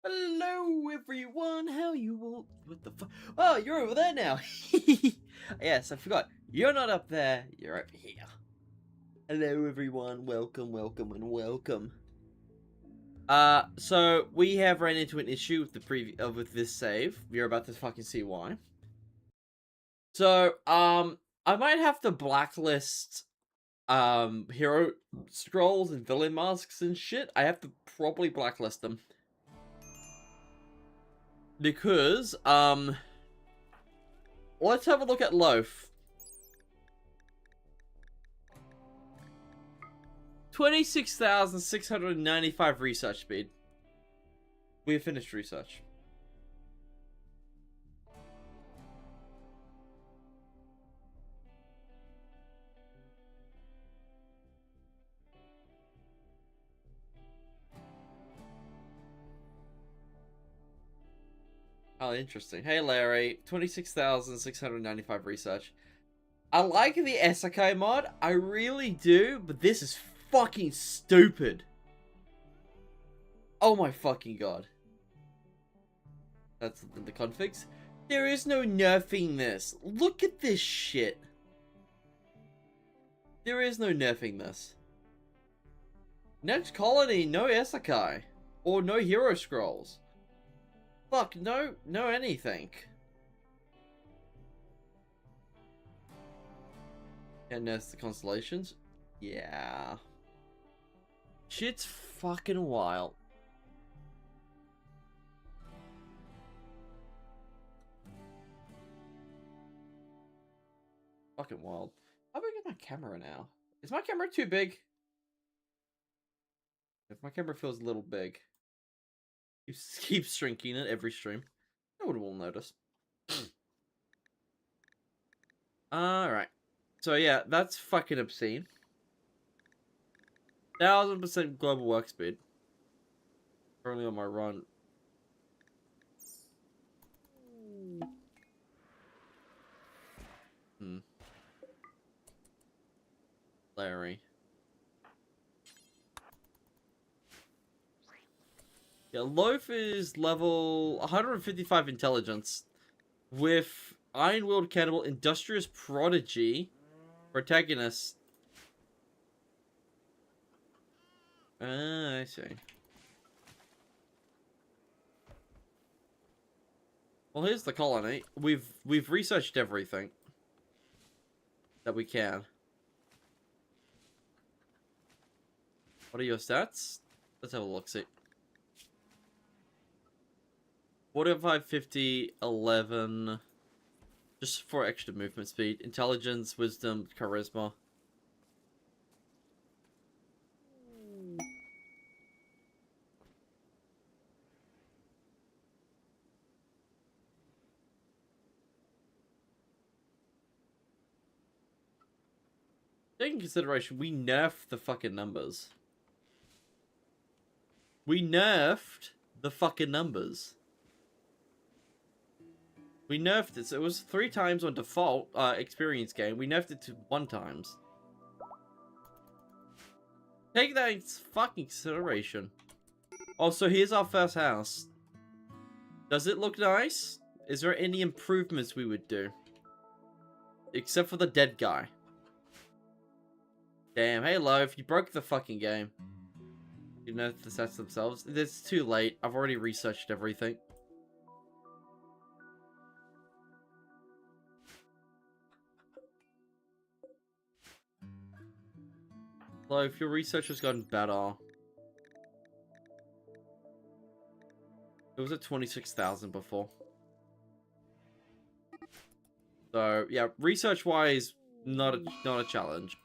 Hello everyone, how you all? What the fuck? Oh, you're over there now. Yes, I forgot. You're not up there, you're over here. Hello everyone, welcome, welcome, and welcome. So we have ran into an issue with the with this save. You're about to fucking see why. So, I might have to blacklist hero scrolls and villain masks and shit. I have to properly blacklist them. Because, let's have a look at Loaf. 26,695 research speed. We have finished research. Oh, interesting. Hey, Larry. 26,695 research. I like the Isekai mod. I really do, but this is fucking stupid. Oh my fucking god. That's the configs. There is no nerfing this. Look at this shit. There is no nerfing this. Next colony, no Isekai. Or no hero scrolls. Fuck, no anything. And there's the constellations. Yeah. Shit's fucking wild. Fucking wild. How big is my camera now? Is my camera too big? If my camera feels a little big. Keep shrinking it every stream. No one will notice. Alright. So yeah, that's fucking obscene. 1000% global work speed. Currently on my run. Larry. Yeah, Loaf is level 155 intelligence. With Iron-Willed Cannibal, Industrious Prodigy, Protagonist. I see. Well, here's the colony. We've researched everything that we can. What are your stats? Let's have a look. See. 45, 50, 11. Just for extra movement speed. Intelligence, wisdom, charisma. Taking consideration, we nerfed the fucking numbers. We nerfed the fucking numbers. We nerfed it. So it was 3 times on default experience gain. We nerfed it to 1 times. Take that in fucking consideration. Also, here's our first house. Does it look nice? Is there any improvements we would do? Except for the dead guy. Damn, hey Loaf, you broke the fucking game. You know the stats themselves? It's too late. I've already researched everything. Loaf, your research has gotten better. It was at 26,000 before. So, yeah, research-wise, not a challenge.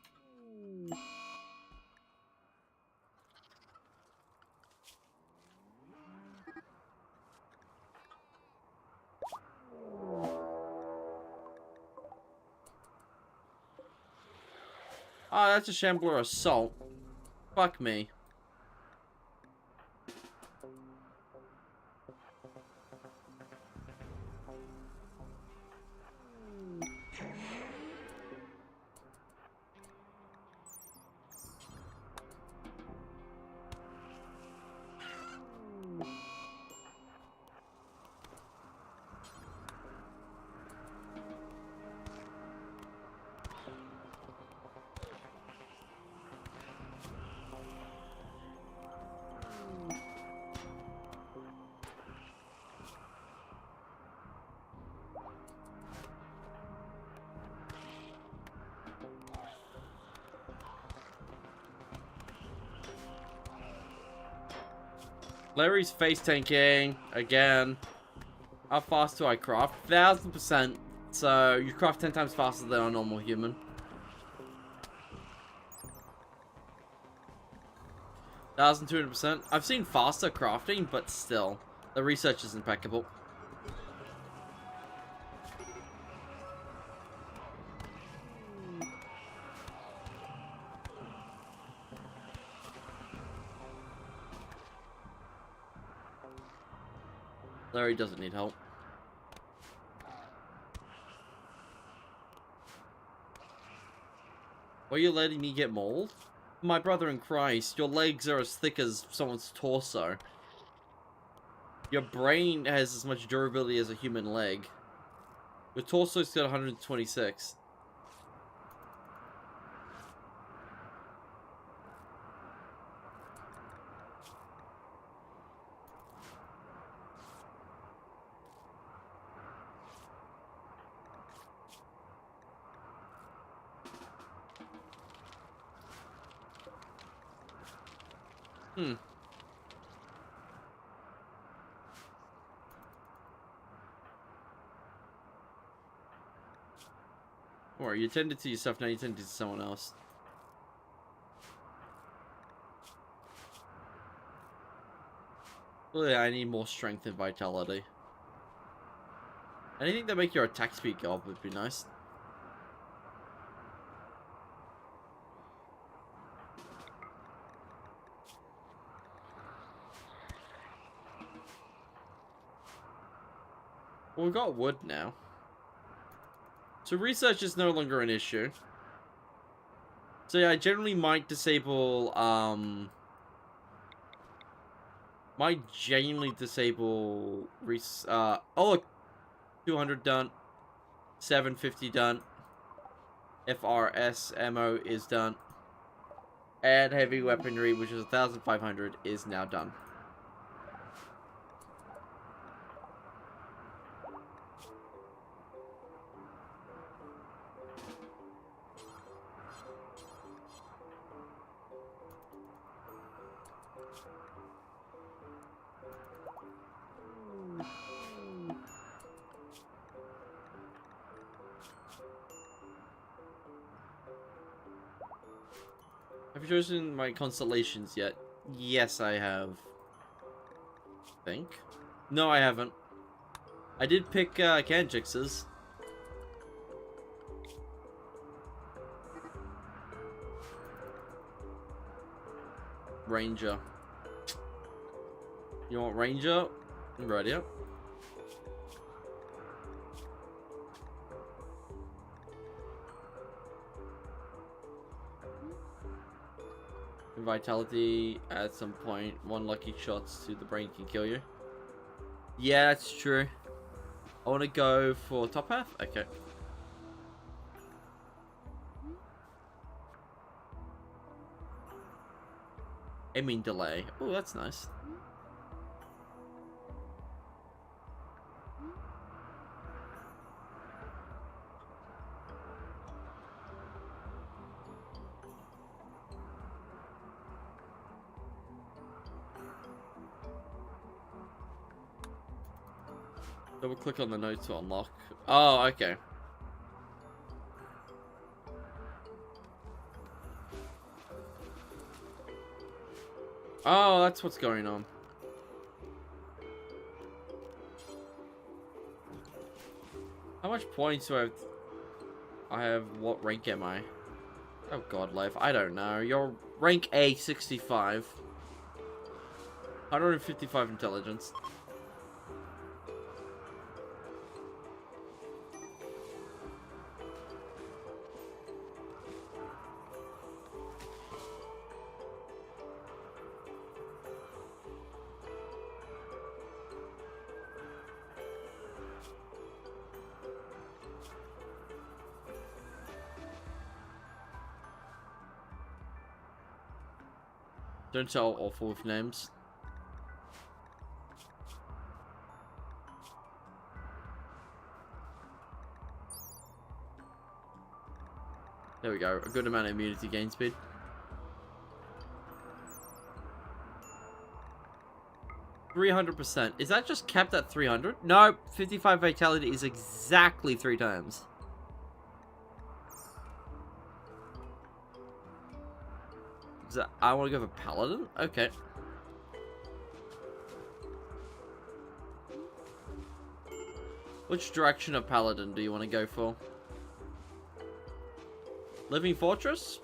Oh, that's a Shambler Assault. Fuck me. Larry's face tanking again. How fast do I craft? 1000%. So you craft 10 times faster than a normal human. 1200%. I've seen faster crafting, but still, the research is impeccable. Larry doesn't need help. Why are you letting me get mauled? My brother in Christ, your legs are as thick as someone's torso. Your brain has as much durability as a human leg. Your torso's got 126. Or you tended to yourself, now you tended to someone else. Really, I need more strength and vitality. Anything that make your attack speed go up would be nice. Well, we've got wood now. So research is no longer an issue. So yeah, I generally might disable, might genuinely disable, oh look, 200 done, 750 done, FRS ammo is done, and heavy weaponry, which is 1,500, is now done. Have you chosen my constellations yet? Yes, I have. Think? No, I haven't. I did pick Kanjix's. Ranger. You want Ranger? Right, yep. Vitality at some point. One lucky shots to the brain can kill you. Yeah, that's true. I want to go for top half? Okay. Aiming delay. Oh, that's nice. Double click on the note to unlock. Oh, okay. Oh, that's what's going on. How much points do I have? I have, what rank am I? Oh god, life. I don't know. You're rank A 65. 155 intelligence. Don't tell awful with names. There we go. A good amount of immunity gain speed. %. Is that just capped at 300? No, 55 vitality is exactly 3 times. I want to go for Paladin? Okay. Which direction of Paladin do you want to go for? Living Fortress?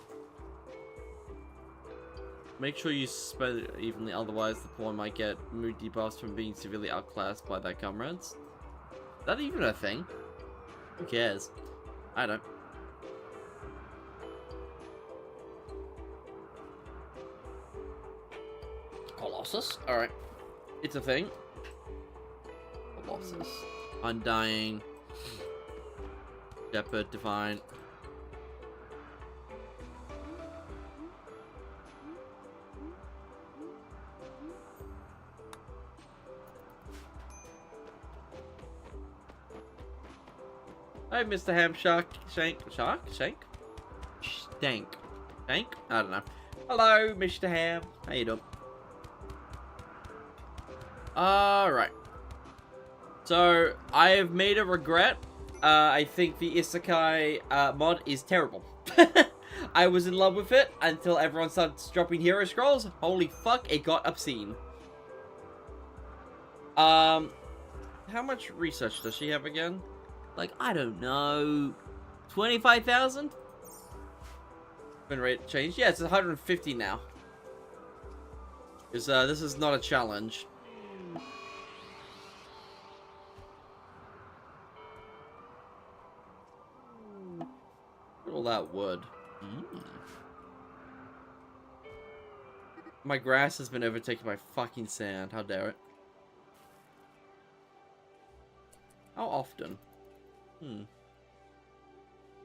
Make sure you spend it evenly, otherwise the pawn might get mood debuffs from being severely outclassed by their comrades. Is that even a thing? Who cares? I don't. Colossus? Alright. It's a thing. Colossus. Undying. Shepherd, Divine. Hi, Mr. Ham Shark. Shank? Shank? Stank. Shank? I don't know. Hello, Mr. Ham. How you doing? Alright. So, I have made a regret. I think the Isekai mod is terrible. I was in love with it until everyone started dropping hero scrolls. Holy fuck, it got obscene. How much research does she have again? Like, I don't know, 25,000? Been rate changed? Yeah, it's 150 now. Because this is not a challenge. Look at all that wood. My grass has been overtaken by fucking sand. How dare it? How often?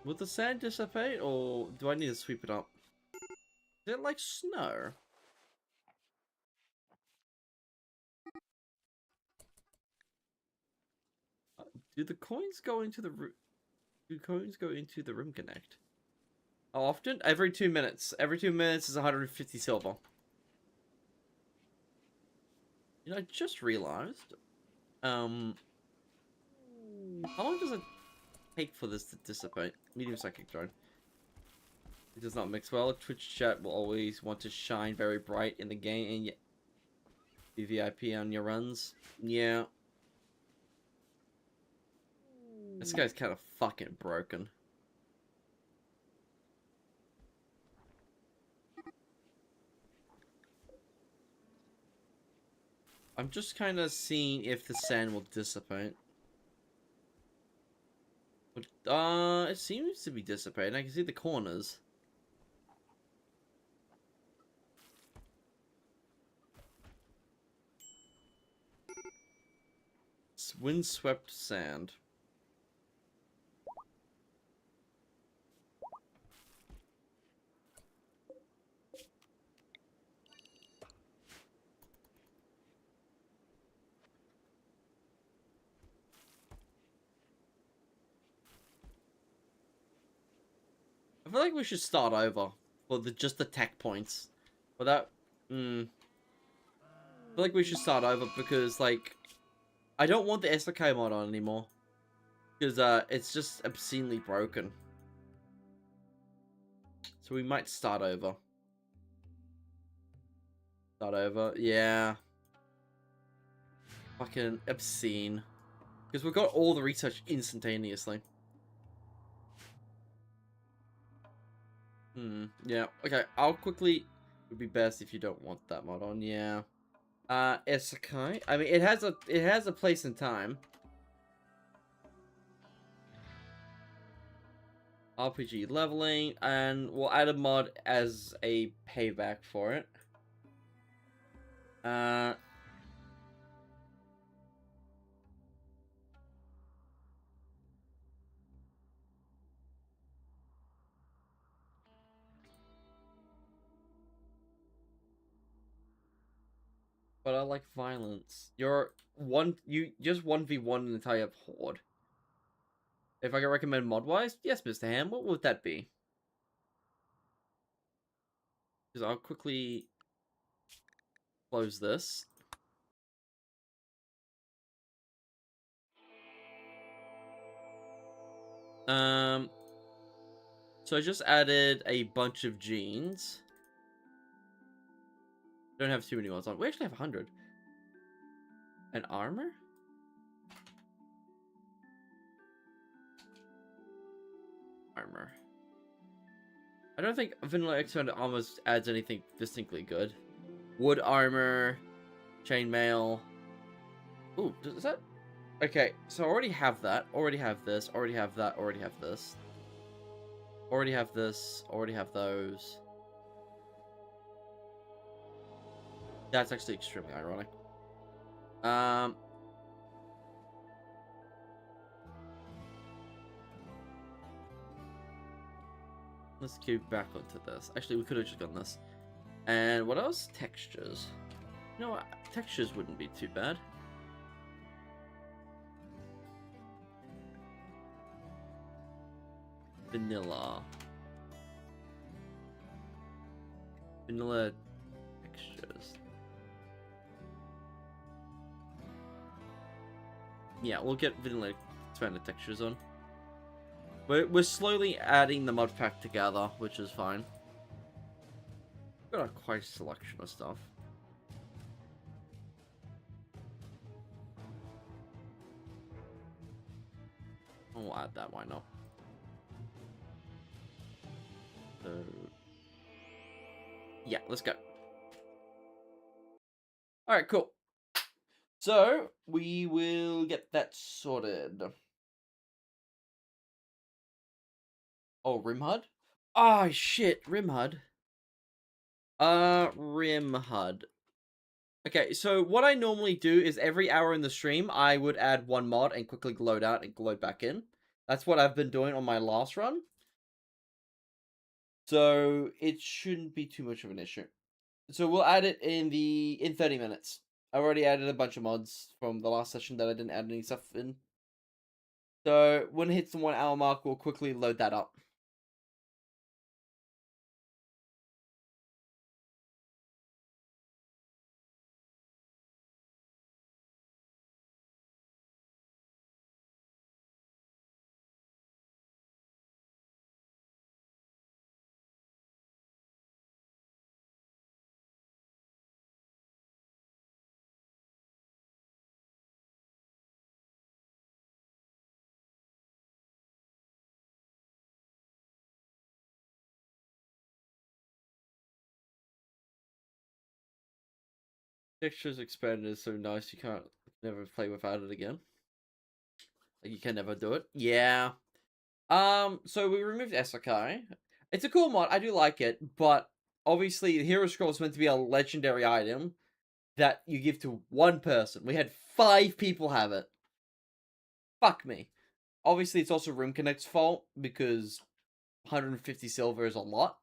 Will the sand dissipate, or do I need to sweep it up? Is it like snow? Do the coins go into the Rimconnect? How often? Every 2 minutes. Every 2 minutes is 150 silver. You know, I just realized. How long does it take for this to dissipate? Medium psychic drone. It does not mix well. Twitch chat will always want to shine very bright in the game, and be VIP on your runs. Yeah. This guy's kind of fucking broken. I'm just kind of seeing if the sand will dissipate. But, it seems to be dissipating. I can see the corners. It's windswept sand. I feel like we should start over for just the tech points. Without, I feel like we should start over because, like, I don't want the Isekai mod on anymore. Because, it's just obscenely broken. So we might start over. Start over, yeah. Fucking obscene. Because we've got all the research instantaneously. Yeah. Okay, I'll quickly... It would be best if you don't want that mod on, yeah. Isekai. I mean, it has a place and time. RPG leveling, and we'll add a mod as a payback for it. But I like violence. You just 1v1 an entire horde. If I can recommend mod-wise, yes, Mr. Ham, what would that be? Because I'll quickly close this. So I just added a bunch of genes. Don't have too many ones on. We actually have 100. And armor? Armor. I don't think vanilla expanded armor adds anything distinctly good. Wood armor, chainmail. Ooh, is that? Okay, so I already have that. Already have this. Already have that. Already have this. Already have this. Already have those. That's actually extremely ironic. Let's go back onto this. Actually, we could have just done this. And what else? Textures. You know what? Textures wouldn't be too bad. Vanilla. Vanilla textures. Yeah, we'll get vanilla expanded textures on. We're slowly adding the mod pack together, which is fine. We've got quite a selection of stuff. We'll add that, why not? So... yeah, let's go. Alright, cool. So, we will get that sorted. Oh, Rimhud? Ah, oh, shit, Rimhud. Rimhud. Okay, so what I normally do is every hour in the stream, I would add one mod and quickly load out and load back in. That's what I've been doing on my last run. So it shouldn't be too much of an issue. So we'll add it in 30 minutes. I already added a bunch of mods from the last session that I didn't add any stuff in. So when it hits the 1 hour mark, we'll quickly load that up. Textures expanded is so nice you can't never play without it again. Like you can never do it. Yeah. So we removed Esakai. It's a cool mod, I do like it, but obviously Hero Scroll is meant to be a legendary item that you give to one person. We had 5 people have it. Fuck me. Obviously it's also Rimconnect's fault because 150 silver is a lot.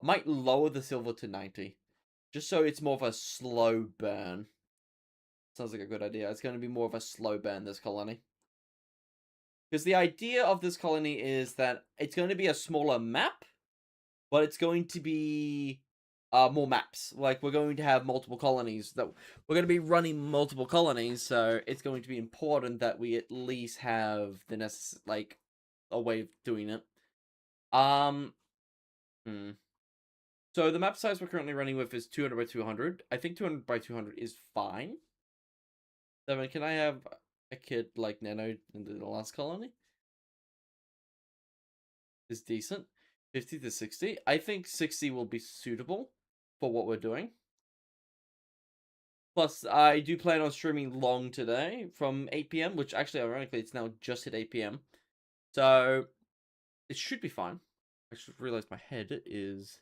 I might lower the silver to 90. Just so it's more of a slow burn. Sounds like a good idea. It's going to be more of a slow burn, this colony. Because the idea of this colony is that it's going to be a smaller map, but it's going to be more maps. Like, we're going to have multiple colonies. That we're going to be running multiple colonies, so it's going to be important that we at least have the like, a way of doing it. So the map size we're currently running with is 200 by 200. I think 200 by 200 is fine. Devin, can I have a kid like Nano in the last colony? Is decent. 50 to 60. I think 60 will be suitable for what we're doing. Plus, I do plan on streaming long today from 8 p.m., which actually, ironically, it's now just at 8 p.m. So, it should be fine. I just realized my head is...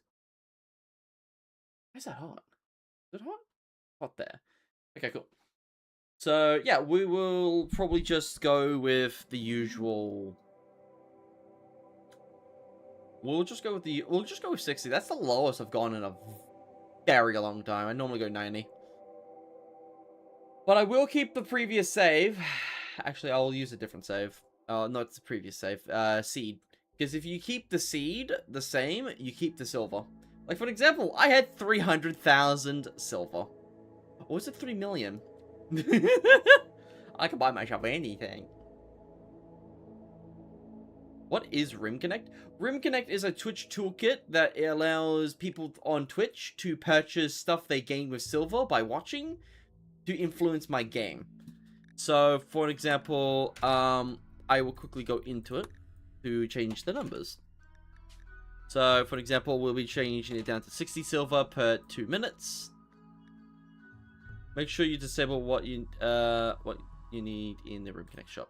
Why is that hot? Is it hot? Hot there. Okay, cool. So, yeah, we will probably just go with the usual... We'll just go with 60. That's the lowest I've gone in a very long time. I normally go 90. But I will keep the previous save. Actually, I'll use a different save. No, it's the previous save. Seed. Because if you keep the seed the same, you keep the silver. Like, for example, I had 300,000 silver. Or was it 3 million? I can buy myself anything. What is Rimconnect? Rimconnect is a Twitch toolkit that allows people on Twitch to purchase stuff they gain with silver by watching to influence my game. So, for an example, I will quickly go into it to change the numbers. So, for example, we'll be changing it down to 60 silver per 2 minutes. Make sure you disable what you need in the Rimconnect shop.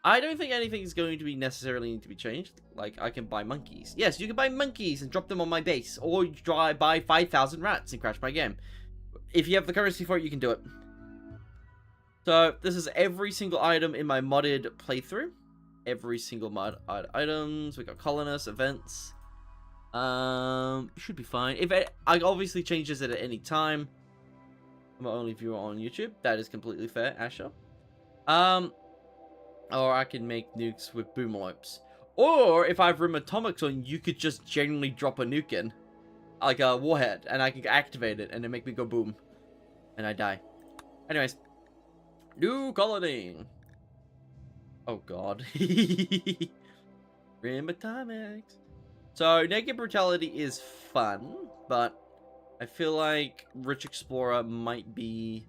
I don't think anything is going to be necessarily need to be changed. Like, I can buy monkeys. Yes, you can buy monkeys and drop them on my base. Or buy 5,000 rats and crash my game. If you have the currency for it, you can do it. So, this is every single item in my modded playthrough. Every single mod items. We got colonists, events. Should be fine. I obviously changes it at any time. I'm the only viewer on YouTube. That is completely fair, Asher. Or I can make nukes with boomalopes. Or, if I have room atomics on, you could just generally drop a nuke in. Like a warhead. And I can activate it, and it make me go boom. And I die. Anyways. New colony. Oh god. Rim atomics. So, naked brutality is fun, but I feel like Rich Explorer might be...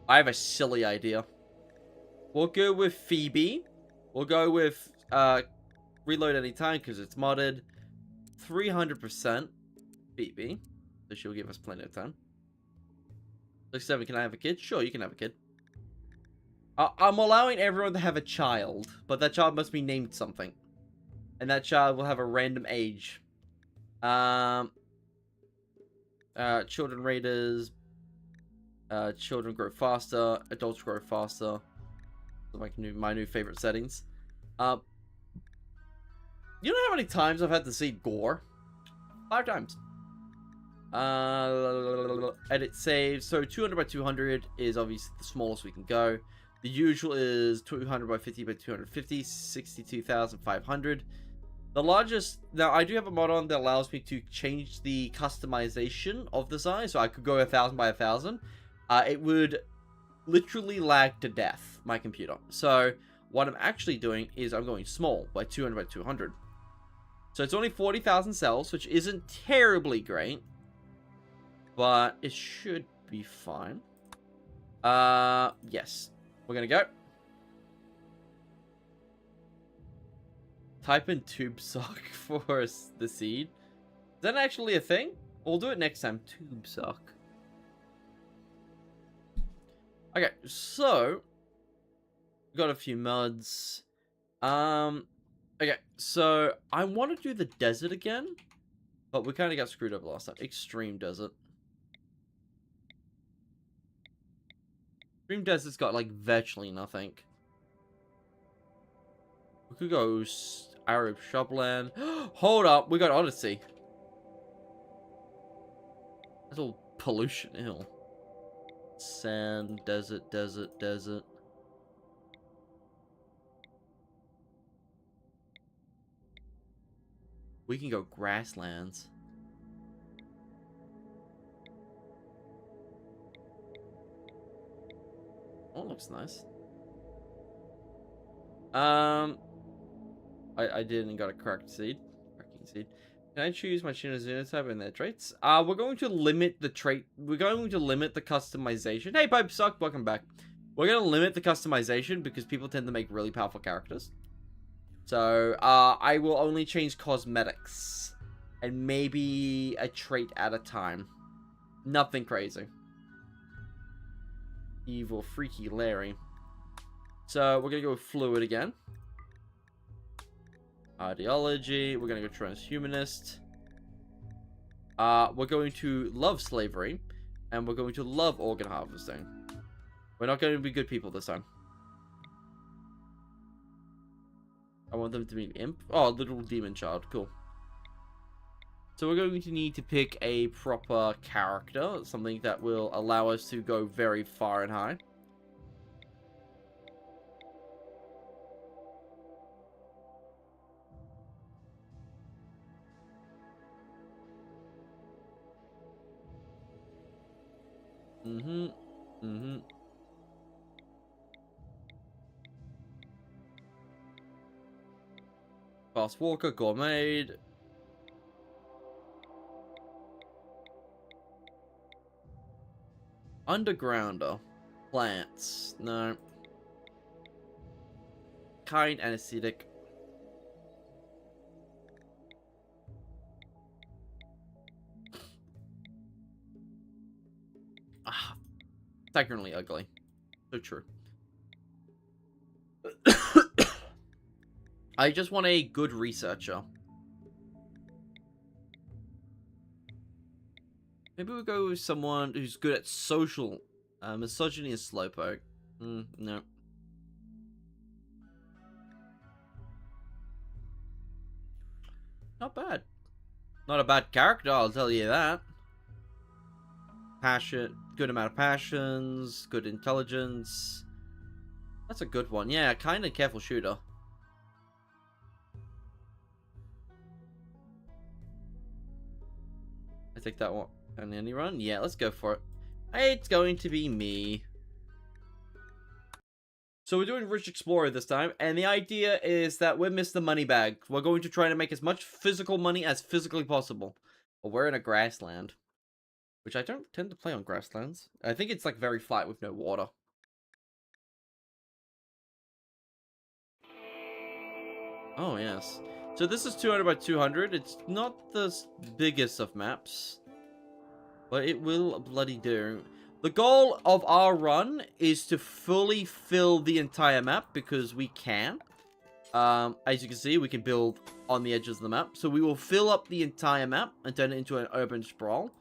I have a silly idea. We'll go with Phoebe. We'll go with reload anytime because it's modded. 300% Phoebe. So she'll give us plenty of time. 67, can I have a kid? Sure, you can have a kid. I'm allowing everyone to have a child, but that child must be named something. And that child will have a random age. Children raiders. Children grow faster. Adults grow faster. Like my new favorite settings. You know how many times I've had to see gore? 5 times. Edit save. So 200 by 200 is obviously the smallest we can go. The usual is 200 by 50 by 250, 62,500. The largest... Now, I do have a mod on that allows me to change the customization of the size. So I could go 1,000 by 1,000. It would literally lag to death, my computer. So what I'm actually doing is I'm going small by 200 by 200. So it's only 40,000 cells, which isn't terribly great. But it should be fine. Yes. We're gonna go. Type in tube sock for the seed. Is that actually a thing? We'll do it next time. Tube sock. Okay, so got a few mods. Okay, so I want to do the desert again, but we kind of got screwed up last time. Extreme desert. Extreme desert's got like virtually nothing. We could go Arab shrubland. Hold up, we got Odyssey. That's all pollution. Ew. Sand, desert, desert, desert. We can go grasslands. Oh, looks nice. I didn't got a correct seed. Cracking seed. Can I choose my Shinazuna type and their traits? We're going to limit the trait. We're going to limit the customization. Hey, Pipe Suck, welcome back. We're going to limit the customization because people tend to make really powerful characters. So, I will only change cosmetics. And maybe a trait at a time. Nothing crazy. Evil, freaky Larry. So, we're gonna go with fluid again. Ideology. We're gonna go transhumanist. We're going to love slavery. And we're going to love organ harvesting. We're not going to be good people this time. I want them to be an imp. Oh, little demon child. Cool. So we're going to need to pick a proper character. Something that will allow us to go very far and high. Fast walker, gourmet. Undergrounder. Plants. No. Kind anesthetic. Ah. Technically ugly. So true. I just want a good researcher. Maybe we'll go with someone who's good at social misogyny and slowpoke. No. Not bad. Not a bad character, I'll tell you that. Passion, good amount of passions, good intelligence. That's a good one. Yeah, kind of careful shooter. I take that one. And any run? Yeah, let's go for it. It's going to be me. So we're doing Rich Explorer this time, and the idea is that we're Mr. Moneybag. We're going to try to make as much physical money as physically possible. But we're in a grassland. Which I don't tend to play on grasslands. I think it's like very flat with no water. Oh, yes. So this is 200 by 200. It's not the biggest of maps. But it will bloody do. The goal of our run is to fully fill the entire map because we can. As you can see, we can build on the edges of the map. So we will fill up the entire map and turn it into an urban sprawl.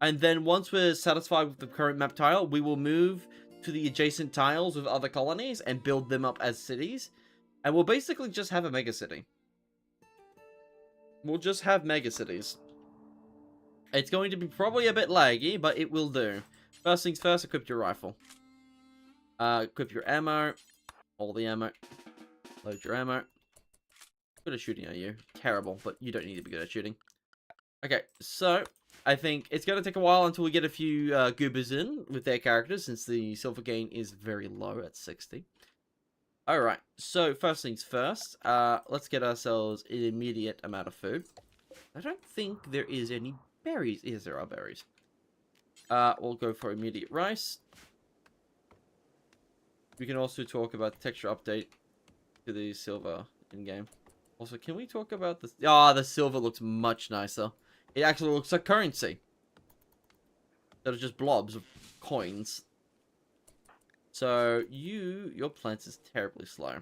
And then once we're satisfied with the current map tile, we will move to the adjacent tiles with other colonies and build them up as cities. And we'll basically just have a mega city. We'll just have mega cities. It's going to be probably a bit laggy, but it will do. First things first, equip your rifle. Equip your ammo. All the ammo. Load your ammo. Good at shooting, are you? Terrible, but you don't need to be good at shooting. Okay, so I think it's going to take a while until we get a few goobers in with their characters, since the silver gain is very low at 60. Alright, so first things first, let's get ourselves an immediate amount of food. I don't think there is any berries. Yes, there are berries. We'll go for immediate rice. We can also talk about the texture update to the silver in-game. Also, can we talk about this? Ah, the silver looks much nicer. It actually looks like currency. That are just blobs of coins. So, your plant is terribly slow.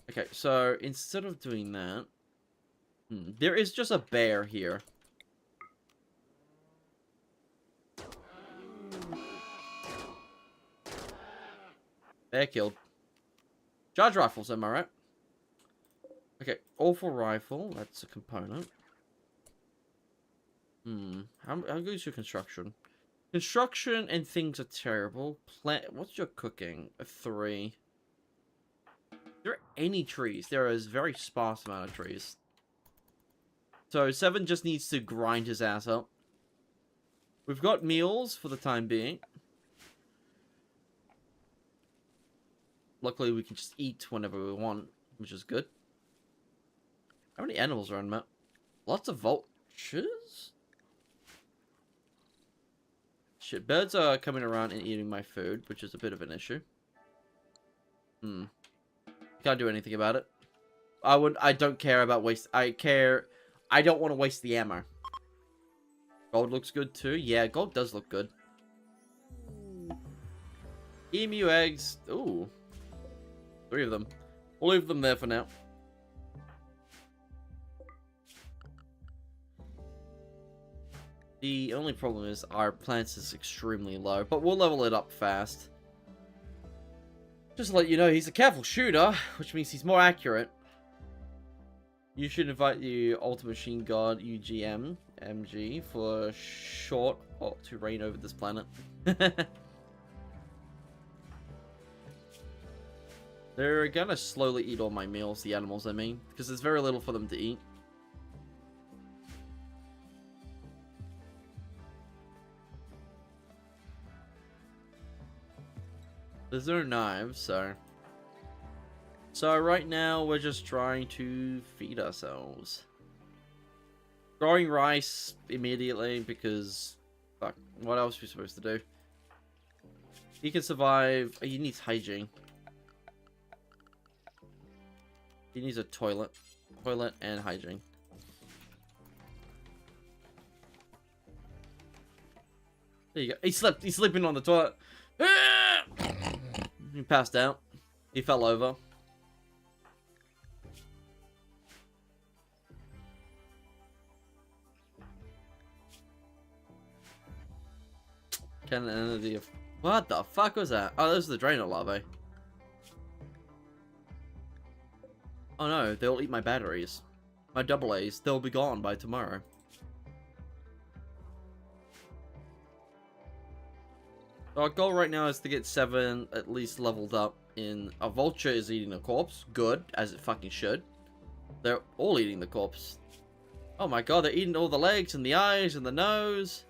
Okay, so instead of doing that... there is just a bear here. Bear killed. Charge rifles, am I right? Okay, awful rifle. That's a component. How good is your construction? Construction and things are terrible. What's your cooking? A 3. Are there any trees? There is a very sparse amount of trees. So 7 just needs to grind his ass up. We've got meals for the time being. Luckily, we can just eat whenever we want, which is good. How many animals are on the map? Lots of vultures? Shit, birds are coming around and eating my food, which is a bit of an issue. Can't do anything about it. I don't care about waste. I don't want to waste the ammo. Gold looks good too. Yeah, gold does look good. Emu eggs. Ooh. 3 of them. We'll leave them there for now. The only problem is our plants is extremely low, but we'll level it up fast. Just to let you know, he's a careful shooter, which means he's more accurate. You should invite the Ultimate Machine God UGM MG for short to reign over this planet. They're gonna slowly eat all my meals, the animals I mean, because there's very little for them to eat. There's no knives, so right now we're just trying to feed ourselves. Growing rice immediately because fuck, what else are we supposed to do? He can survive. He needs hygiene. He needs a toilet and hygiene. There you go. He slept. He's sleeping on the toilet. He passed out. He fell over. Can energy of... What the fuck was that? Oh, those are the Draenor larvae. Oh no, they'll eat my batteries. My AA s. They'll be gone by tomorrow. So our goal right now is to get 7 at least leveled up in... A vulture is eating a corpse. Good, as it fucking should. They're all eating the corpse. Oh my god, they're eating all the legs and the eyes and the nose.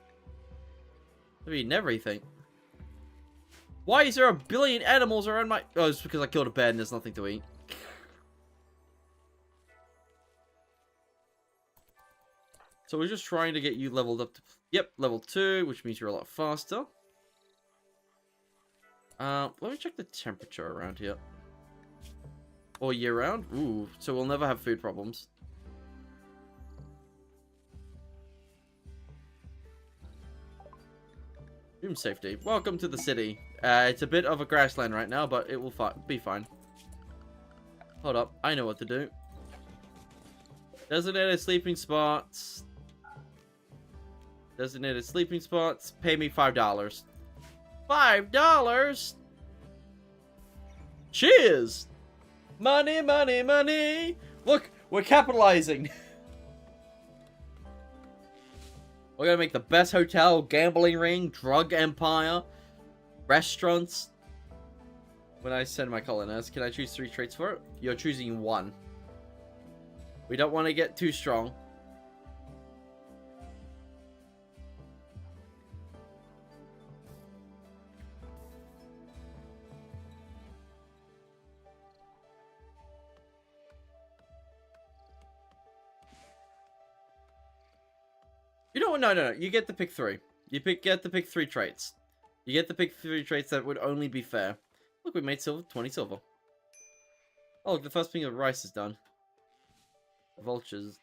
They're eating everything. Why is there a billion animals around my... Oh, it's because I killed a bear and there's nothing to eat. So we're just trying to get you leveled up to... Yep, level 2, which means you're a lot faster. Let me check the temperature around here. All year round? Ooh, so we'll never have food problems. Room safety. Welcome to the city. It's a bit of a grassland right now, but it will be fine. Hold up, I know what to do. Designated sleeping spots. Designated sleeping spots. Pay me $5. $5? Cheers! Money, money, money! Look, we're capitalizing. We're gonna make the best hotel, gambling ring, drug empire, restaurants. When I send my colonies, can I choose 3 traits for it? You're choosing 1. We don't want to get too strong. You know what? No. You get to pick 3. You get to pick 3 traits. You get to pick 3 traits that would only be fair. Look, we made silver. 20 silver. Oh, look, the first thing of rice is done. Vultures.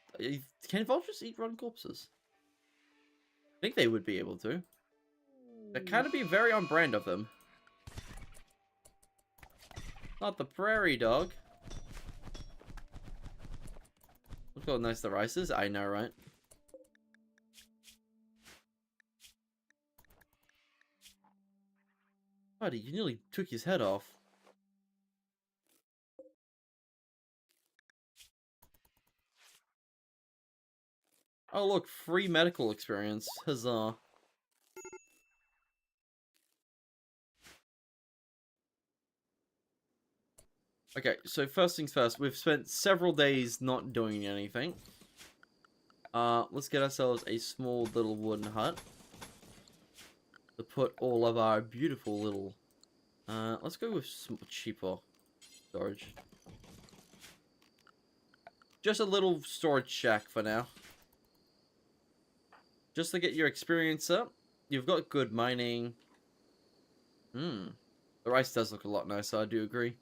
Can vultures eat rotten corpses? I think they would be able to. That kind of be very on brand of them. Not the prairie dog. Look how nice the rice is. I know, right? Buddy, you nearly took his head off. Oh look, free medical experience. Huzzah. Okay, so first things first, we've spent several days not doing anything. Let's get ourselves a small little wooden hut. To put all of our beautiful little... let's go with some cheaper storage. Just a little storage shack for now. Just to get your experience up. You've got good mining. The rice does look a lot nicer, I do agree.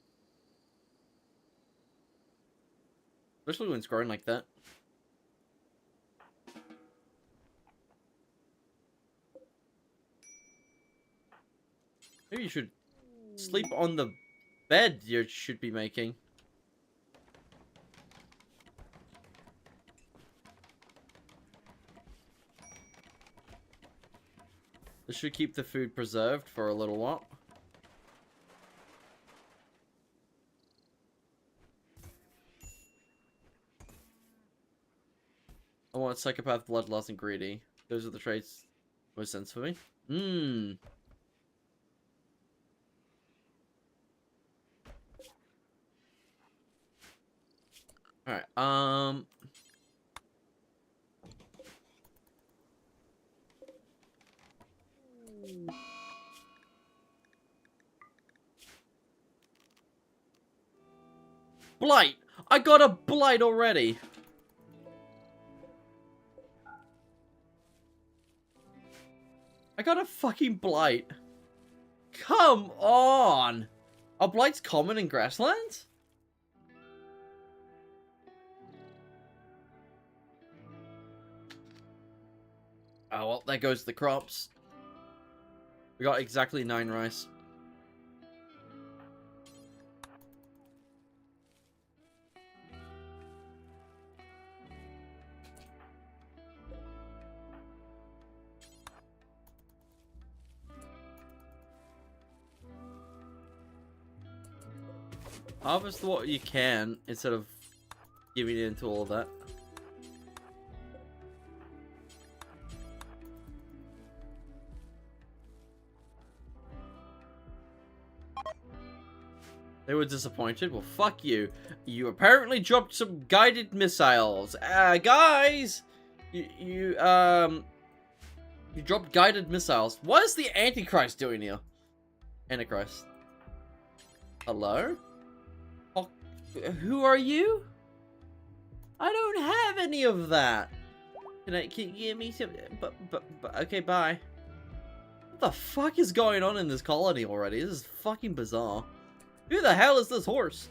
Especially when it's growing like that. Maybe you should sleep on the bed you should be making. This should keep the food preserved for a little while. I want psychopath, bloodlust, and greedy. Those are the traits most sense for me. Mmm. Alright, Blight! I got a blight already! I got a fucking blight. Come on! Are blights common in grasslands? Oh, well, there goes the crops. We got exactly 9 rice. Harvest what you can instead of giving into all of that. They were disappointed. Well, fuck you. You apparently dropped some guided missiles. Guys! You dropped guided missiles. What is the Antichrist doing here? Antichrist. Hello? Oh, who are you? I don't have any of that. Can you give me some? But okay, bye. What the fuck is going on in this colony already? This is fucking bizarre. Who the hell is this horse?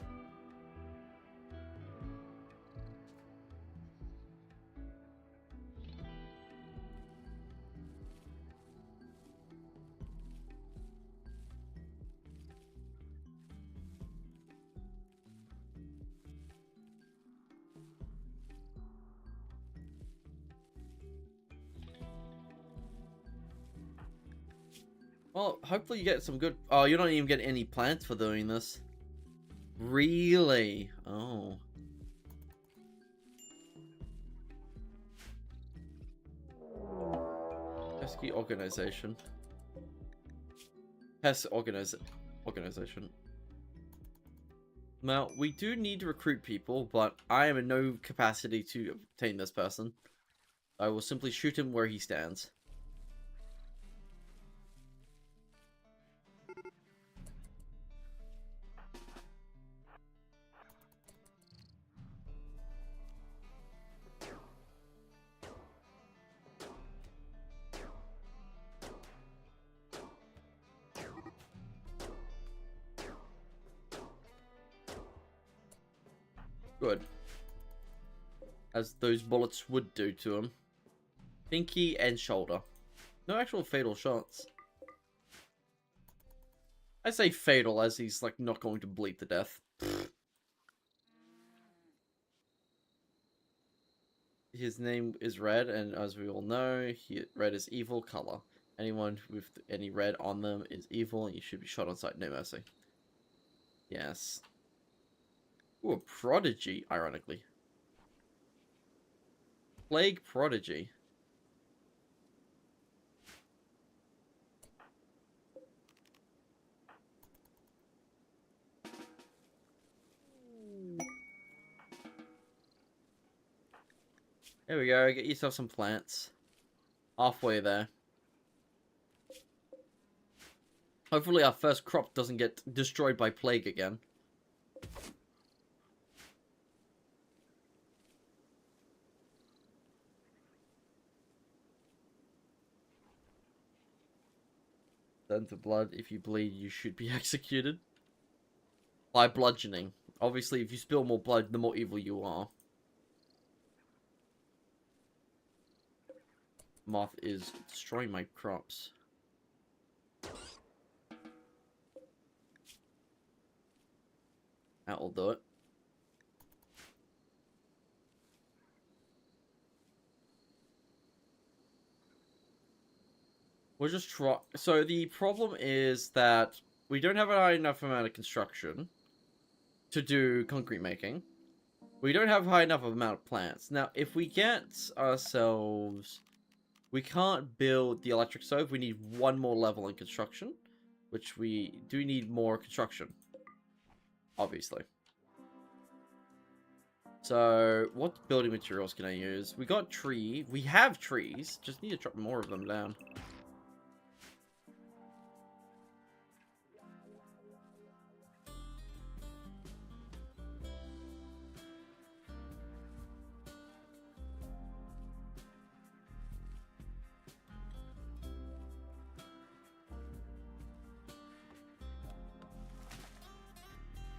Well, hopefully you get some good... Oh, you don't even get any plants for doing this. Really? Oh. Pesky organization. Pest organization. Now, we do need to recruit people, but I am in no capacity to obtain this person. I will simply shoot him where he stands. Good. As those bullets would do to him. Pinky and shoulder. No actual fatal shots. I say fatal as he's like not going to bleed to death. His name is Red, and as we all know, red is evil color. Anyone with any red on them is evil, and you should be shot on sight, no mercy. Yes. Ooh, a prodigy, ironically. Plague prodigy. There we go, get yourself some plants. Halfway there. Hopefully our first crop doesn't get destroyed by plague again. Turn to blood. If you bleed, you should be executed. By bludgeoning. Obviously, if you spill more blood, the more evil you are. moth is destroying my crops. That'll do it. We'll just try. So the problem is that we don't have a high enough amount of construction to do concrete making. We don't have a high enough amount of plants. Now, if we get ourselves... We can't build the electric stove. We need one more level in construction. Which we do need more construction. Obviously. So, what building materials can I use? We got tree. We have trees. Just need to chop more of them down.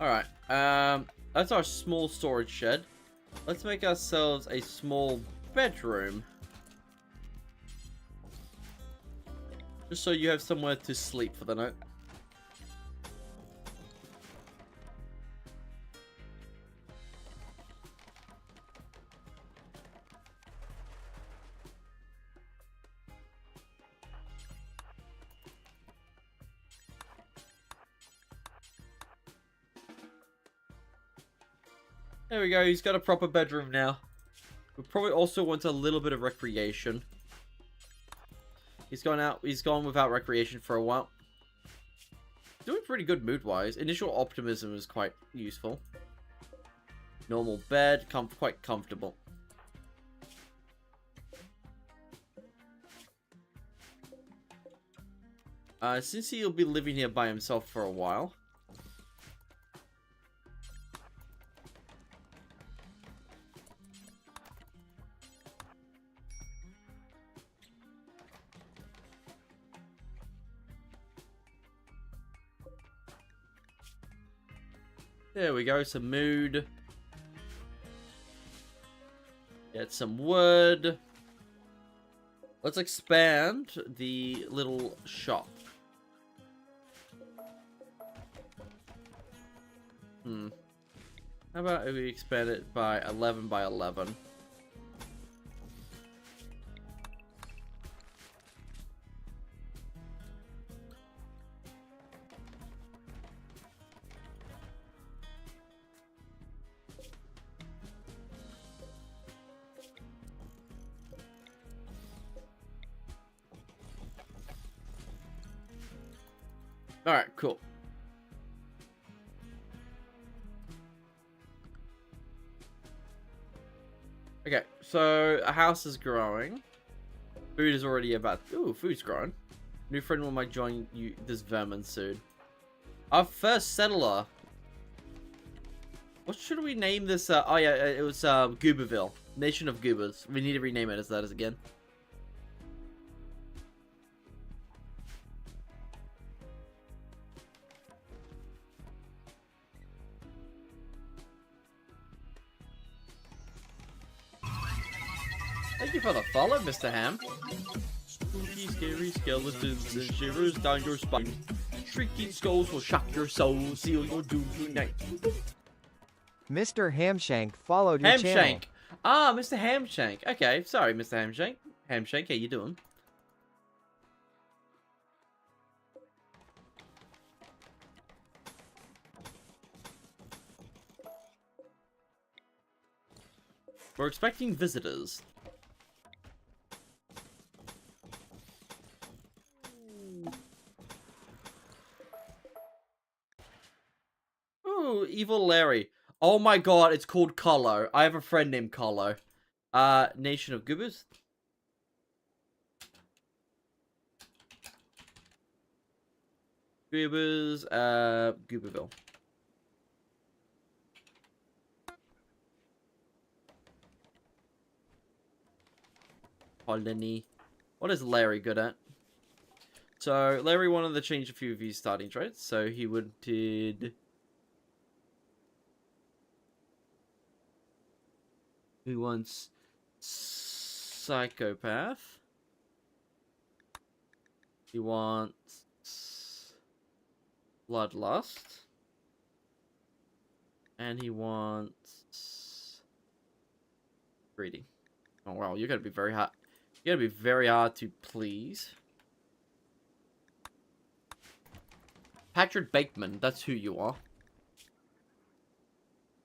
Alright, that's our small storage shed. Let's make ourselves a small bedroom. Just so you have somewhere to sleep for the night. There we go, he's got a proper bedroom now. We probably also want a little bit of recreation. He's gone without recreation for a while. Doing pretty good mood-wise. Initial optimism is quite useful. Normal bed, quite comfortable. Since he'll be living here by himself for a while. There we go, some mood. Get some wood. Let's expand the little shop. How about if we expand it by 11 by 11? Alright, cool. Okay, so a house is growing. Food is already about... Ooh, food's growing. New friend might join you this vermin soon. Our first settler. What should we name this? Oh yeah, it was Gooberville. Nation of Goobers. We need to rename it as that again. Thank you for the follow, Mr. Ham. Spooky, scary skeletons and shivers down your spine. Shrieking skulls will shock your soul, seal your doom tonight. Mr. Hamshank followed your channel. Hamshank. Ah, Mr. Hamshank. Okay, sorry, Mr. Hamshank. Hamshank, how you doing? We're expecting visitors. Ooh, Evil Larry. Oh my god, it's called Colo. I have a friend named Colo. Nation of Goobers. Goobers, Gooberville. Colony. What is Larry good at? So, Larry wanted to change a few of his starting traits, so he did... He wants Psychopath. He wants Bloodlust. And he wants Greedy. Oh wow, you're gonna be very hard. You're gonna be very hard to please. Patrick Bateman, that's who you are.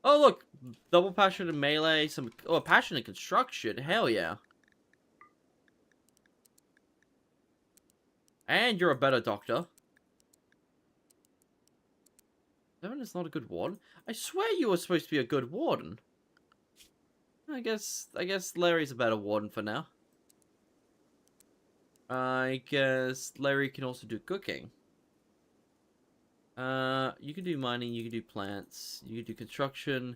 Oh look, double passion in melee, some passion in construction. Hell yeah. And you're a better doctor. 7 is not a good warden. I swear you were supposed to be a good warden. I guess Larry's a better warden for now. I guess Larry can also do cooking. You can do mining, you can do plants, you can do construction.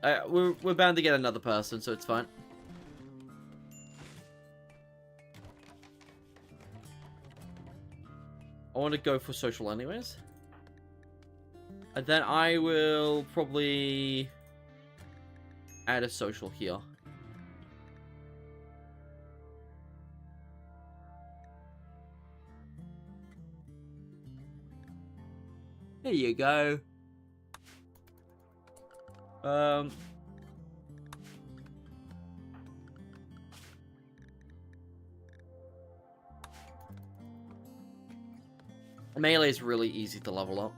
We're bound to get another person, so it's fine. I want to go for social anyways. And then I will probably add a social here. There you go. Melee is really easy to level up.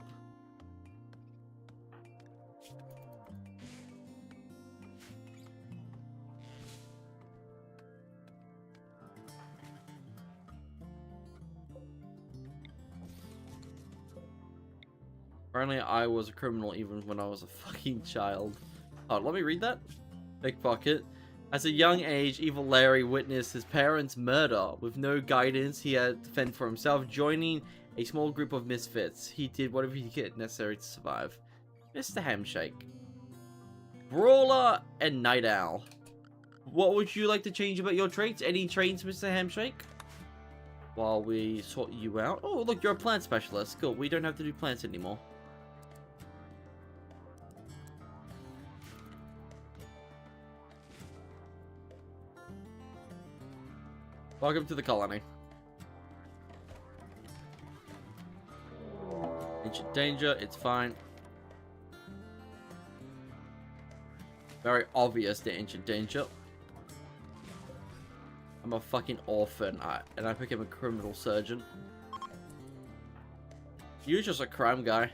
Apparently I was a criminal even when I was a fucking child. Oh, let me read that. Pickpocket. As a young age, Evil Larry witnessed his parents' murder. With no guidance, he had to fend for himself, joining a small group of misfits. He did whatever he could necessary to survive. Mr. Hamshake. Brawler and Night Owl. What would you like to change about your traits? Any traits, Mr. Hamshake? While we sort you out. Oh, look, you're a plant specialist. Cool, we don't have to do plants anymore. Welcome to the colony. Ancient danger, it's fine. Very obvious the ancient danger. I'm a fucking orphan, and I became a criminal surgeon. You're just a crime guy.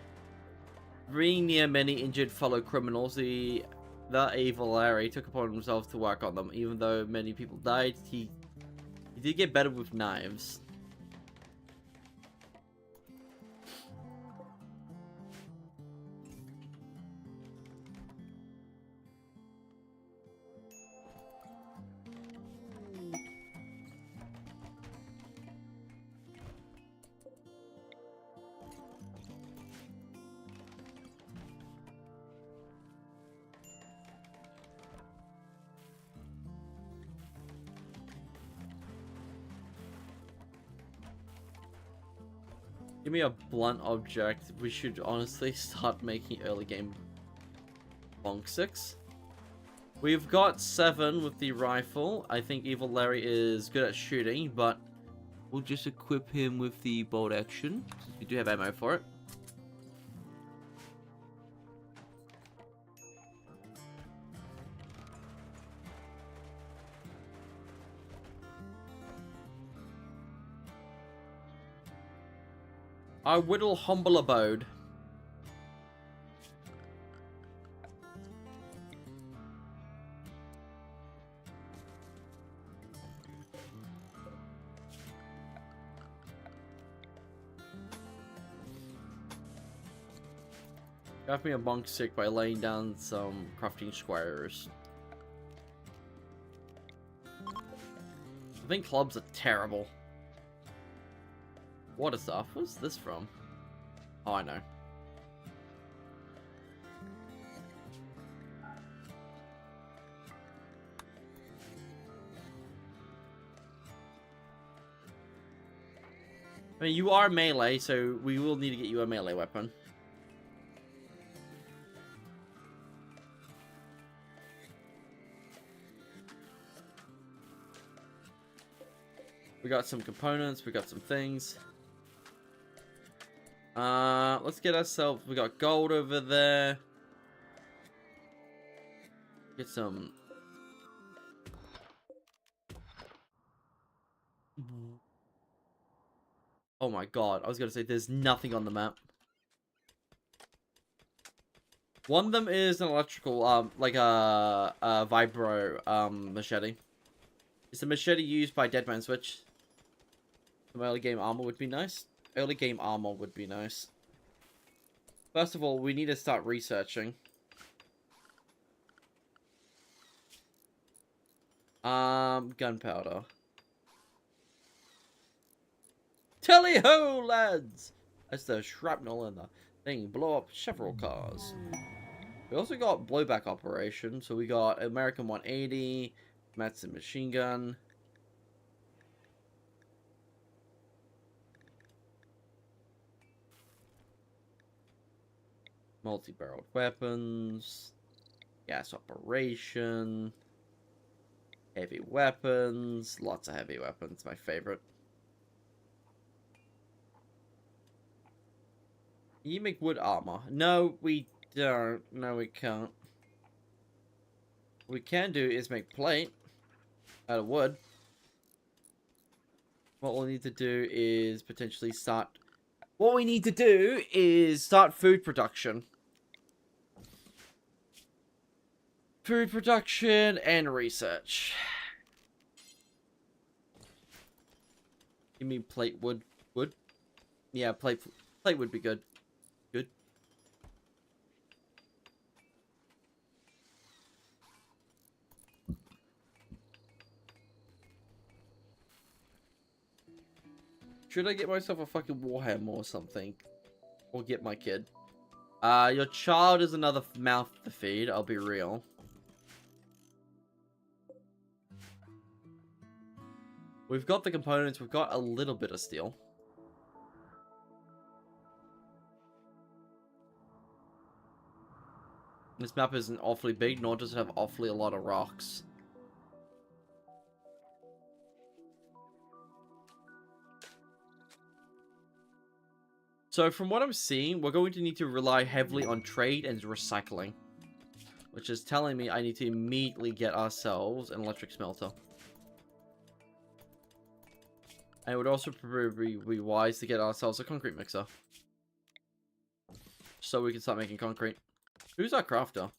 Being near many injured fellow criminals, the evil Larry took upon himself to work on them. Even though many people died, he did get better with knives. Give me a blunt object. We should honestly start making early game bonk 6. We've got 7 with the rifle. I think Evil Larry is good at shooting, but we'll just equip him with the bolt action, since we do have ammo for it. Our whittle humble abode. Got me a monk sick by laying down some crafting squares. I think clubs are terrible. Water stuff. What's this from? Oh, I know. I mean, you are melee, so we will need to get you a melee weapon. We got some components. We got some things. Let's get ourselves... We got gold over there. Get some... Oh my god. I was going to say there's nothing on the map. One of them is an electrical, like a vibro, machete. It's a machete used by Dead Man Switch. Some early game armor would be nice. Early game armor would be nice. First of all, we need to start researching. Gunpowder. Tally-ho, lads! That's the shrapnel and the thing blow up several cars. We also got blowback operation, so we got American 180, Matson machine gun. Multi-barreled weapons. Gas operation. Heavy weapons. Lots of heavy weapons, my favorite. You make wood armor. No, we don't. No, we can't. What we can do is make plate out of wood. What we'll need to do is potentially start... What we need to do is start food production. Food production and research. You mean plate wood? Wood? Yeah, plate would be good. Good. Should I get myself a fucking warhammer or something? Or get my kid? Your child is another mouth to feed, I'll be real. We've got the components, we've got a little bit of steel. This map isn't awfully big, nor does it have awfully a lot of rocks. So from what I'm seeing, we're going to need to rely heavily on trade and recycling. Which is telling me I need to immediately get ourselves an electric smelter. And it would also probably be wise to get ourselves a concrete mixer. So we can start making concrete. Who's our crafter?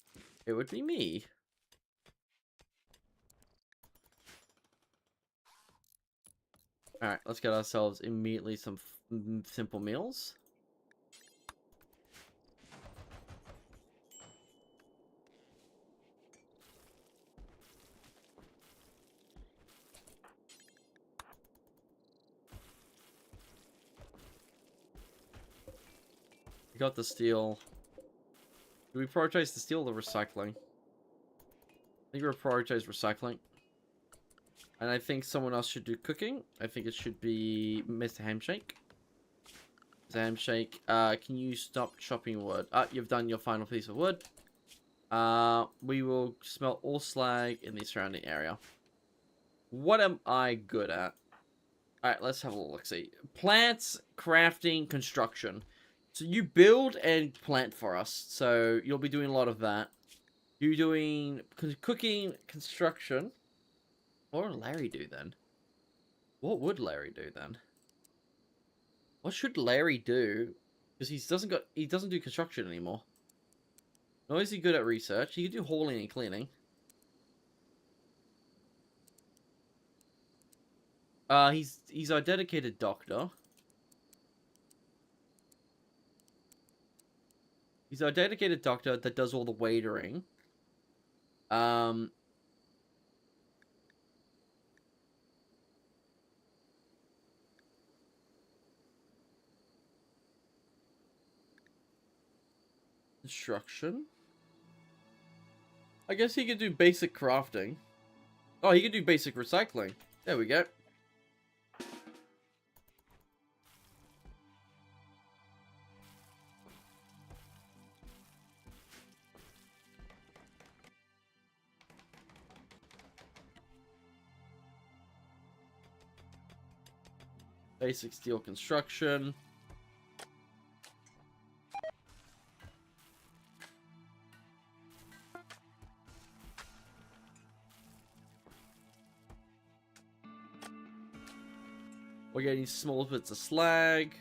It would be me. Alright, let's get ourselves immediately some simple meals. We got the steel. Do we prioritize the steel or the recycling? I think we prioritize recycling. And I think someone else should do cooking. I think it should be Mr. Hamshake. Mr. Hamshake, can you stop chopping wood? You've done your final piece of wood. We will smelt all slag in the surrounding area. What am I good at? Alright, let's have a look-see. Plants, crafting, construction. So you build and plant for us. So you'll be doing a lot of that. You're doing cooking, construction. What would Larry do then? What would Larry do then? What should Larry do? Because he doesn't do construction anymore. Nor is he good at research. He can do hauling and cleaning. He's our dedicated doctor. He's our dedicated doctor that does all the waitering. Construction. I guess he could do basic crafting. Oh, he could do basic recycling. There we go. Basic steel construction. We're getting small bits of slag.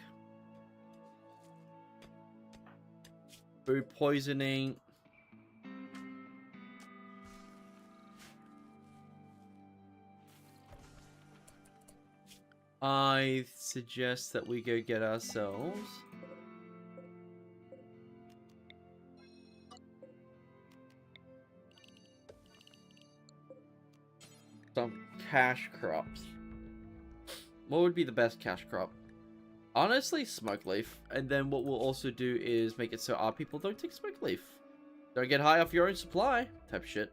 Food poisoning. I suggest that we go get ourselves some cash crops. What would be the best cash crop? Honestly, smoke leaf. And then what we'll also do is make it so our people don't take smoke leaf. Don't get high off your own supply type shit.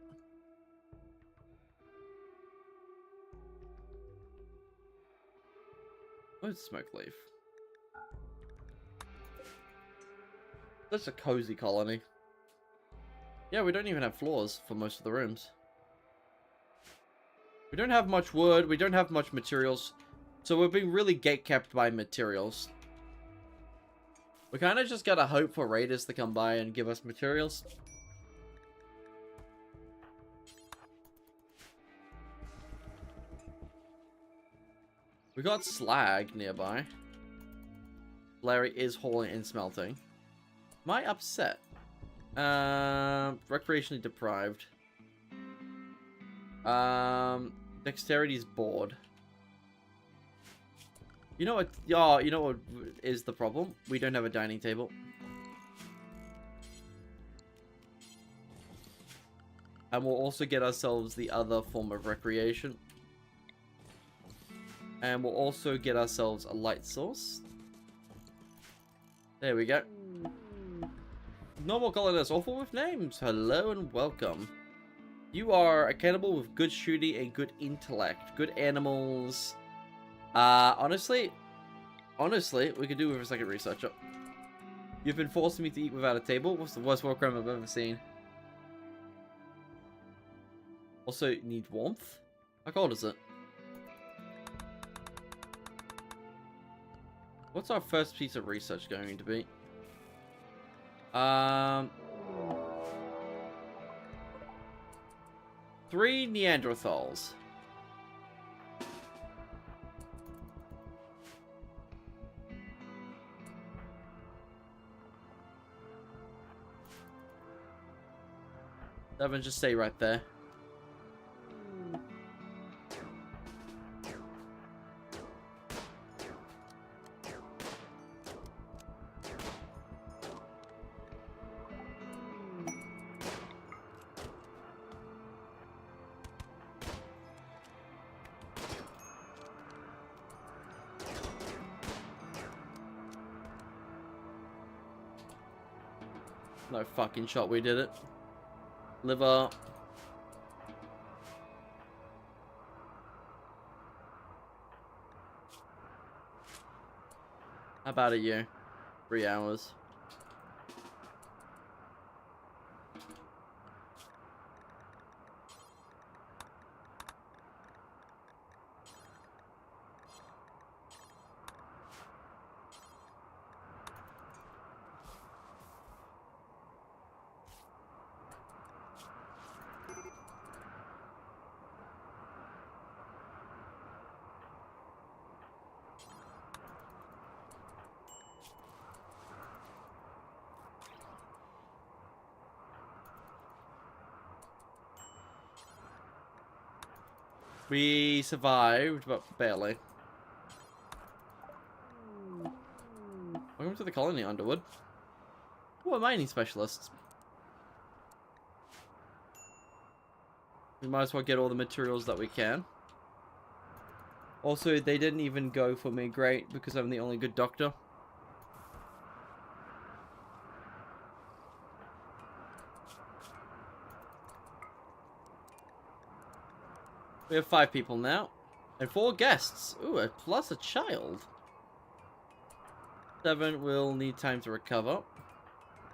Where's smoke leaf? That's a cozy colony. Yeah, we don't even have floors for most of the rooms. We don't have much wood. We don't have much materials. So we're being really gatekept by materials. We kind of just gotta hope for raiders to come by and give us materials. We got slag nearby. Larry is hauling and smelting. Am I upset? Recreationally deprived. Dexterity's bored. You know what? Oh, you know what is the problem? We don't have a dining table. And we'll also get ourselves the other form of recreation. And we'll also get ourselves a light source. There we go. Normal colonists, all full with names. Hello and welcome. You are a cannibal with good shooting and good intellect. Good animals. Honestly, we could do with a second researcher. You've been forcing me to eat without a table. What's the worst war crime I've ever seen? Also, need warmth. How cold is it? What's our first piece of research going to be? 3 Neanderthals. Devin, just stay right there. No fucking shot, we did it. Liver. How about a year? 3 hours. We survived, but barely. Welcome to the colony, Underwood. Who are mining specialists? We might as well get all the materials that we can. Also, they didn't even go for me great because I'm the only good doctor. We have 5 people now. And 4 guests. Ooh, plus a child. 7 will need time to recover.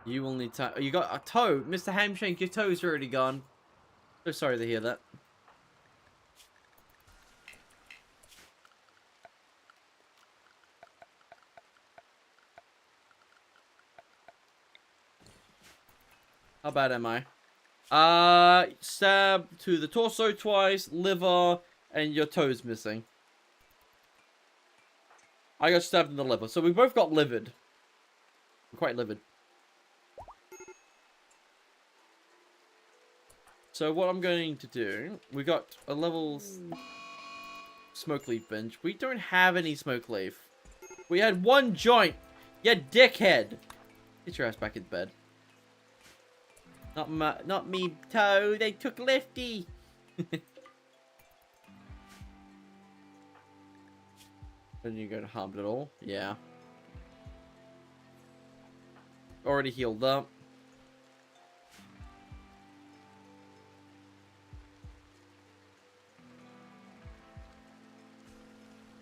You will need time. Oh, you got a toe. Mr. Hamshank, your toe's already gone. So sorry to hear that. How bad am I? Stab to the torso twice, liver, and your toe's missing. I got stabbed in the liver, so we both got livid. We're quite livid. So what I'm going to do, we got a level smoke leaf bench. We don't have any smoke leaf. We had one joint. You dickhead. Get your ass back in bed. Not me, toe. They took Lefty. Then you get harmed at all? Yeah. Already healed up.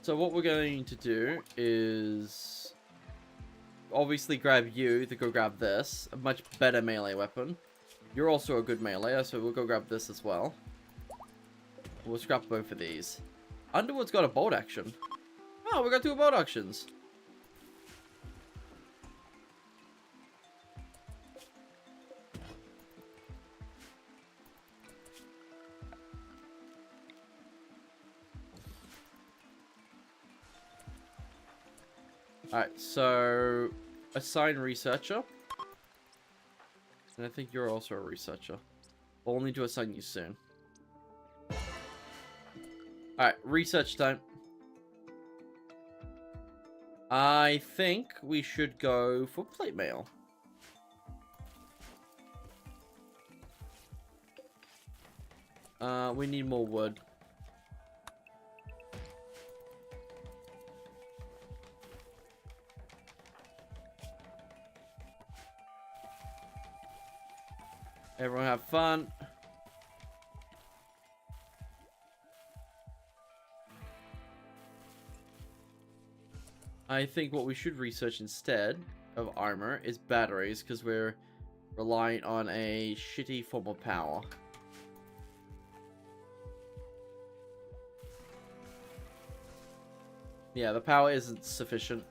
So what we're going to do is obviously grab you to go grab this. A much better melee weapon. You're also a good melee, so we'll go grab this as well. We'll scrap both of these. Underwood's got a bolt action. Oh, we got 2 bolt actions. Alright, so assign researcher. And I think you're also a researcher. We'll need to assign you soon. Alright, research time. I think we should go for plate mail. We need more wood. Everyone have fun. I think what we should research instead of armor is batteries, because we're relying on a shitty form of power. Yeah, the power isn't sufficient.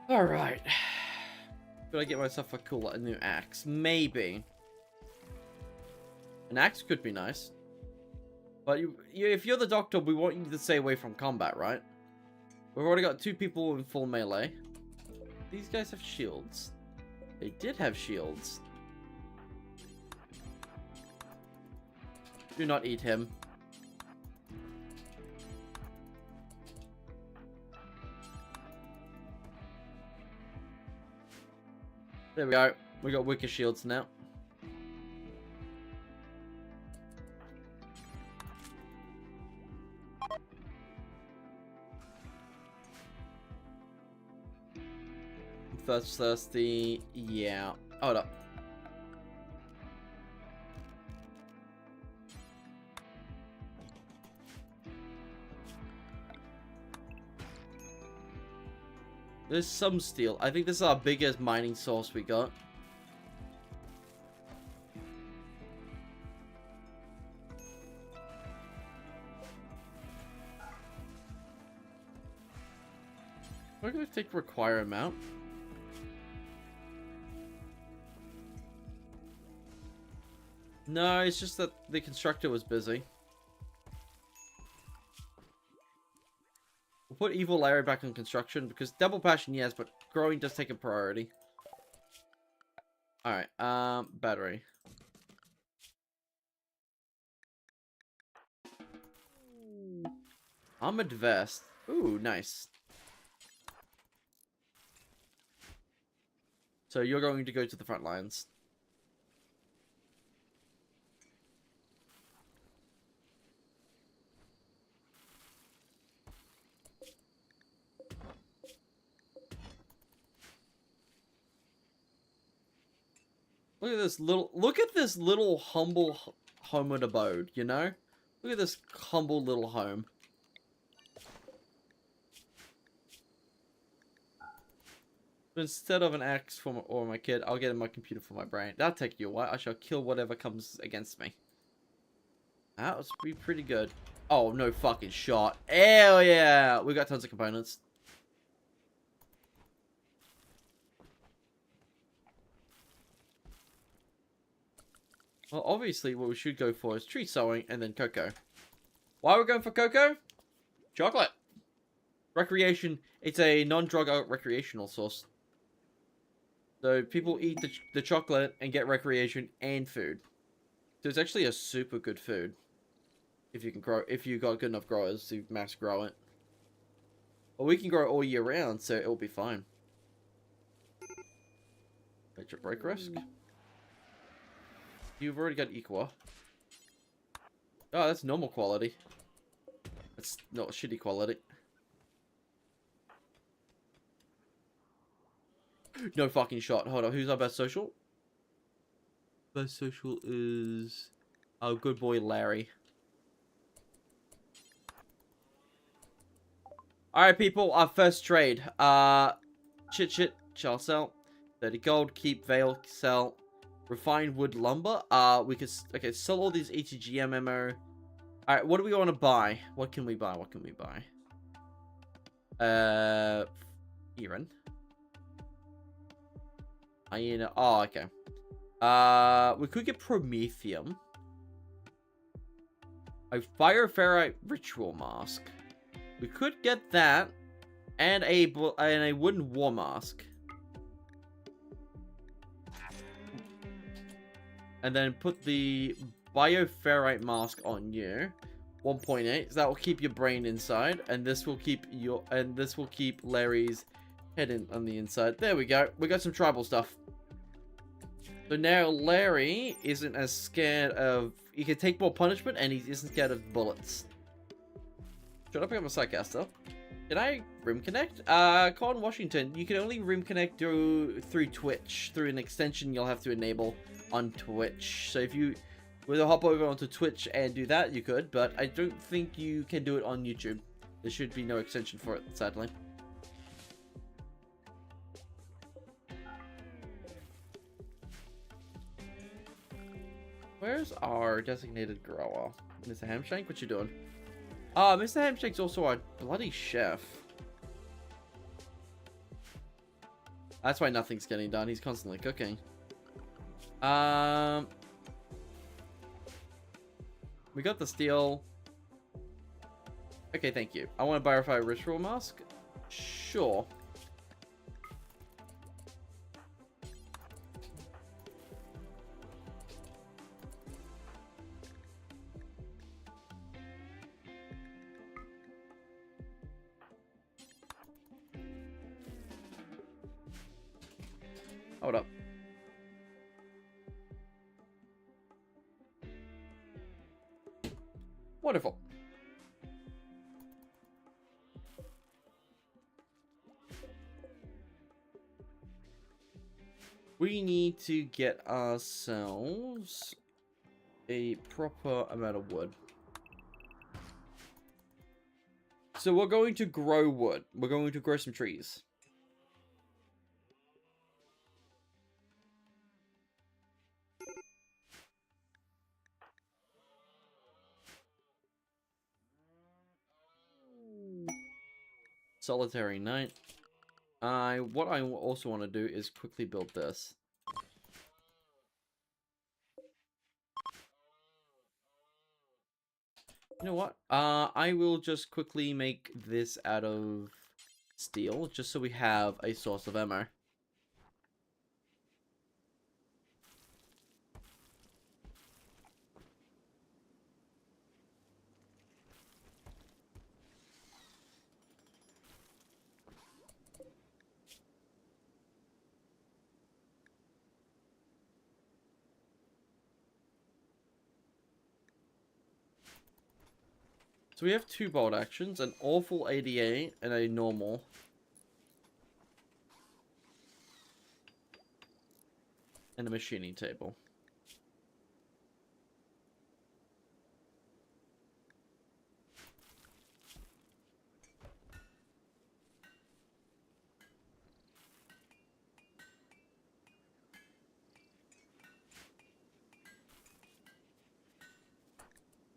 Alright. Could I get myself a cool new axe? Maybe. An axe could be nice. But if you're the doctor, we want you to stay away from combat, right? We've already got 2 people in full melee. These guys have shields. They did have shields. Do not eat him. There we go. We got wicker shields now. Thirsty. Yeah. Hold up. There's some steel. I think this is our biggest mining source we got. We're gonna take require amount. No, it's just that the constructor was busy. We'll put Evil Larry back on construction because double passion, yes, but growing does take a priority. Alright, battery. Armored vest. Ooh, nice. So you're going to go to the front lines. Look at this little humble home and abode, you know? Look at this humble little home. But instead of an axe for my kid, I'll get my computer for my brain. That'll take you a while. I shall kill whatever comes against me. That was pretty good. Oh, no fucking shot. Hell yeah! We got tons of components. Well, obviously, what we should go for is tree sowing and then cocoa. Why are we going for cocoa? Chocolate. Recreation. It's a non-drug recreational source. So people eat the chocolate and get recreation and food. So it's actually a super good food. If you can grow, if you got good enough growers to mass grow it. Well, we can grow it all year round, so it'll be fine. Electric break risk. You've already got equa. Oh, that's normal quality. That's not shitty quality. No fucking shot. Hold on, who's our best social? Best social is... Oh, good boy, Larry. Alright, people, our first trade. Chit, shall sell. 30 gold, keep, veil, sell. Refined wood lumber. We could... Okay, sell all these ETG MMO. Alright, what do we want to buy? What can we buy? What can we buy? Iron. Hyena. Oh, okay. We could get Promethium. A Fire Ferrite Ritual Mask. We could get that. And a Wooden War Mask. And then put the Bioferrite Mask on you. 1.8. So that will keep your brain inside. And this will keep your... And this will keep Larry's head in on the inside. There we go. We got some tribal stuff. So now Larry isn't as scared of... He can take more punishment and he isn't scared of bullets. Should I pick up a Psycaster? Can I Rimconnect? Colin Washington, you can only Rimconnect through Twitch. Through an extension you'll have to enable on Twitch. So if you were to hop over onto Twitch and do that, you could. But I don't think you can do it on YouTube. There should be no extension for it, sadly. Where's our designated grower? Mr. Hamshank, what you doing? Mr. Hamshank's also our bloody chef. That's why nothing's getting done. He's constantly cooking. We got the steel. Okay, thank you. I want to verify a ritual mask. Sure. Hold up. Wonderful. We need to get ourselves a proper amount of wood. So we're going to grow wood. We're going to grow some trees. Solitary night. What I also want to do is quickly build this. You know what? I will just quickly make this out of steel, just so we have a source of ammo. So we have two bolt actions, an awful ADA and a normal. And a machining table.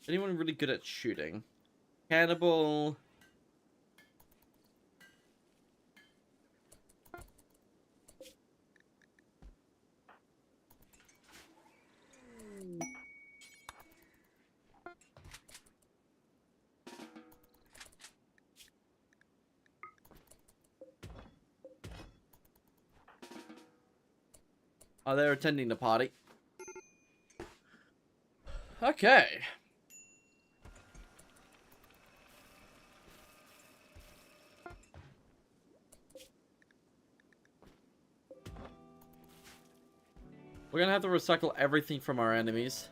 Anyone really good at shooting? Cannibal. Oh, they're attending the party. Okay. We're gonna have to recycle everything from our enemies.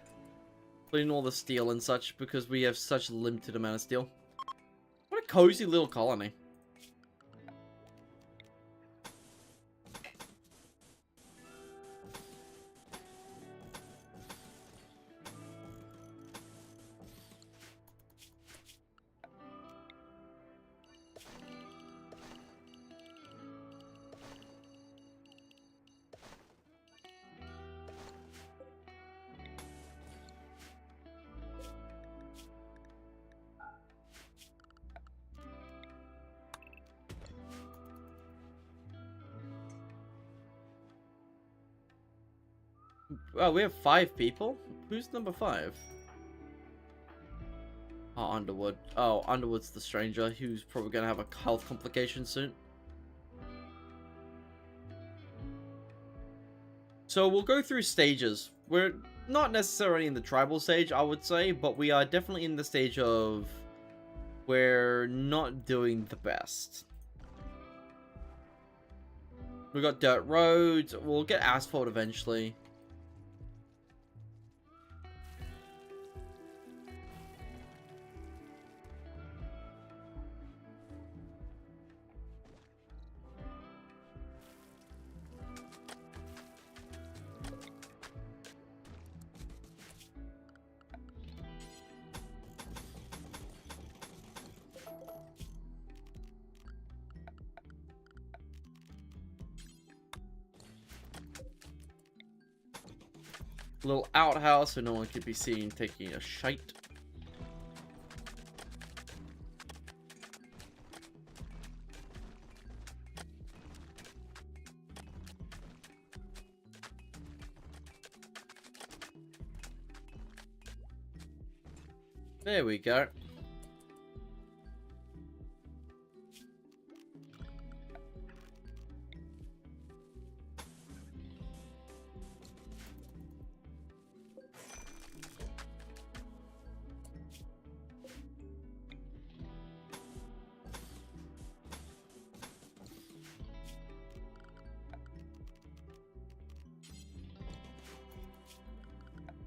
Including all the steel and such, because we have such limited amount of steel. What a cozy little colony. Well, we have 5 people? Who's number 5? Oh, Underwood. Oh, Underwood's the stranger who's probably gonna have a health complication soon. So we'll go through stages. We're not necessarily in the tribal stage, I would say, but we are definitely in the stage of we're not doing the best. We got dirt roads. We'll get asphalt eventually. Little outhouse so no one could be seen taking a shite. There we go.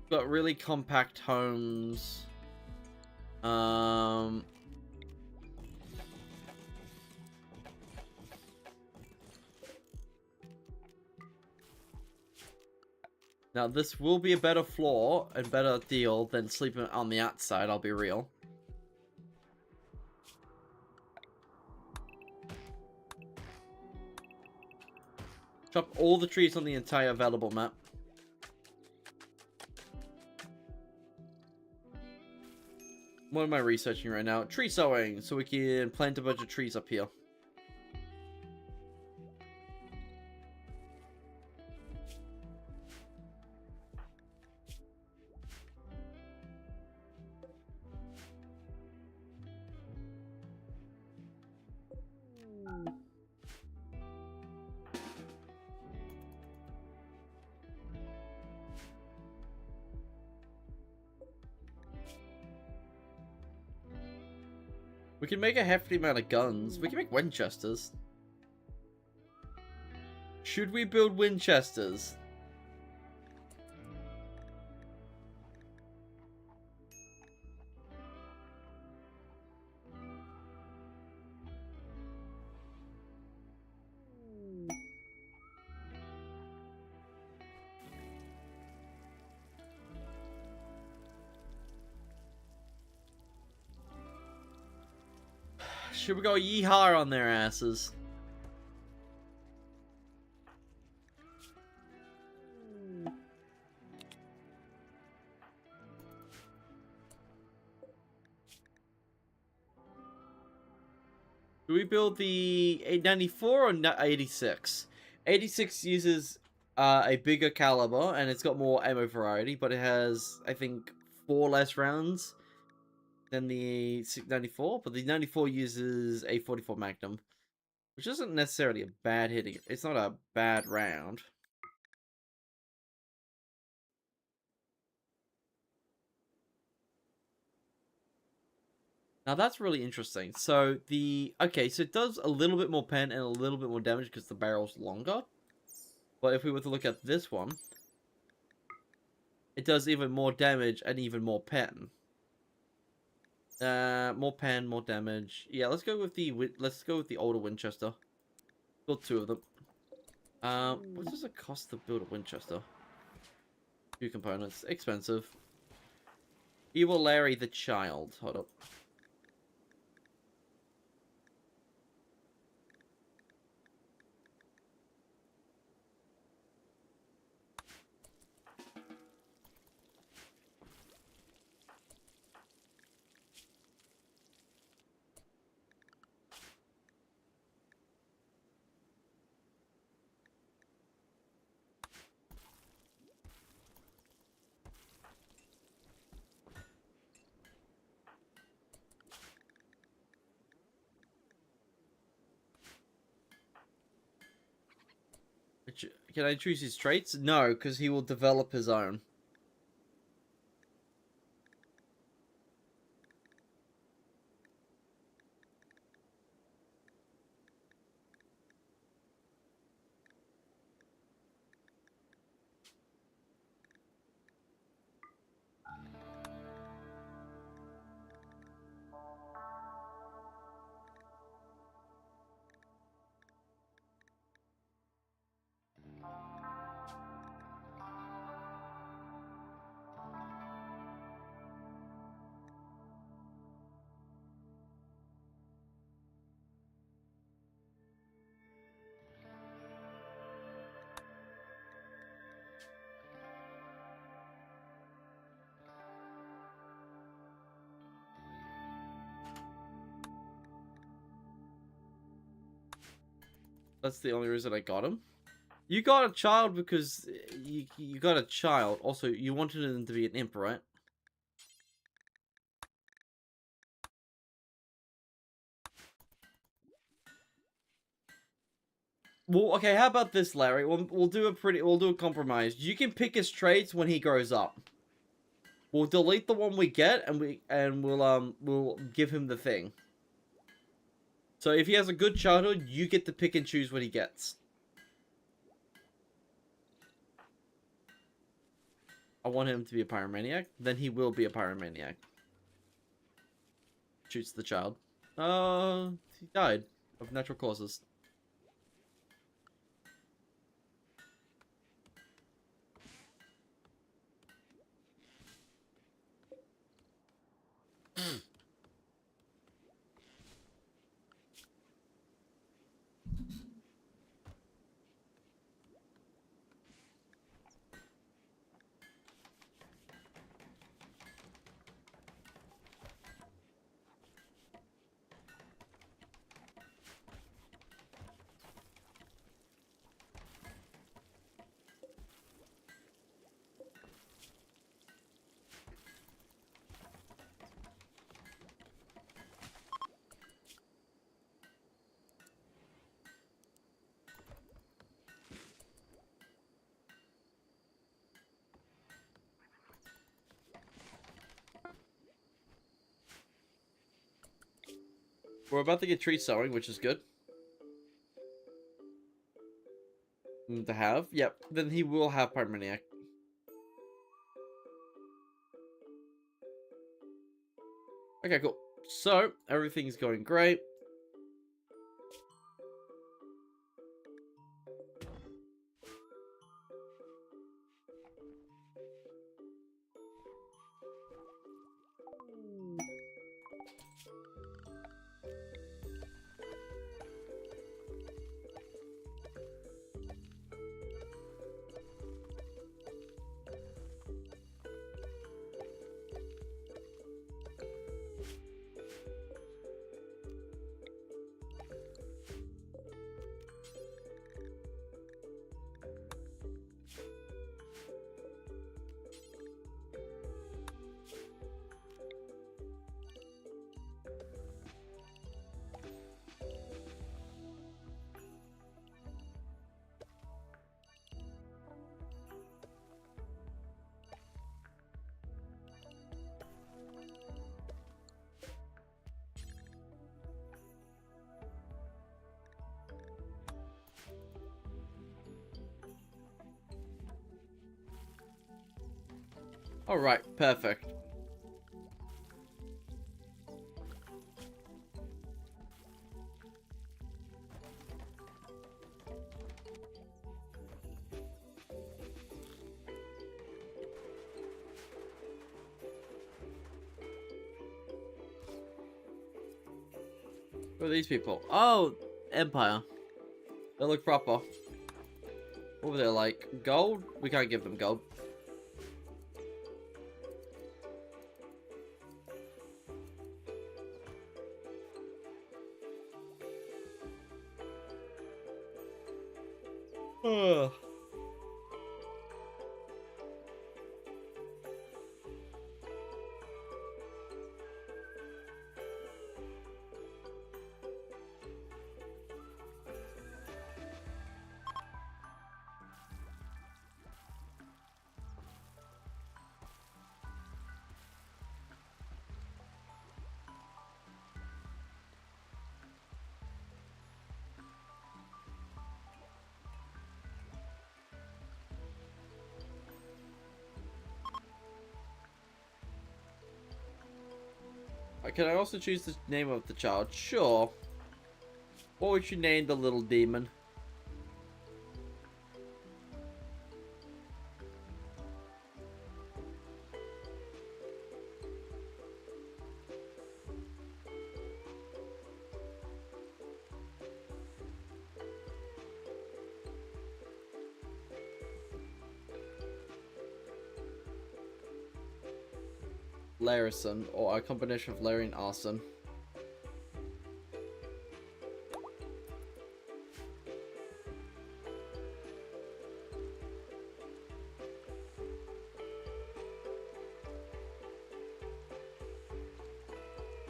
Got really compact homes. Now this will be a better floor and better deal than sleeping on the outside, I'll be real. Chop all the trees on the entire available map. What am I researching right now? Tree sowing, so we can plant a bunch of trees up here. We can make a hefty amount of guns. We can make Winchesters. Should we build Winchesters? Should we go yeehaw on their asses? Do we build the 894 or 86? 86 uses a bigger caliber and it's got more ammo variety, but it has, I think, 4 less rounds than the 94. But the 94 uses a 44 Magnum, which isn't necessarily a bad hitting. It's not a bad round. Now that's really interesting. So okay, so it does a little bit more pen and a little bit more damage because the barrel's longer. But if we were to look at this one, it does even more damage and even more pen. More pen, more damage. Yeah, let's go with the older Winchester. Build 2 of them. What does it cost to build a Winchester? 2 components. Expensive. Evil Larry the Child. Hold up. Can I choose his traits? No, because he will develop his own. That's the only reason I got him. You got a child because you got a child. Also, you wanted him to be an imp, right? Well, okay, how about this, Larry? We'll do a compromise. You can pick his traits when he grows up. We'll delete the one we get, and we'll give him the thing. So if he has a good childhood, you get to pick and choose what he gets. I want him to be a pyromaniac. Then he will be a pyromaniac. Shoots the child. He died of natural causes. We're about to get tree sowing, which is good. To have. Yep. Then he will have pyromaniac. Okay, cool. So, everything's going great. Alright, perfect. Who are these people? Oh, Empire. They look proper. What were they like? Gold? We can't give them gold. Ugh. Can I also choose the name of the child? Sure. What would you name the little demon? Larison, or a combination of Larry and Arson.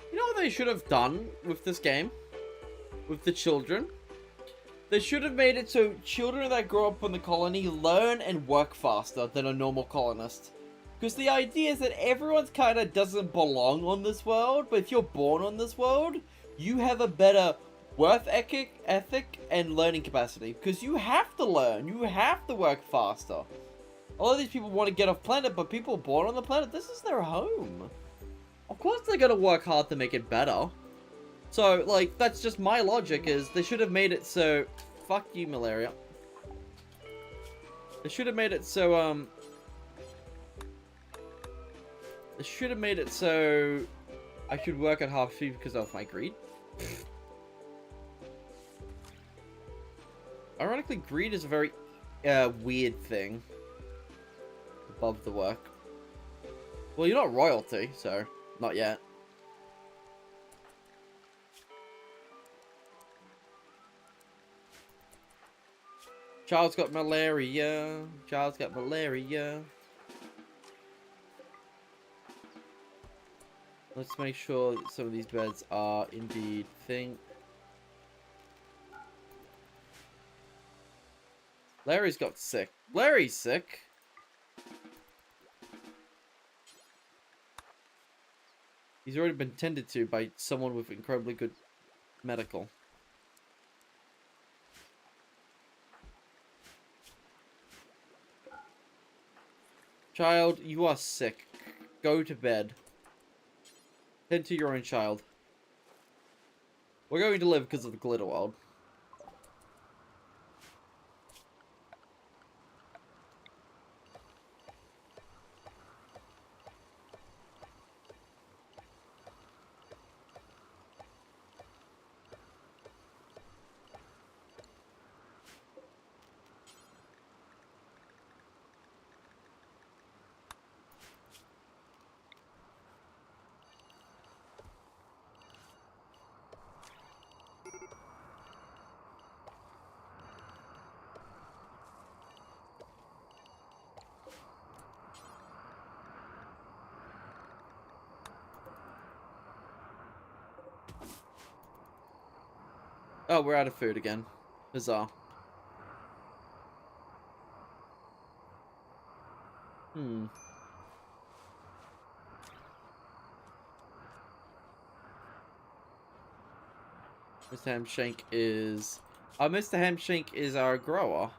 You know what they should have done with this game? With the children? They should have made it so children that grow up in the colony learn and work faster than a normal colonist. Because the idea is that everyone kind of doesn't belong on this world, but if you're born on this world, you have a better work ethic and learning capacity. Because you have to learn, you have to work faster. A lot of these people want to get off planet, but people born on the planet, this is their home. Of course they're going to work hard to make it better. So, like, that's just my logic, is they should have made it so... Fuck you, malaria. They should have made it so, They should have made it so I should work at half speed because of my greed. Ironically, greed is a very weird thing. Above the work. Well, you're not royalty, so not yet. Child's got malaria. Child's got malaria. Let's make sure that some of these beds are indeed thing. Larry's got sick. Larry's sick. He's already been tended to by someone with incredibly good medical. Child, you are sick. Go to bed. Tend to your own child. We're going to live because of the glitter world. Oh, we're out of food again. Bizarre. Hmm. Mr. Hamshank is... Mr. Hamshank is our grower.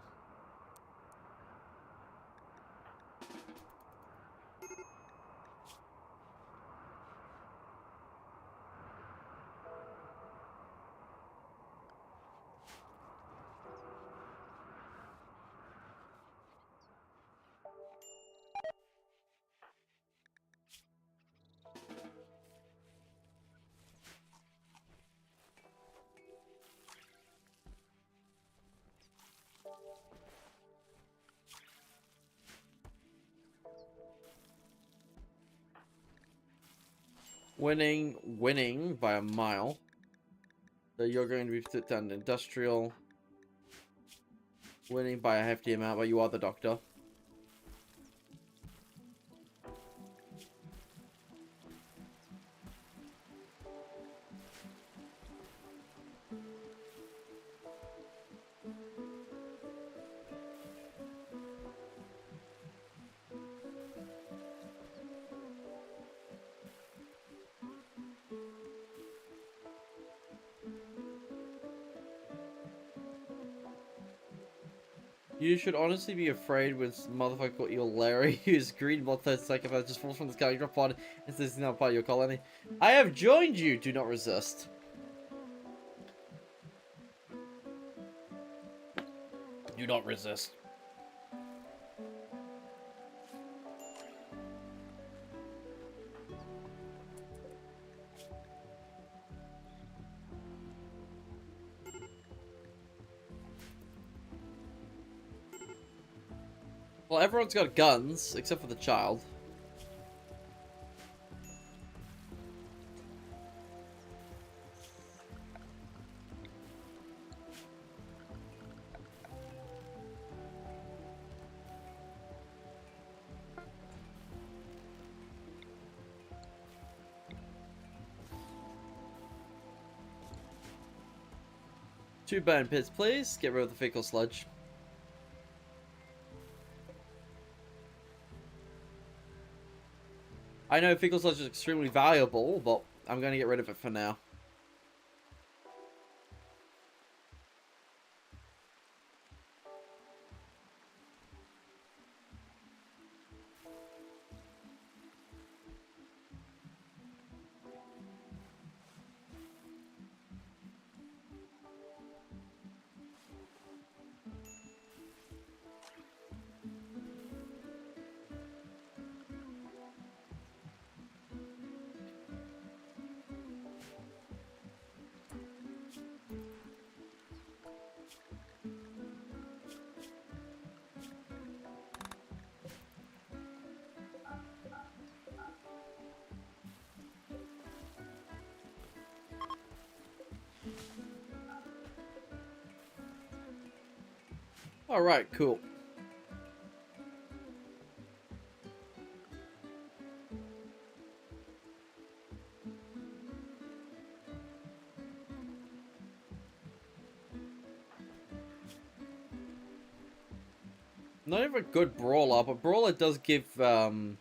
Winning by a mile. So you're going to be put down industrial. Winning by a hefty amount, but you are the doctor. You should honestly be afraid when motherfucker called you Larry, who's green bloodthirsty psychopath just falls from the sky, you drop pod, and says he's not part of your colony. I have joined you! Do not resist. Do not resist. Well, everyone's got guns, except for the child. Two burn pits, please. Get rid of the fecal sludge. I know fecal sludge is extremely valuable, but I'm going to get rid of it for now. Alright, cool. Not even a good brawler, but brawler does give, Wait,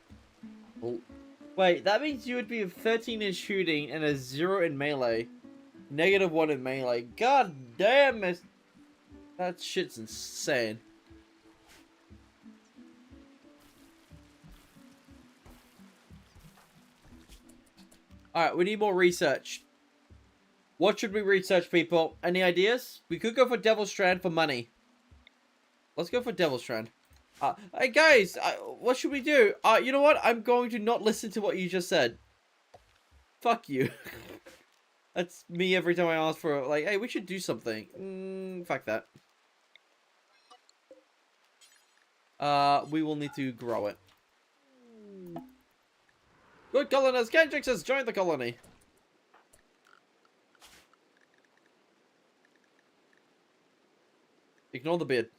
that means you would be a 13 in shooting and a 0 in melee. -1 in melee. God damn it! That shit's insane. Alright, we need more research. What should we research, people? Any ideas? We could go for Devil Strand for money. Let's go for Devil Strand. Hey guys, what should we do? You know what? I'm going to not listen to what you just said. Fuck you. That's me every time I ask for, like, hey, we should do something. Fuck that. We will need to grow it. Good colonist, Kendricks has joined the colony. Ignore the beard.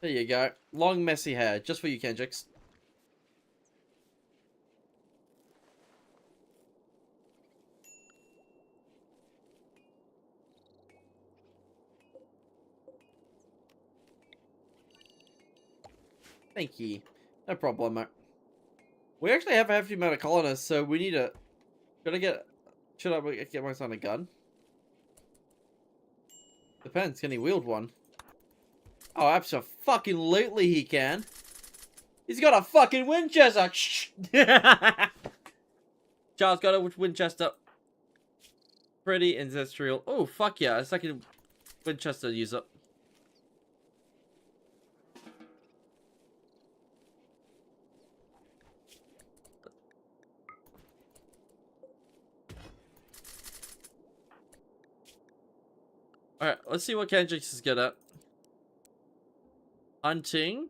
There you go. Long, messy hair. Just for you, Kendricks. Thank you. No problem. We actually have a hefty amount of colonists, so we need a... Should I get my son a gun? Depends. Can he wield one? Oh, absolutely he can. He's got a fucking Winchester. Charles got a Winchester. Pretty ancestral. Oh, fuck yeah. A second Winchester user. Alright, let's see what Kendrick's is good at. Hunting,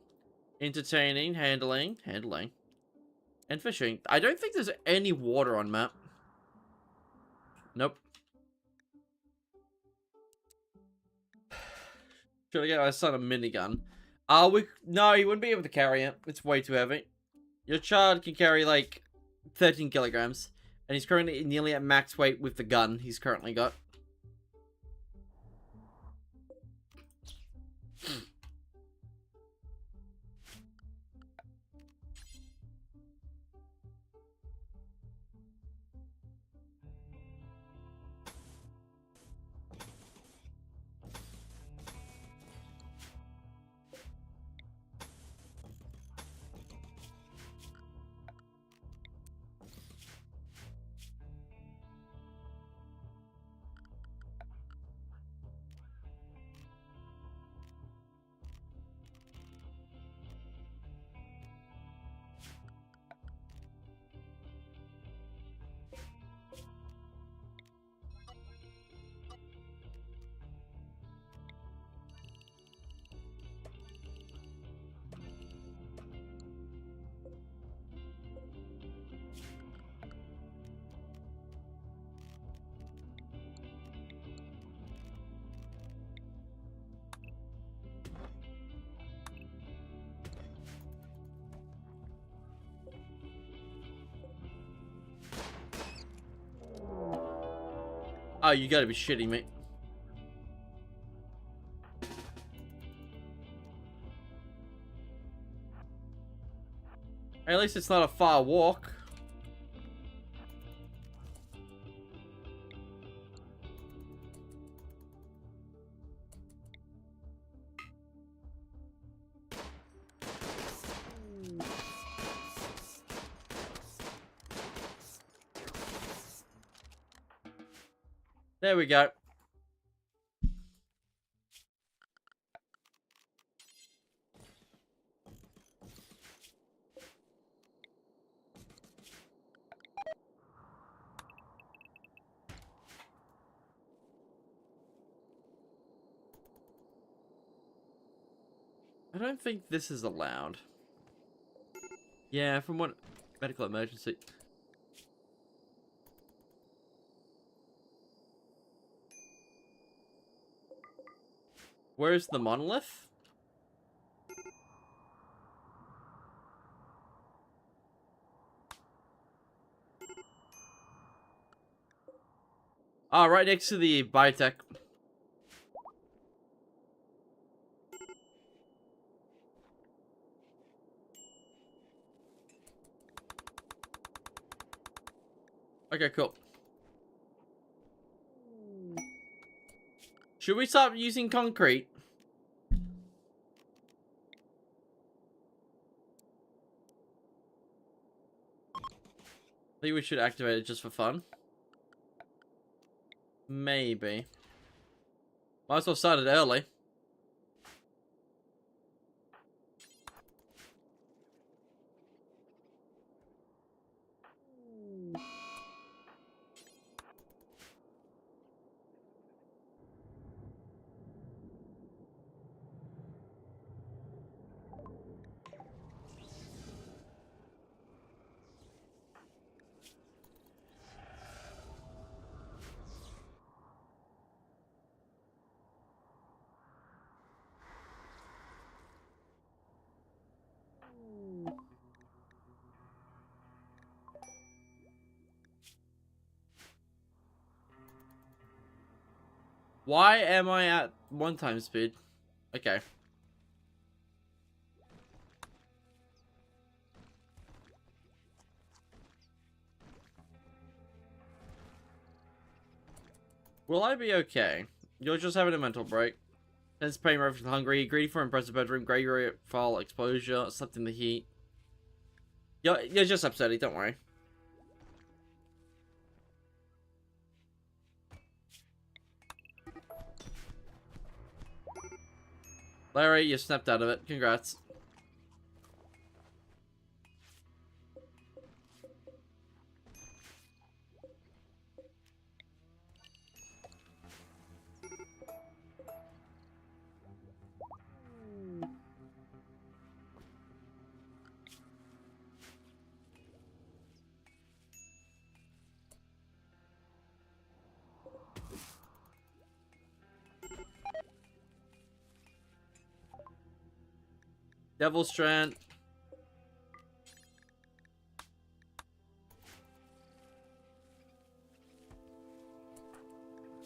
entertaining, handling, and fishing. I don't think there's any water on map. Nope. Should I get my son a minigun? No, he wouldn't be able to carry it. It's way too heavy. Your child can carry like 13 kilograms, and he's currently nearly at max weight with the gun he's currently got. Oh, you gotta be shitting me. At least it's not a far walk. There we go. I don't think this is allowed. Yeah, from what medical emergency. Where's the monolith? Ah, right next to the biotech. Okay, cool. Should we start using concrete? I think we should activate it just for fun. Maybe. Might as well start it early. Why am I at 1x speed? Okay. Will I be okay? You're just having a mental break. Tense pain, reference hungry, greedy for impressive bedroom, grey fall exposure, slept in the heat. You're just upsetty, don't worry. Larry, you snapped out of it. Congrats. Devil Strand.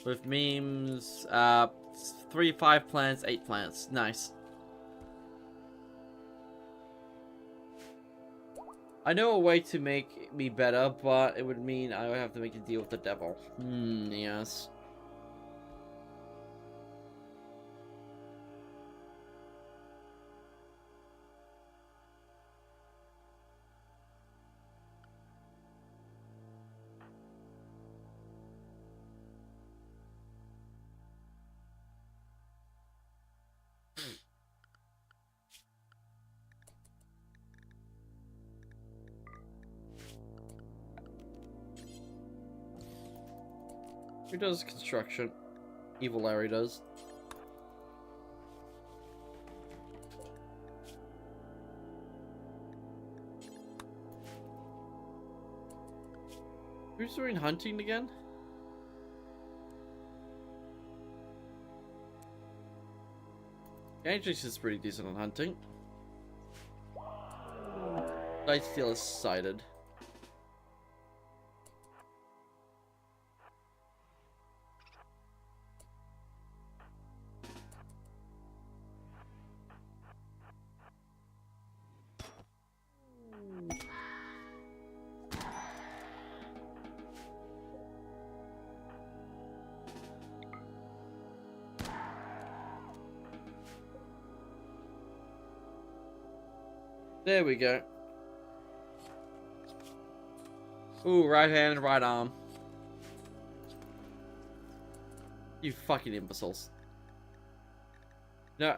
With memes, 3, 5 plants, 8 plants. Nice. I know a way to make me better, but it would mean I would have to make a deal with the devil. Yes. Who does construction? Evil Larry does. Who's doing hunting again? Ajax is pretty decent on hunting. Nightsteel is sighted. There we go. Ooh, right hand, right arm. You fucking imbeciles. No.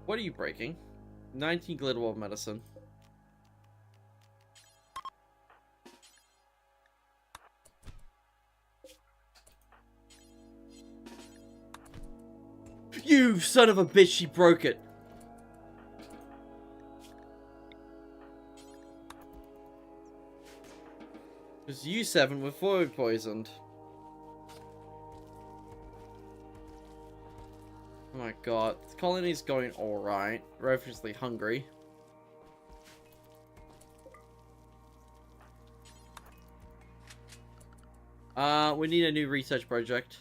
What are you breaking? 19 glitter wall medicine. You son of a bitch, she broke it. Because you 7 were forward poisoned. Oh my god. The colony's going alright. We're obviously hungry. We need a new research project.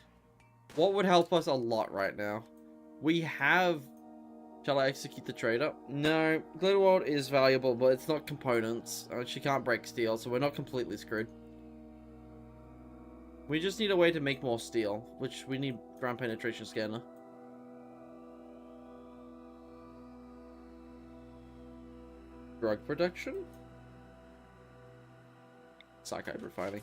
What would help us a lot right now? We have... Shall I execute the trader? No. Glitterworld is valuable, but it's not components. She can't break steel, so we're not completely screwed. We just need a way to make more steel, which we need ground penetration scanner. Drug production? Cyanide refining.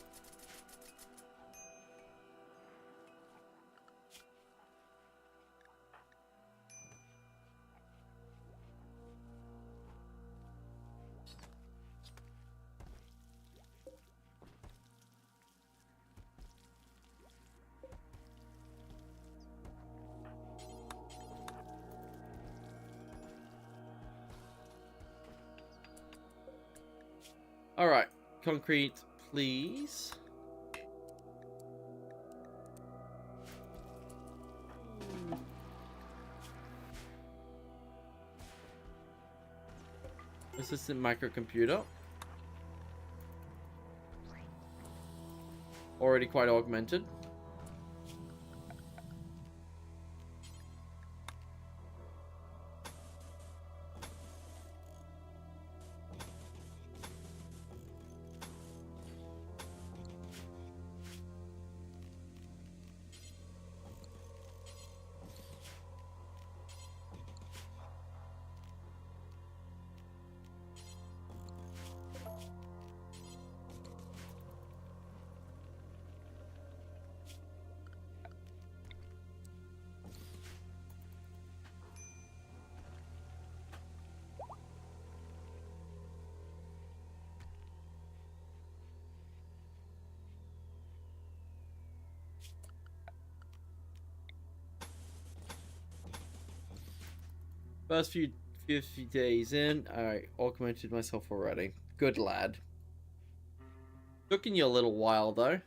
Alright, concrete, please. Assistant microcomputer. Already quite augmented. First few days in, I augmented myself already. Good lad. Took you a little while though.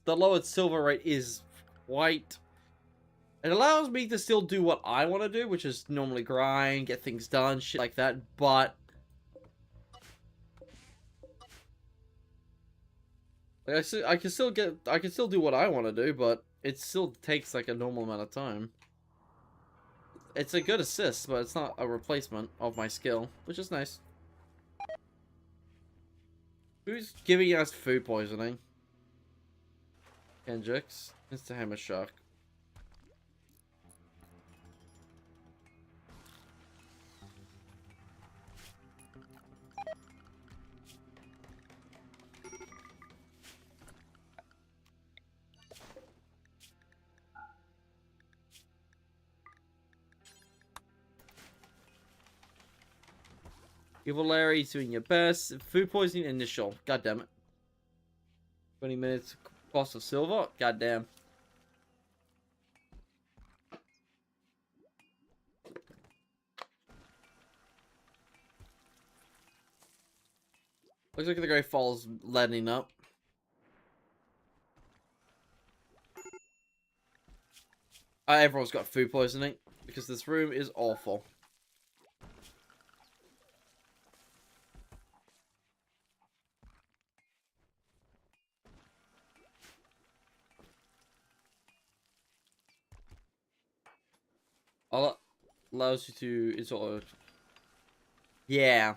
the lowered silver rate is quite... It allows me to still do what I want to do, which is normally grind, get things done, shit like that, but... Like, I can still do what I want to do, but it still takes like a normal amount of time. It's a good assist, but it's not a replacement of my skill, which is nice. Who's giving us food poisoning? Kendricks. Mr. Hammer Shark. Evil Larry's doing your best. Food poisoning initial. God damn it. 20 minutes cost of silver. God damn. Looks like the Great Falls letting up. Everyone's got food poisoning because this room is awful. Allows you to install. Yeah.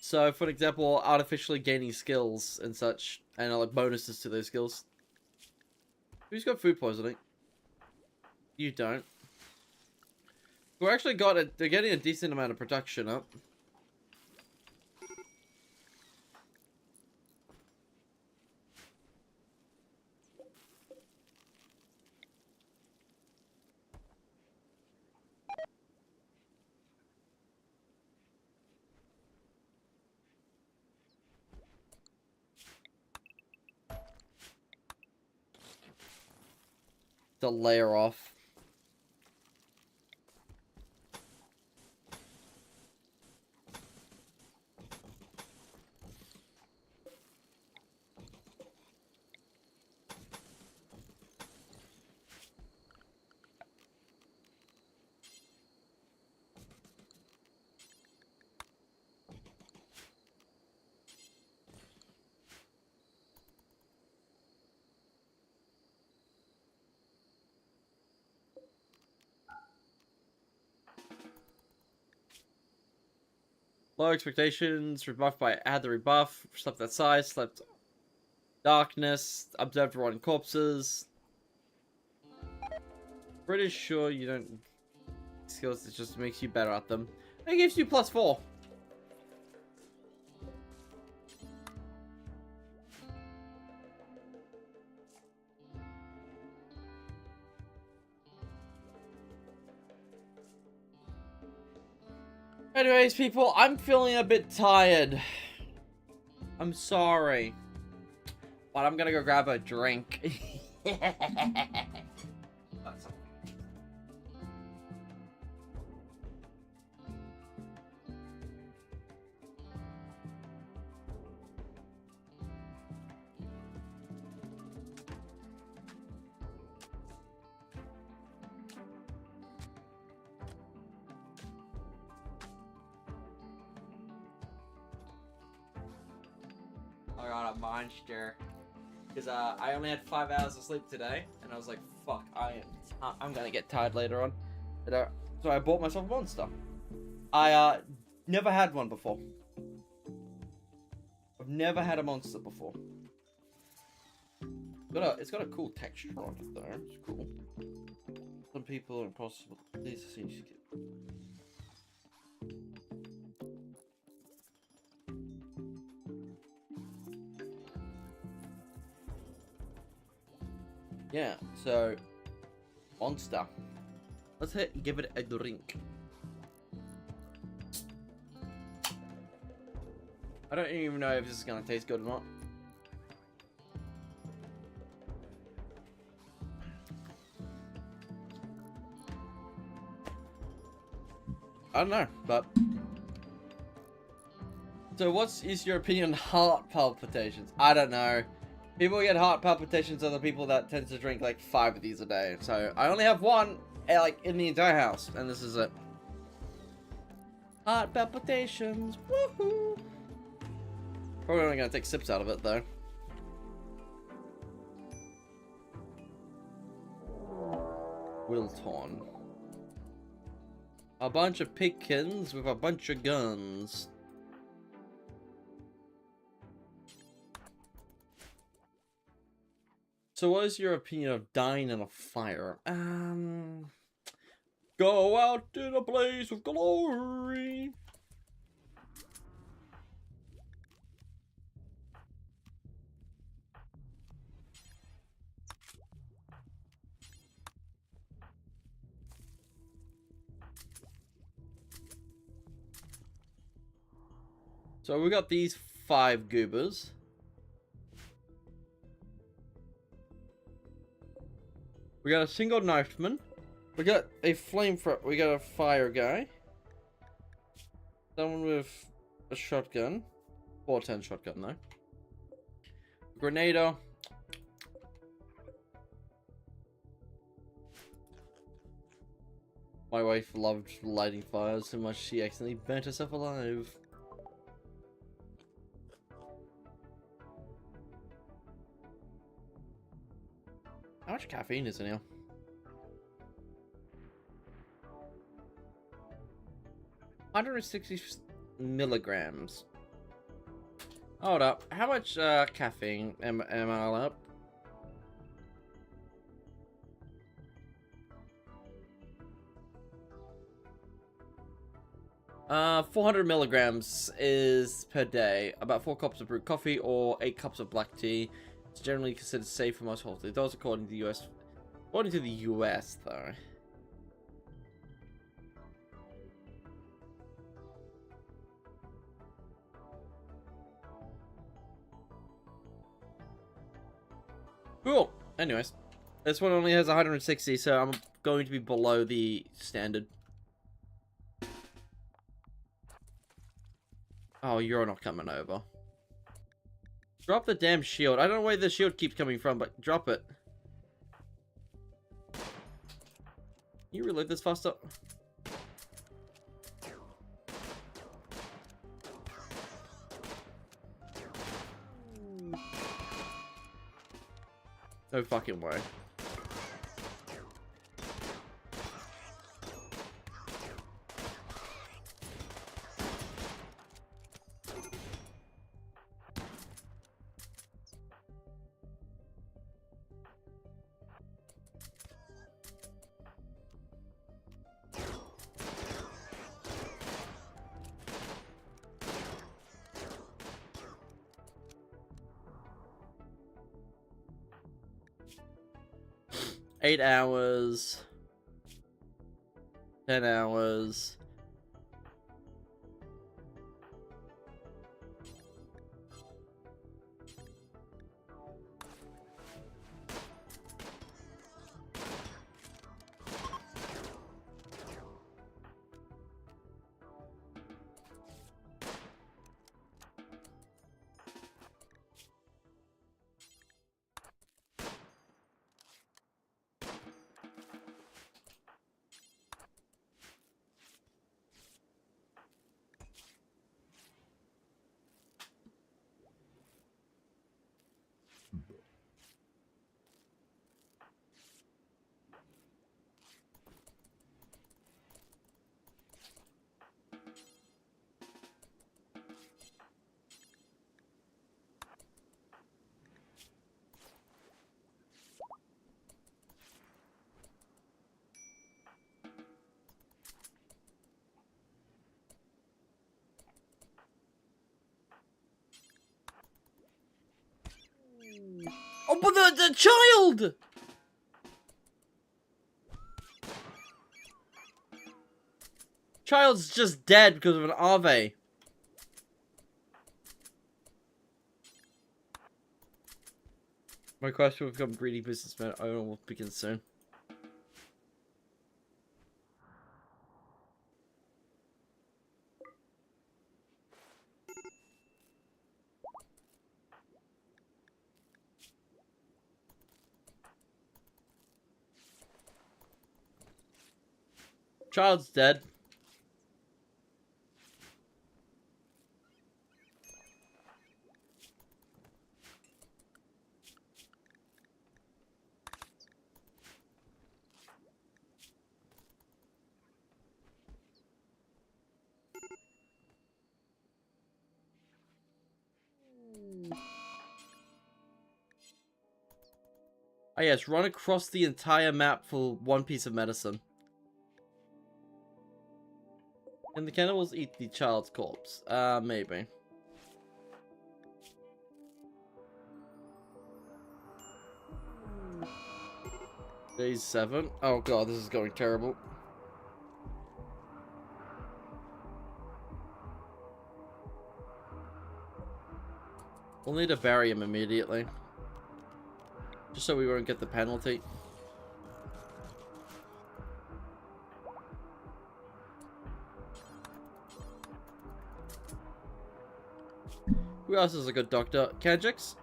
So, for example, artificially gaining skills and such, and like bonuses to those skills. Who's got food poisoning? You don't. We're actually they're getting a decent amount of production up. The layer off. Low expectations, rebuffed by add the rebuff, slept outside, slept darkness, observed rotting corpses. Pretty sure you don't skills, it just makes you better at them. It gives you +4. Anyways, people, I'm feeling a bit tired. I'm sorry. But I'm gonna go grab a drink. I got a monster. Because I only had 5 hours of sleep today, and I was like, fuck, I'm gonna get tired later on. So I bought myself a monster. I never had one before. I've never had a monster before. It's got a cool texture on it though. It's cool. Some people are impossible. These seems to get. Yeah, so monster. Let's give it a drink. I don't even know if this is gonna taste good or not. I don't know, but so is your opinion on heart palpitations? I don't know. People get heart palpitations are the people that tend to drink like 5 of these a day. So I only have one, like, in the entire house, and this is it. Heart palpitations, woohoo! Probably only gonna take sips out of it though. Wilton. A bunch of pigkins with a bunch of guns. So what is your opinion of dying in a fire? Go out in a blaze of glory. So we got these 5 goobers. We got a single knifeman. We got a flamethrower. We got a fire guy. Someone with a shotgun. 410 shotgun though. Grenader. My wife loved lighting fires so much she accidentally burnt herself alive. How much caffeine is in here? 160 milligrams. Hold up. How much caffeine am I up? Uh, 400 milligrams is per day. About 4 cups of brewed coffee or 8 cups of black tea. It's generally considered safe for most holidays. Those according to the US. According to the US, though. Cool. Anyways, this one only has 160, so I'm going to be below the standard. Oh, you're not coming over. Drop the damn shield. I don't know where the shield keeps coming from, but drop it. Can you reload this faster? No fucking way. Eight hours. 10 hours. Oh, but the child! Child's just dead because of an Ave. My quest will become greedy businessman. I will begin soon. Child's dead. Oh yes, run across the entire map for one piece of medicine. Can the cannibals eat the child's corpse? Maybe. Day 7. Oh god, this is going terrible. We'll need to bury him immediately. Just so we won't get the penalty. Who else is a good doctor? Kajix?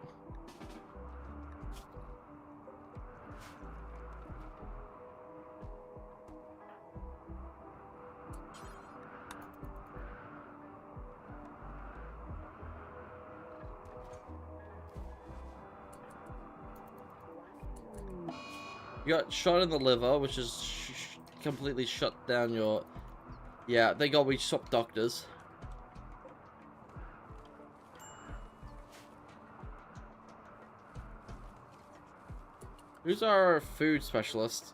You got shot in the liver, which is completely shut down your... Yeah, thank god we swapped doctors. Who's our food specialist?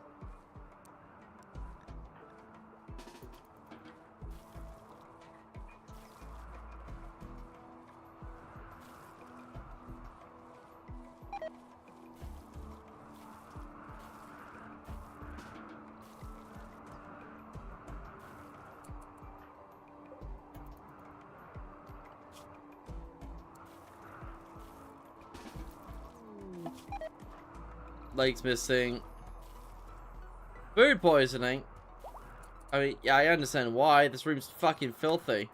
Legs missing. Food poisoning. I mean, yeah, I understand why. This room's fucking filthy.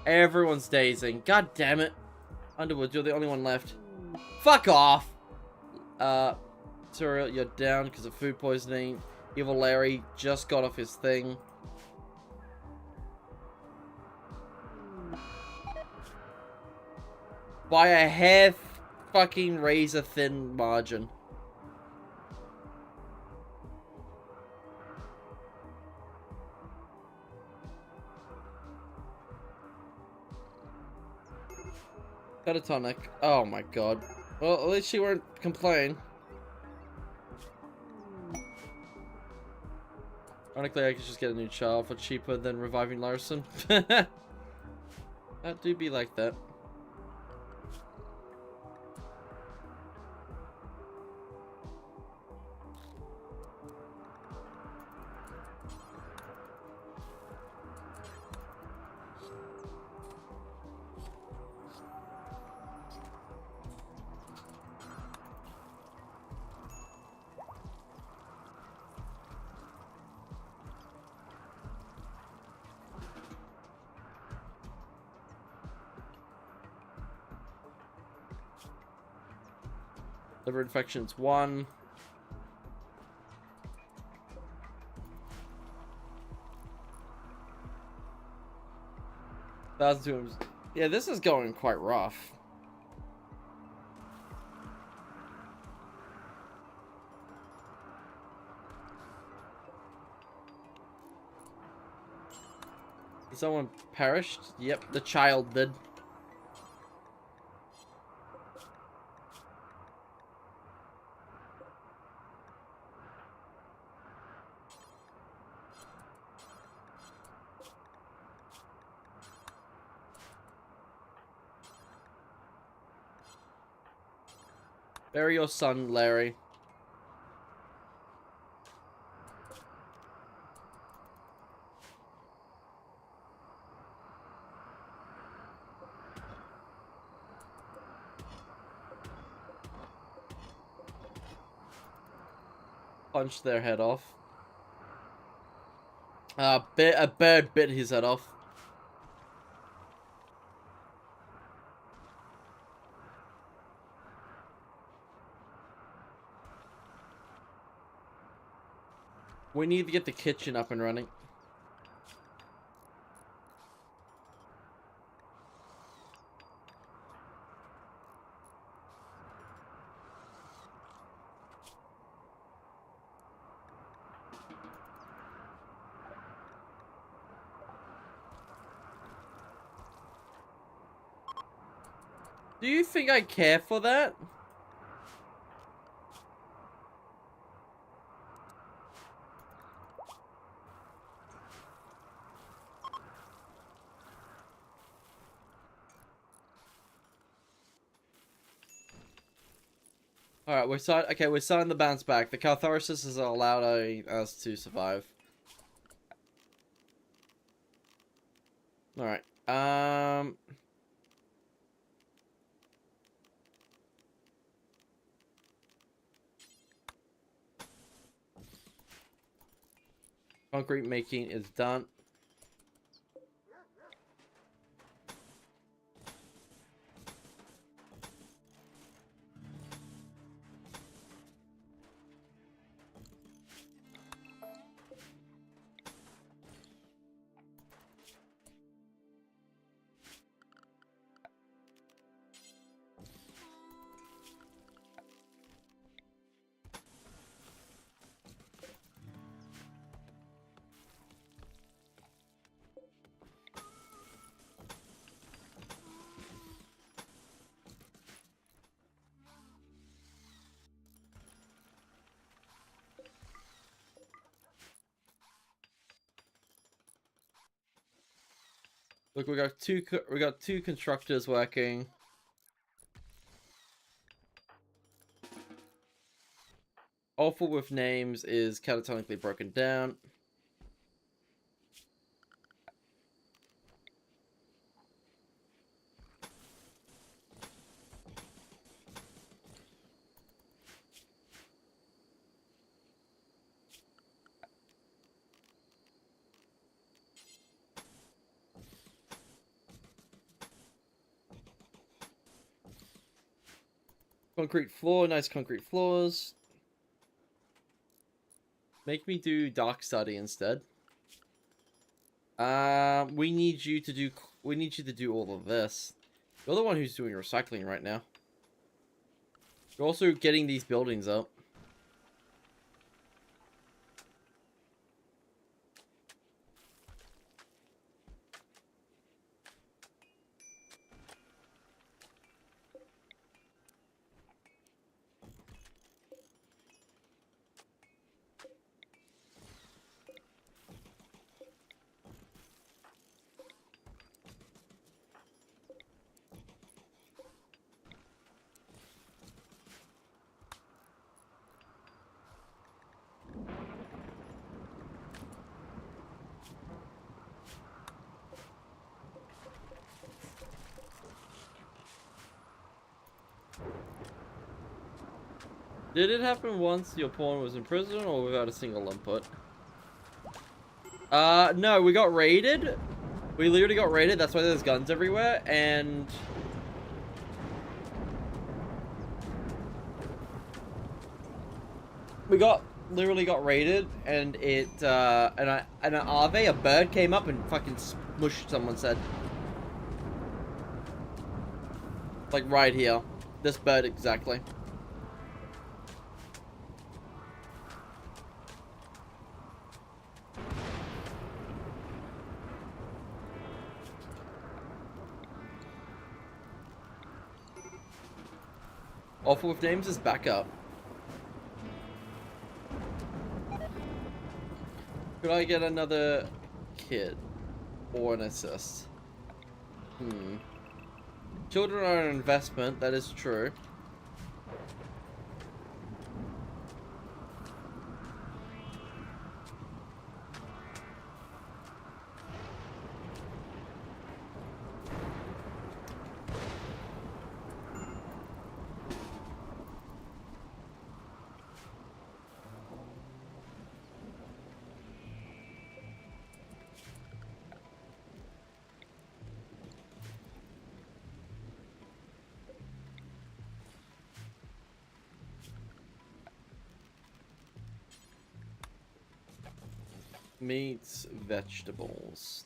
Everyone's dazing. God damn it. Underwood, you're the only one left. Fuck off! Sorry, you're down because of food poisoning. Evil Larry just got off his thing. By a hair fucking razor thin margin. Got a tonic. Oh my god. Well, at least she won't complain. Ironically, I could just get a new child for cheaper than reviving Larson. That do be like that. Liver infections 1. Yeah, this is going quite rough. Someone perished? Yep, the child did. Bury your son, Larry. Punch their head off. A bird bit his head off. We need to get the kitchen up and running. Do you think I care for that? Alright, we're starting the bounce back. The catharsis has allowed us to survive. Alright. Concrete making is done. Look, we got two constructors working. Awful with names is catatonically broken down. Concrete floor, nice concrete floors. Make me do dark study instead. We need you to do all of this. You're the one who's doing recycling right now. You're also getting these buildings up. Did it happen once your pawn was in prison or without a single input? No, we got raided. We literally got raided, that's why there's guns everywhere, and... literally got raided, and it, and an Ave, a bird came up and fucking smushed someone's head. Like right here. This bird exactly. Awful with names is back up. Could I get another kid? Or an assist? Children are an investment, that is true. Meats, vegetables.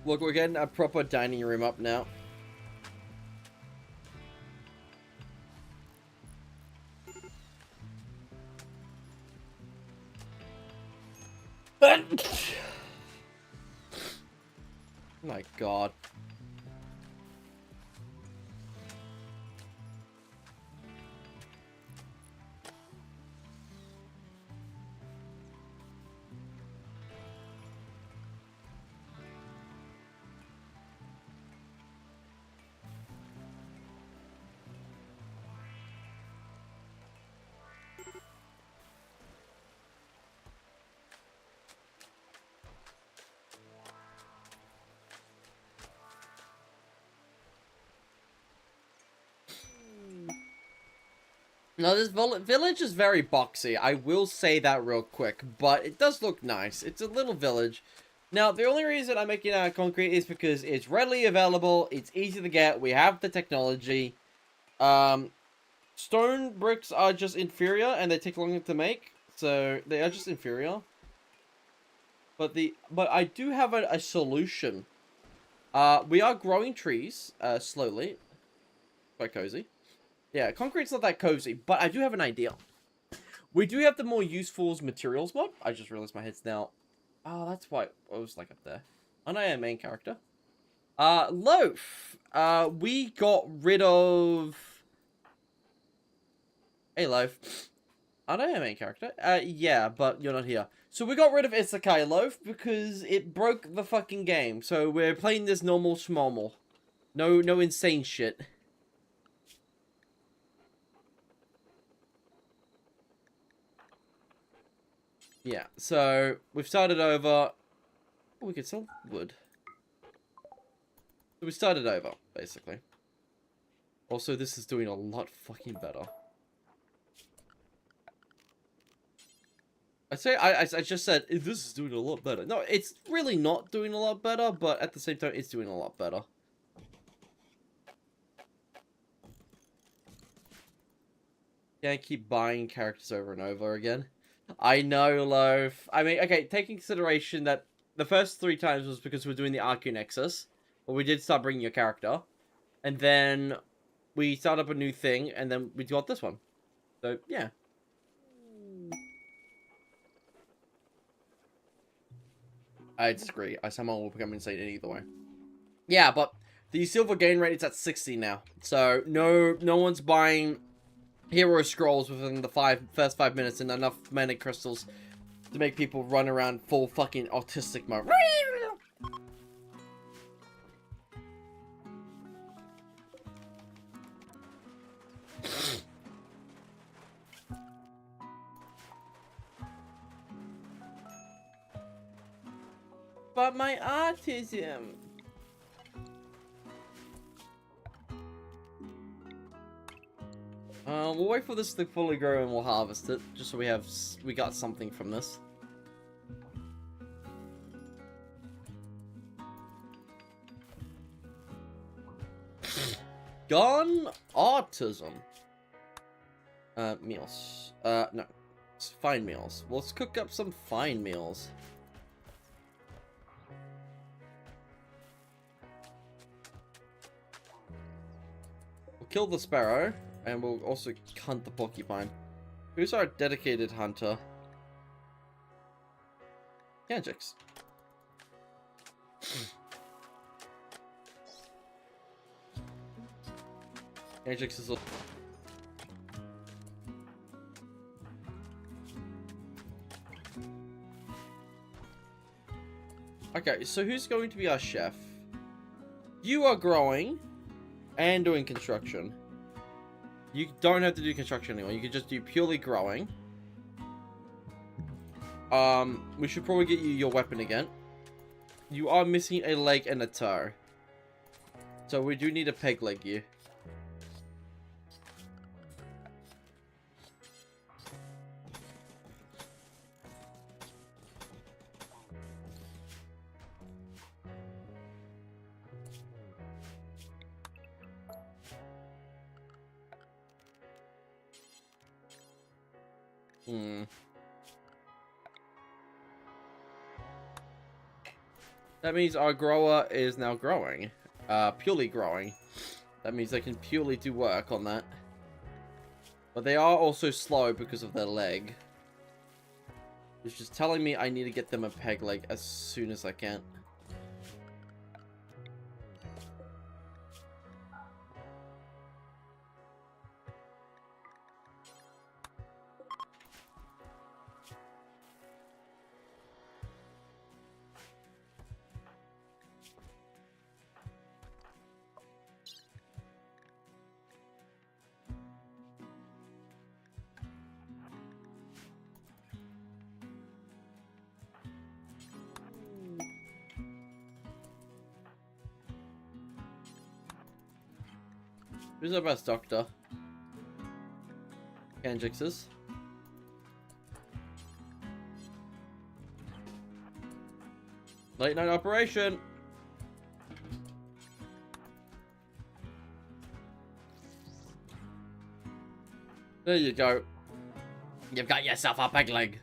Look, we're getting a proper dining room up now. My God. Now, this village is very boxy. I will say that real quick, but it does look nice. It's a little village. Now, the only reason I'm making it out of concrete is because it's readily available, it's easy to get, we have the technology. Stone bricks are just inferior, and they take longer to make, so they are just inferior. But I do have a solution. We are growing trees, slowly. Quite cozy. Yeah, concrete's not that cozy, but I do have an idea. We do have the more useful materials mod. I just realized my head's now. Oh, that's why I was like up there. Aren't I a main character? Loaf. We got rid of. Hey, Loaf. Aren't I a main character? Yeah, but you're not here. So we got rid of Isekai Loaf because it broke the fucking game. So we're playing this normal schmomal. No insane shit. Yeah, so we've started over. Oh, we could sell wood. So we started over, basically. Also, this is doing a lot fucking better. I just said, this is doing a lot better. No, it's really not doing a lot better, but at the same time, it's doing a lot better. Can't keep buying characters over and over again. I know, Loaf. I mean, okay, taking consideration that the first 3 times was because we're doing the Arcu Nexus, but we did start bringing your character. And then we start up a new thing, and then we got this one. So, yeah. I disagree. I somehow will become insane in either way. Yeah, but the silver gain rate is at 60 now. So, no one's buying hero scrolls within the first 5 minutes and enough mana crystals to make people run around full fucking autistic mode. But my autism. We'll wait for this to fully grow and we'll harvest it, just so we got something from this. Gun autism. Meals. No. It's fine meals. Well, let's cook up some fine meals. We'll kill the sparrow, and we'll also hunt the porcupine. Who's our dedicated hunter? Kanjix. Kanjix is a... Okay, so who's going to be our chef? You are growing and doing construction. You don't have to do construction anymore. You can just do purely growing. We should probably get you your weapon again. You are missing a leg and a toe. So we do need to peg leg you. That means our grower is now growing. Purely growing. That means they can purely do work on that. But they are also slow because of their leg. Which is telling me I need to get them a peg leg as soon as I can. Who's our best doctor? Kanjix's. Late night operation. There you go. You've got yourself a peg leg.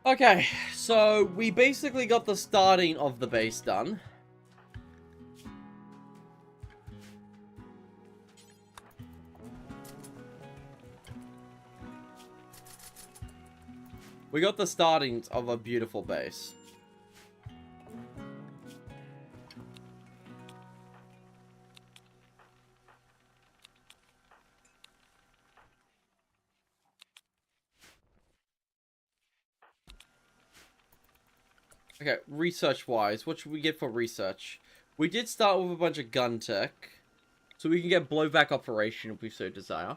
Okay, so we basically got the starting of the base done. We got the startings of a beautiful base. Okay, research-wise, what should we get for research? We did start with a bunch of gun tech, so we can get blowback operation if we so desire.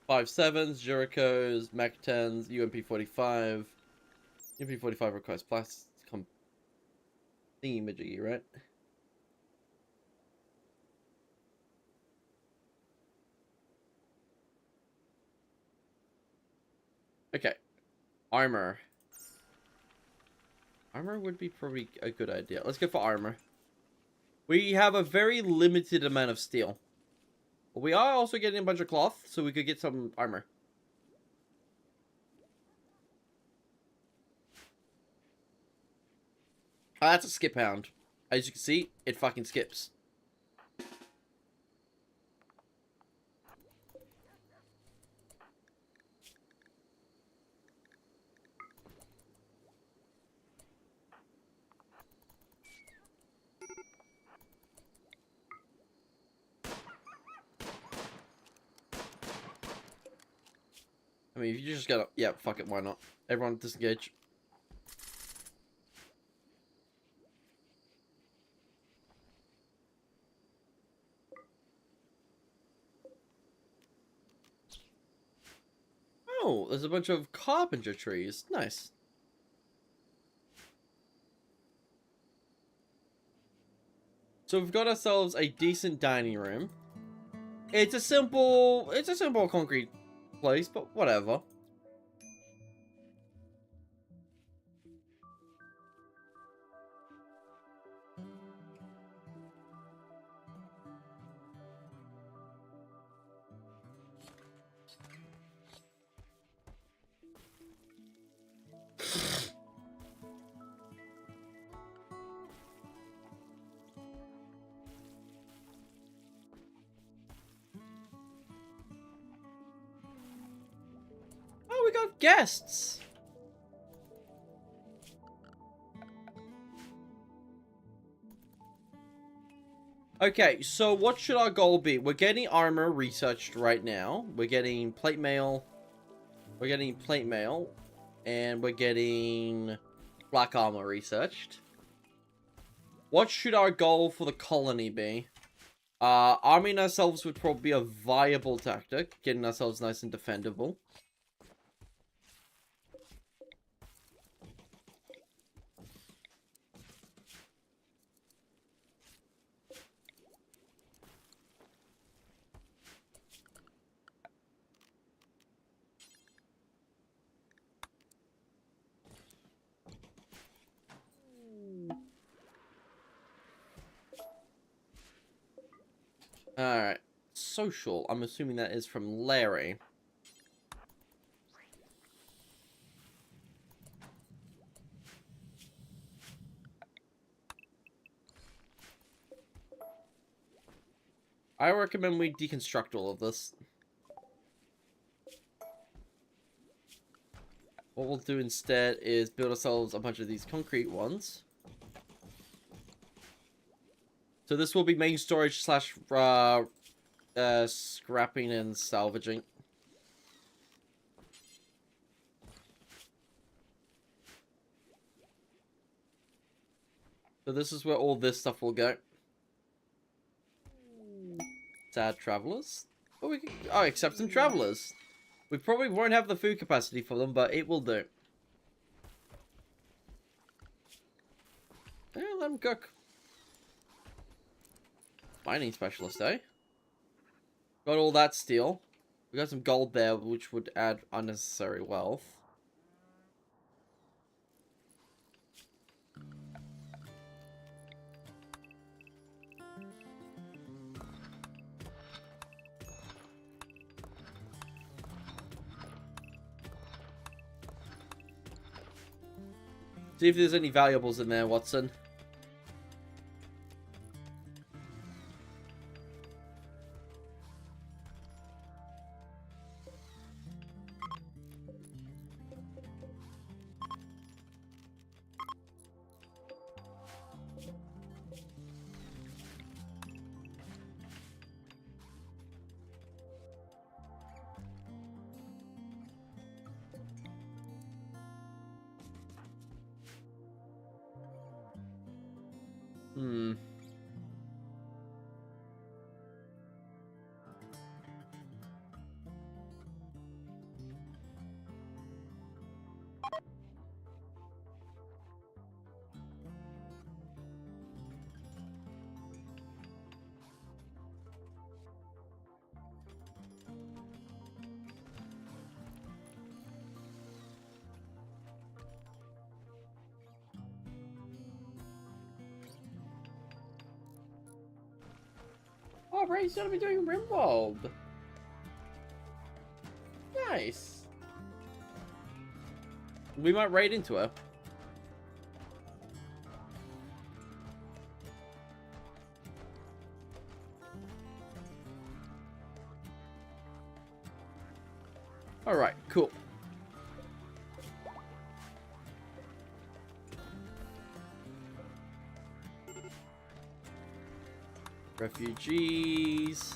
Five sevens, Jerichos, Mac 10s, UMP-45. UMP-45 requires plastic thingy-majiggy, right? Okay. Armor. Armor would be probably a good idea. Let's go for armor. We have a very limited amount of steel. But we are also getting a bunch of cloth, so we could get some armor. Oh, that's a skip hound. As you can see, it fucking skips. I mean, if you just gotta... Yeah, fuck it, why not? Everyone disengage. Oh, there's a bunch of carpenter trees. Nice. So we've got ourselves a decent dining room. It's a simple concrete place, but whatever. Oh, we got guests. Okay, so what should our goal be? We're getting armor researched right now. We're getting plate mail. We're getting plate mail. And we're getting black armor researched. What should our goal for the colony be? Arming ourselves would probably be a viable tactic. Getting ourselves nice and defendable. Alright. Social. I'm assuming that is from Larry. I recommend we deconstruct all of this. What we'll do instead is build ourselves a bunch of these concrete ones. So this will be main storage slash scrapping and salvaging. So this is where all this stuff will go. Sad travelers. Oh, we can... Oh, accept some travelers. We probably won't have the food capacity for them, but it will do. Yeah, let them cook. Mining specialist, eh? Got all that steel. We got some gold there, which would add unnecessary wealth. See if there's any valuables in there, Watson. Hmm. Oh, Ray's gonna be doing Rimworld. Nice. We might raid into her. Alright, cool. Refugees.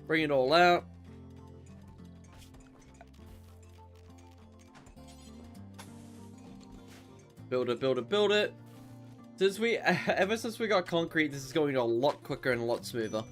Bring it all out. Build it, build it, build it. Ever since we got concrete, this is going a lot quicker and a lot smoother.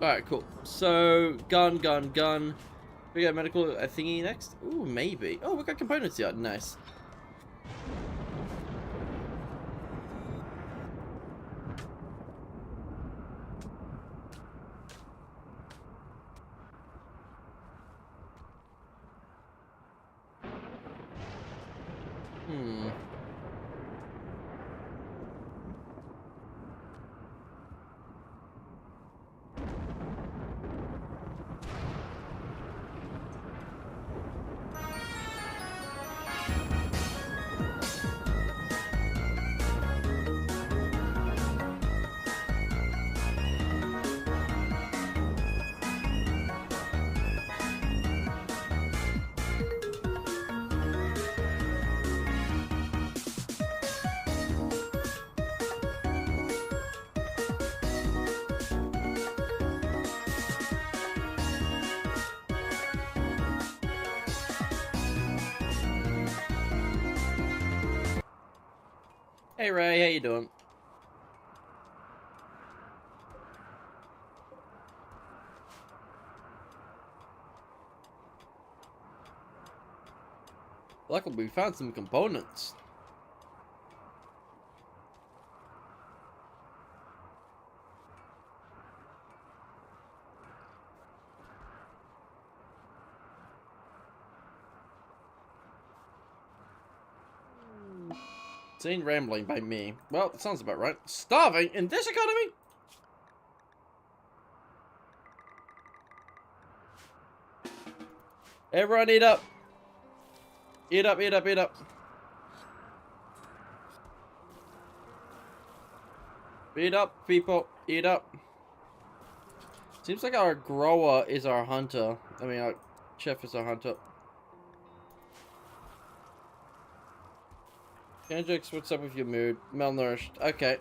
Alright, cool. So, gun. We got medical thingy next? Ooh, maybe. Oh, we got components yet. Nice. Hey Ray, how you doing? Luckily, we found some components. Insane rambling by me. Well, that sounds about right. Starving in this economy? Everyone eat up. Eat up, eat up, eat up. Eat up, people. Eat up. Seems like our grower is our hunter. I mean, our chef is our hunter. Kendricks, what's up with your mood? Malnourished. Okay.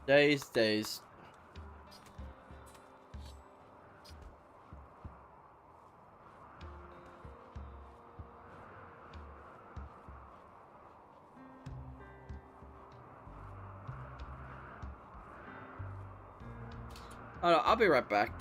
Days. Oh, no, I'll be right back.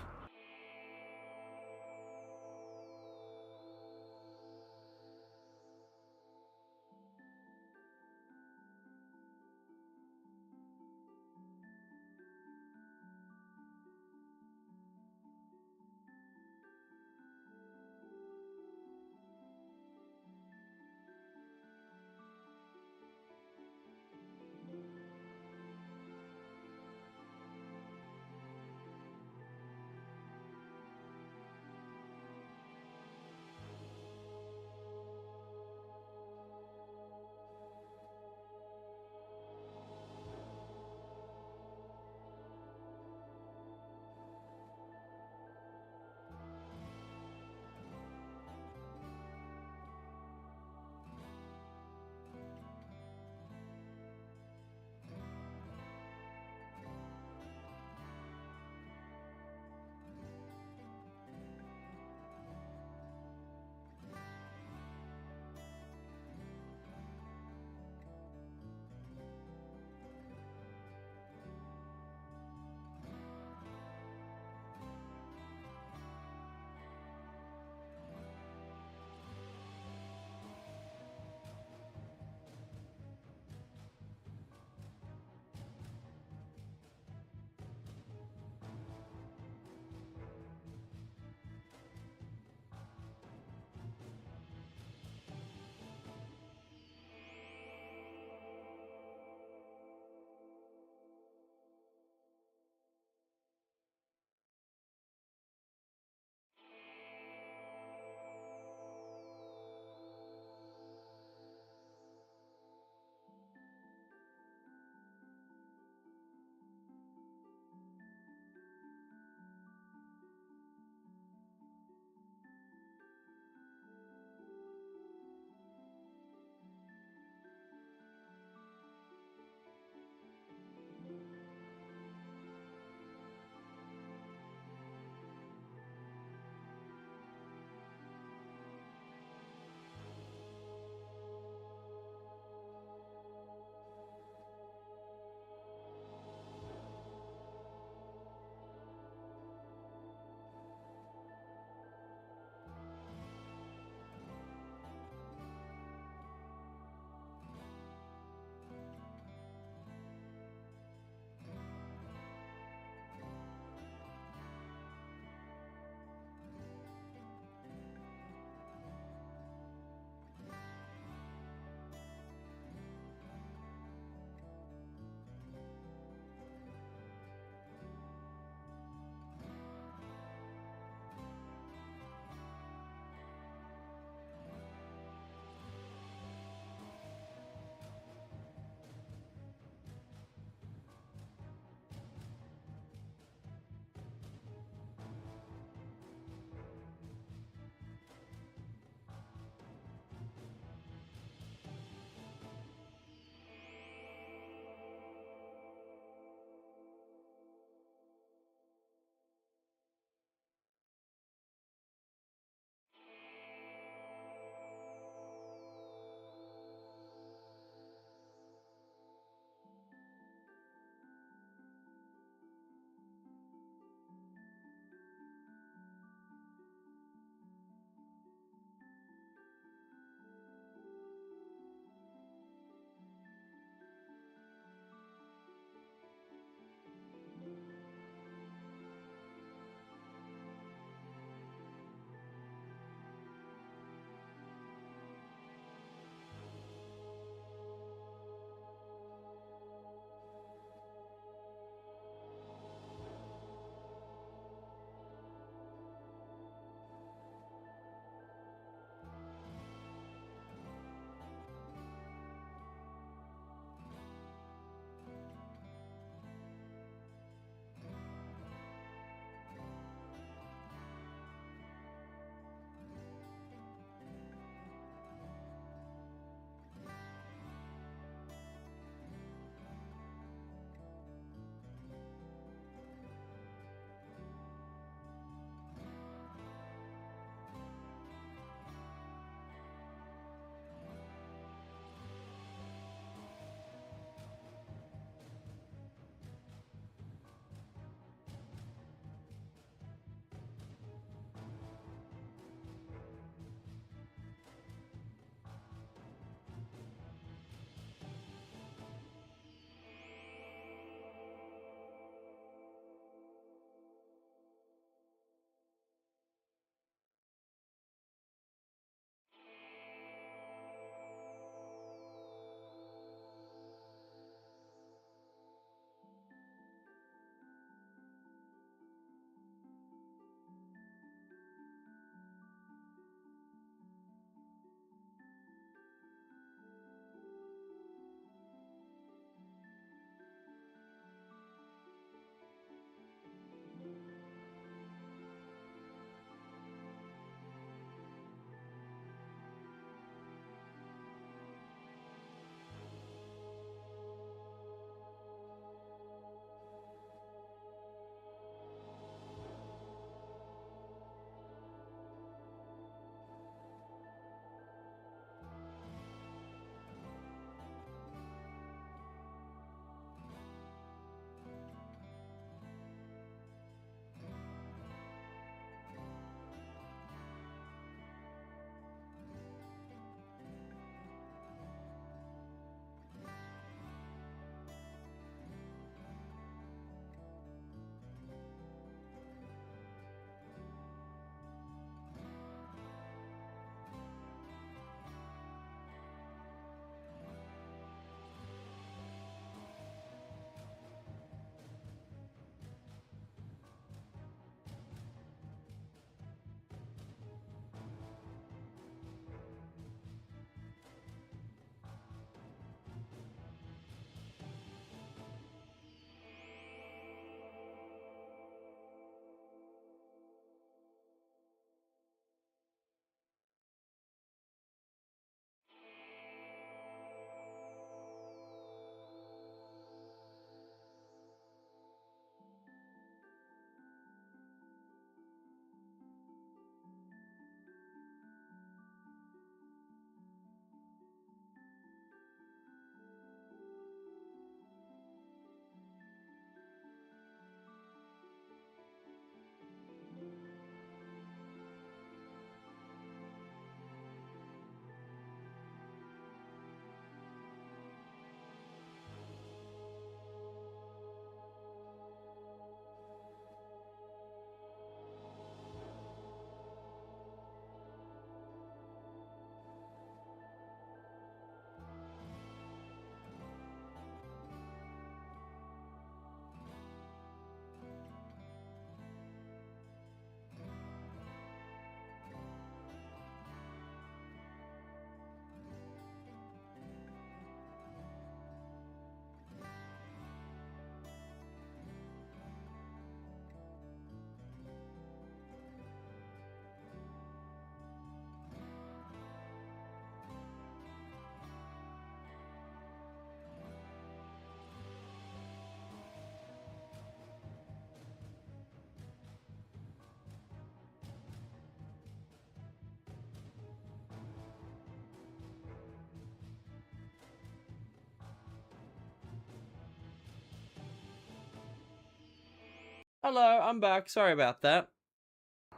Hello, I'm back. Sorry about that.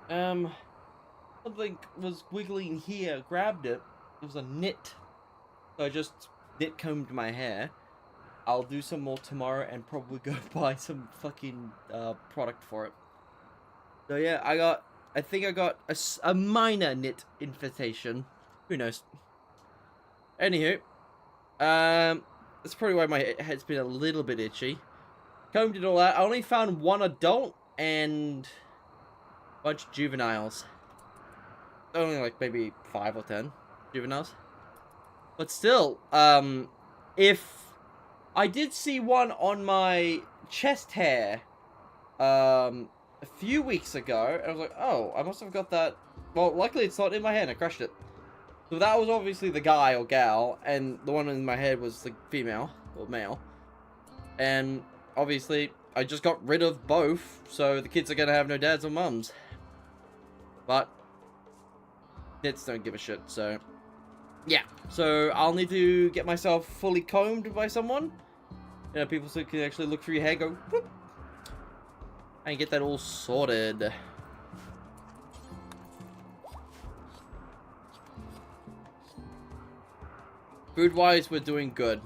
Something was wiggling here. Grabbed it. It was a knit. So I just knit combed my hair. I'll do some more tomorrow and probably go buy some fucking product for it. So yeah, I think I got a minor knit infestation. Who knows? Anywho, that's probably why my head's been a little bit itchy. Combed it all out. I only found one adult and a bunch of juveniles. Only like maybe 5 or 10 juveniles. But still, if I did see one on my chest hair, a few weeks ago, and I was like, oh, I must have got that. Well, luckily it's not in my hand. I crushed it. So that was obviously the guy or gal, and the one in my head was the female or male. And obviously, I just got rid of both, so the kids are gonna have no dads or mums. But kids don't give a shit, so yeah. So I'll need to get myself fully combed by someone. You know, people who can actually look through your hair, go whoop, and get that all sorted. Food-wise, we're doing good.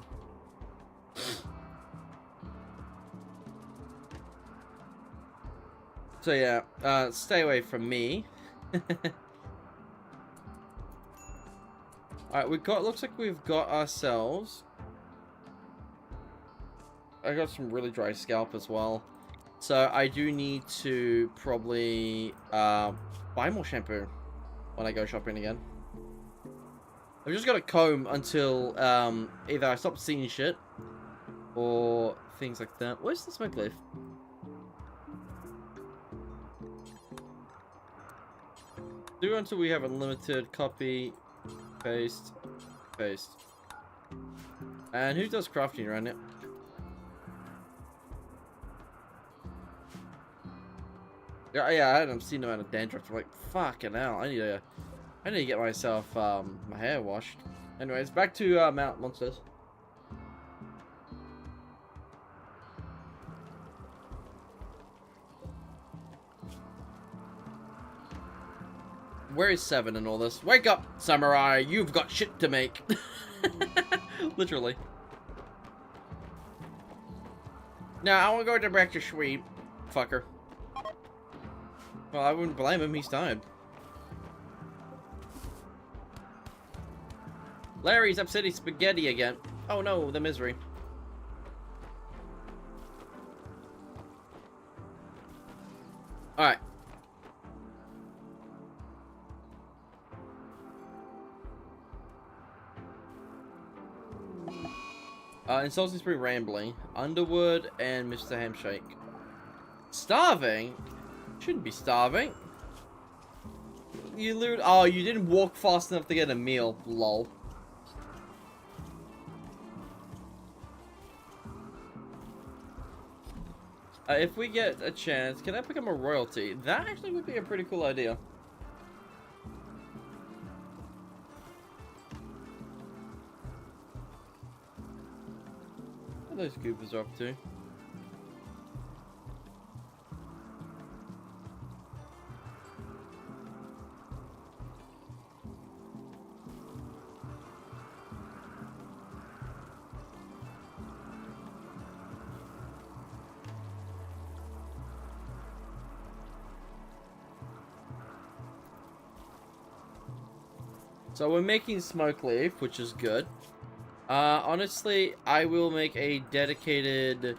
So yeah, stay away from me. Alright, looks like we've got ourselves. I got some really dry scalp as well. So I do need to probably buy more shampoo when I go shopping again. I've just got to comb until either I stop seeing shit or things like that. Where's the smoke leaf? Do until we have a limited copy, paste, paste. And who does crafting around it? Yeah, I hadn't seen the amount of dandruff. I'm like, fucking hell, I need to get myself my hair washed. Anyways, back to Mount Monsters. Where is 7 in all this? Wake up, samurai! You've got shit to make. Literally. Now I want to go back to Sweep, fucker. Well, I wouldn't blame him. He's tired. Larry's upsetting spaghetti again. Oh no, the misery. Alright. Insulting's pretty rambling. Underwood and Mr. Handshake. Starving? Shouldn't be starving. You literally— oh, you didn't walk fast enough to get a meal. Lol. If we get a chance, can I become a royalty? That actually would be a pretty cool idea. What are those goobers up to? So we're making smoke leaf, which is good. Honestly, I will make a dedicated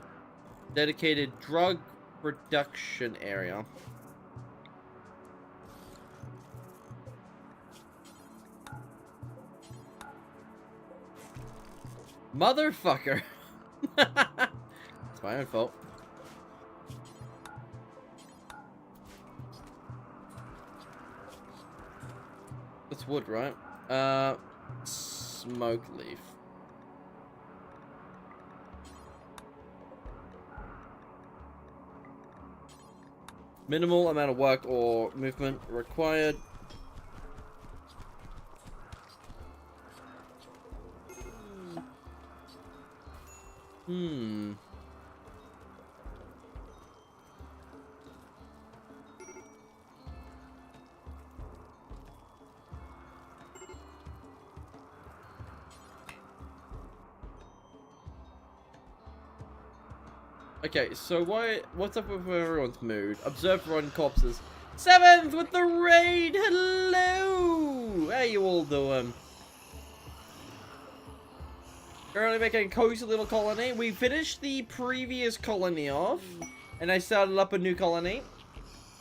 drug production area. Motherfucker! It's my own fault. That's wood, right? Smoke leaf. Minimal amount of work or movement required. Okay, so what's up with everyone's mood? Observe run corpses. 7th with the raid! Hello! How you all doing? Currently making a cozy little colony. We finished the previous colony off, and I started up a new colony.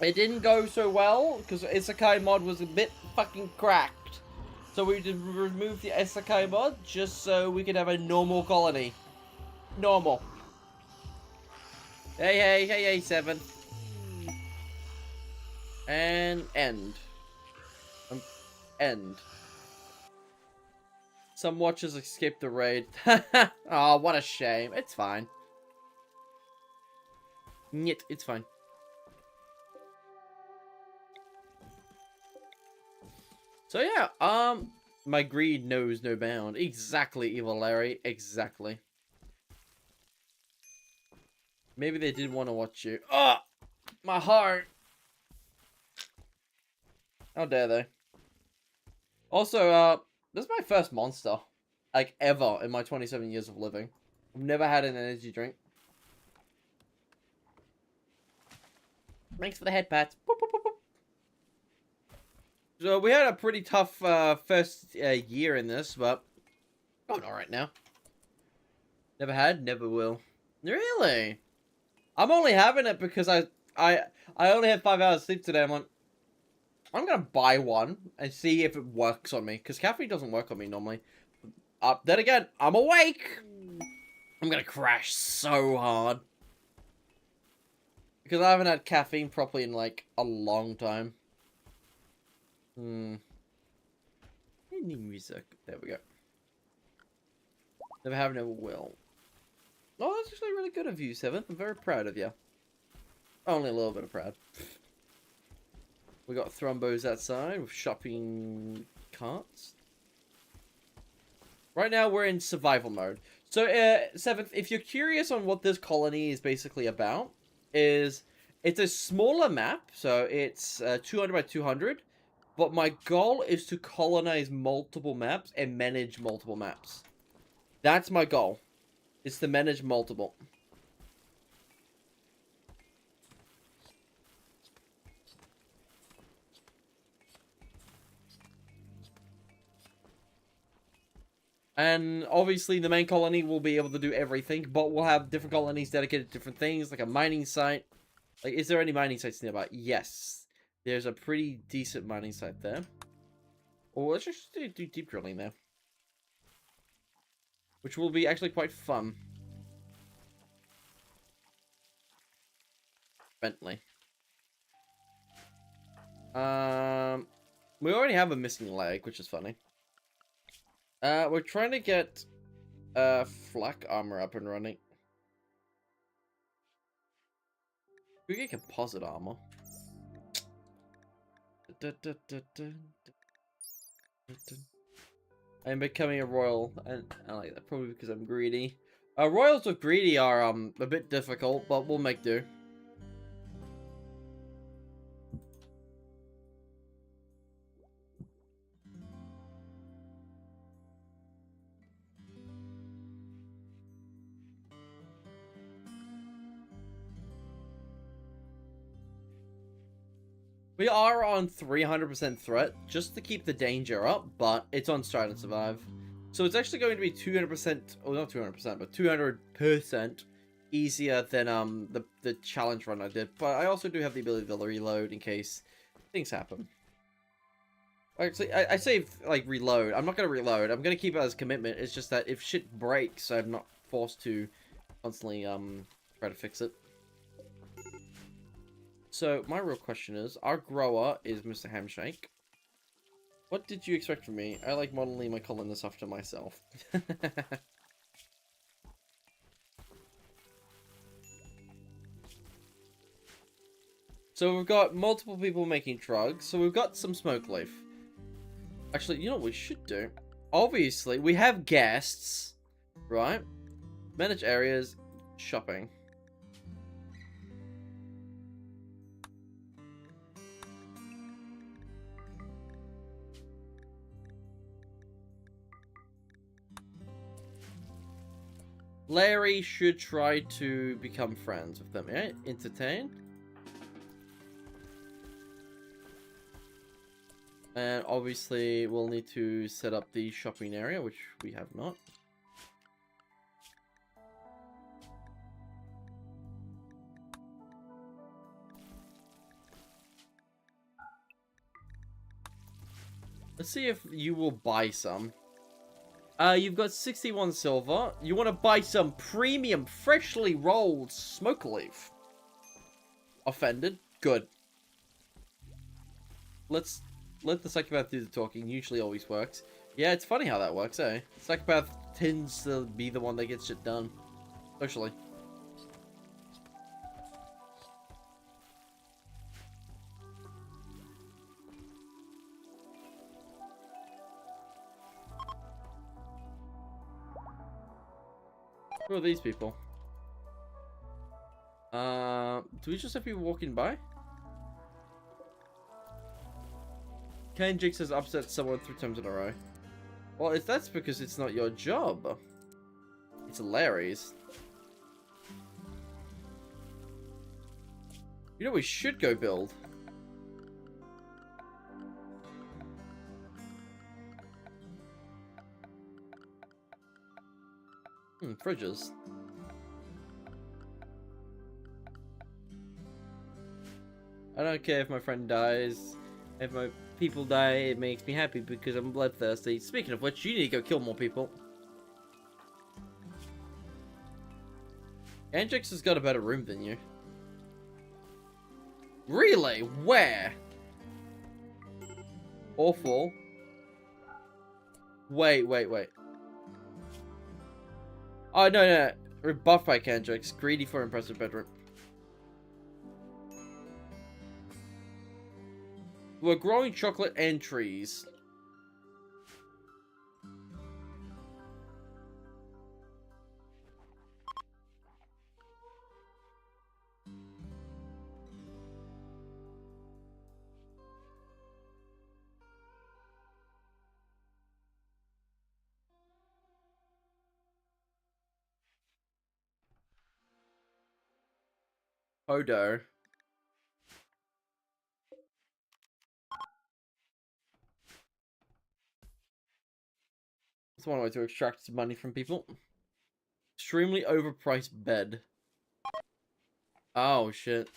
It didn't go so well, because Isekai mod was a bit fucking cracked. So we just removed the Isekai mod, just so we could have a normal colony. Normal. Hey, 7. And end. End. Some watchers escaped the raid. Oh, what a shame. It's fine. Nyet, it's fine. So yeah, my greed knows no bound. Exactly, Evil Larry. Exactly. Maybe they did want to watch you. Oh, my heart. How dare they? Also, this is my first monster, like, ever in my 27 years of living. I've never had an energy drink. Thanks for the head pats. Boop, boop, boop, boop. So we had a pretty tough first year in this, but going alright now. Never had, never will. Really? I'm only having it because I only had 5 hours sleep today. I'm gonna buy one and see if it works on me, because caffeine doesn't work on me normally. Then again, I'm awake. I'm gonna crash so hard because I haven't had caffeine properly in like a long time. Any music? There we go. Never have, never will. Oh, that's actually really good of you, 7th. I'm very proud of you. Only a little bit of proud. We got Thrombos outside with shopping carts. Right now, we're in survival mode. So, 7th, if you're curious on what this colony is basically about, it's a smaller map. So, it's 200 by 200. But my goal is to colonize multiple maps and manage multiple maps. That's my goal. Is to manage multiple. And obviously the main colony will be able to do everything, but we'll have different colonies dedicated to different things, like a mining site. Like, is there any mining sites nearby? Yes. There's a pretty decent mining site there. Or let's just do deep drilling there. Which will be actually quite fun. Bentley. We already have a missing leg, which is funny. We're trying to get flak armor up and running. We get composite armor. I'm becoming a royal, and I like that probably because I'm greedy. Royals with greedy are a bit difficult, but we'll make do. We are on 300% threat, just to keep the danger up, but it's on Strive and Survive. So it's actually going to be 200%, oh not 200%, but 200% easier than the challenge run I did. But I also do have the ability to reload in case things happen. Actually, I say, like, reload. I'm not going to reload. I'm going to keep it as a commitment. It's just that if shit breaks, I'm not forced to constantly try to fix it. So, my real question is, our grower is Mr. Hamshake. What did you expect from me? I like modeling my colonists after myself. So, we've got multiple people making drugs. So, we've got some smoke leaf. Actually, you know what we should do? Obviously, we have guests, right? Manage areas, shopping. Larry should try to become friends with them. Yeah? Entertain. And obviously, we'll need to set up the shopping area, which we have not. Let's see if you will buy some. You've got 61 silver. You want to buy some premium, freshly rolled smoke leaf. Offended? Good. Let's let the psychopath do the talking. Usually always works. Yeah, it's funny how that works, eh? Psychopath tends to be the one that gets shit done. Socially. Who are these people? Do we just have people walking by? Kendrick has upset someone 3 times in a row. Well, if that's because it's not your job. It's Larry's. You know we should go build. Fridges. I don't care if my friend dies. If my people die, it makes me happy because I'm bloodthirsty. Speaking of which, you need to go kill more people. Andrix has got a better room than you. Really? Where? Awful. Wait. Oh, no. Rebuffed by Kendrix. Greedy for impressive bedroom. We're growing chocolate and trees. Odo. That's one way to extract money from people. Extremely overpriced bed. Oh, shit.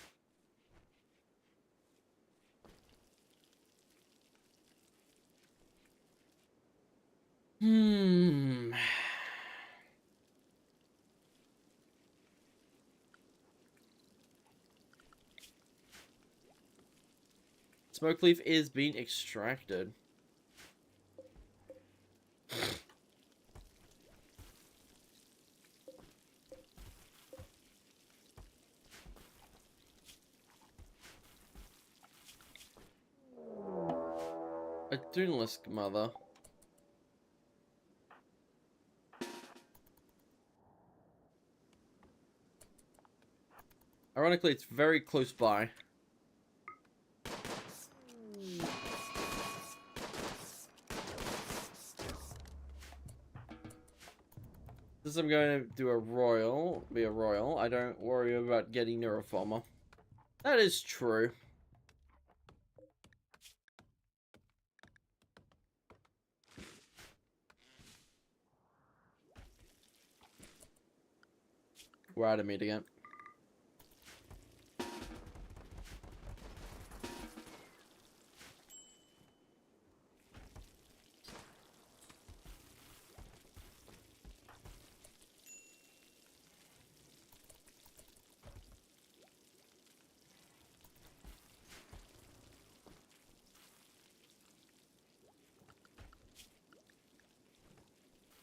Smoke leaf is being extracted. A journalist mother. Ironically, it's very close by. Since I'm going to do a royal, I don't worry about getting neuroformer. That is true. We're out of meat again.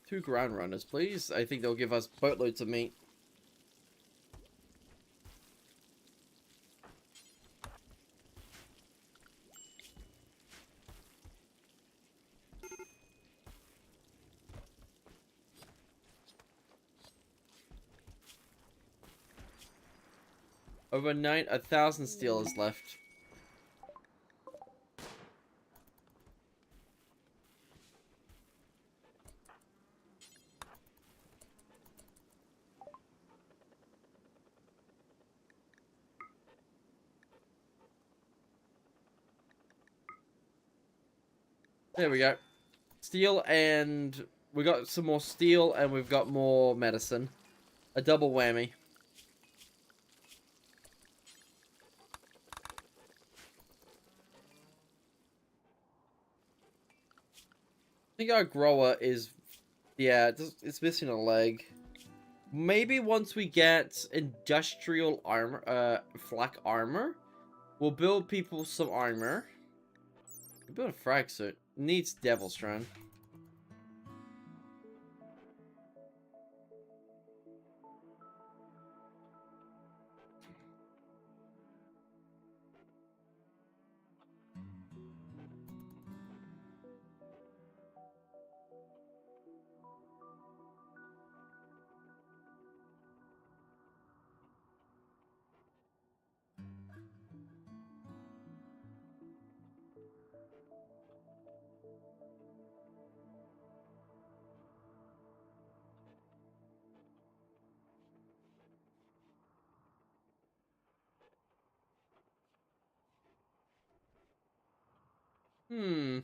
Two ground runners, please. I think they'll give us boatloads of meat. Overnight, 1,000 steel is left. There we go. Steel and... We got some more steel and we've got more medicine. A double whammy. I think our grower is... Yeah, it's missing a leg. Maybe once we get industrial armor, flak armor, we'll build people some armor. We'll build a frag suit. Needs devil strand. Hmm.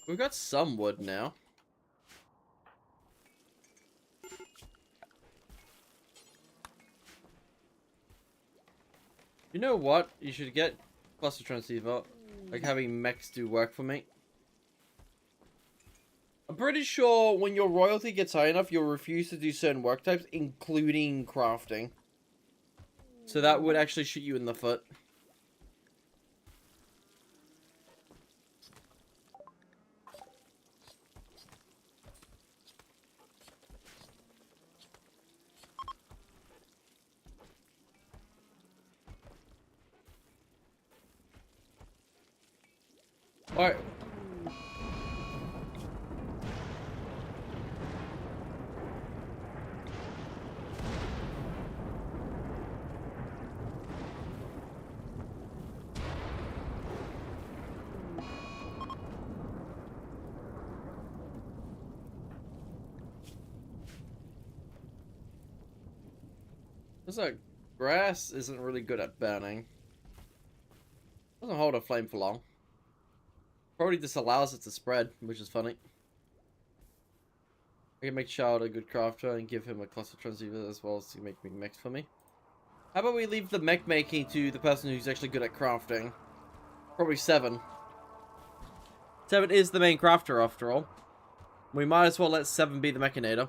We've got some wood now. You know what? You should get cluster transceiver. Like having mechs do work for me. I'm pretty sure when your royalty gets high enough, you'll refuse to do certain work types, including crafting. So that would actually shoot you in the foot. Alright. Looks like grass isn't really good at burning. Doesn't hold a flame for long. Probably just allows it to spread, which is funny. I can make Child a good crafter and give him a cluster transceiver as well as to make mechs for me. How about we leave the mech making to the person who's actually good at crafting? Probably 7. 7 is the main crafter after all. We might as well let 7 be the mechanator.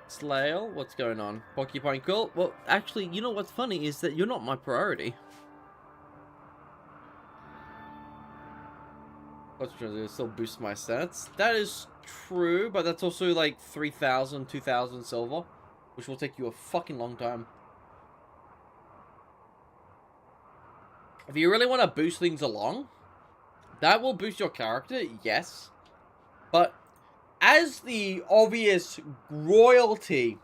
Slayle, what's going on? Porcupine Quill? Well, actually, you know what's funny is that you're not my priority. It still boosts my stats. That is true, but that's also like 3,000, 2,000 silver, which will take you a fucking long time. If you really want to boost things along, that will boost your character, yes. But as the obvious royalty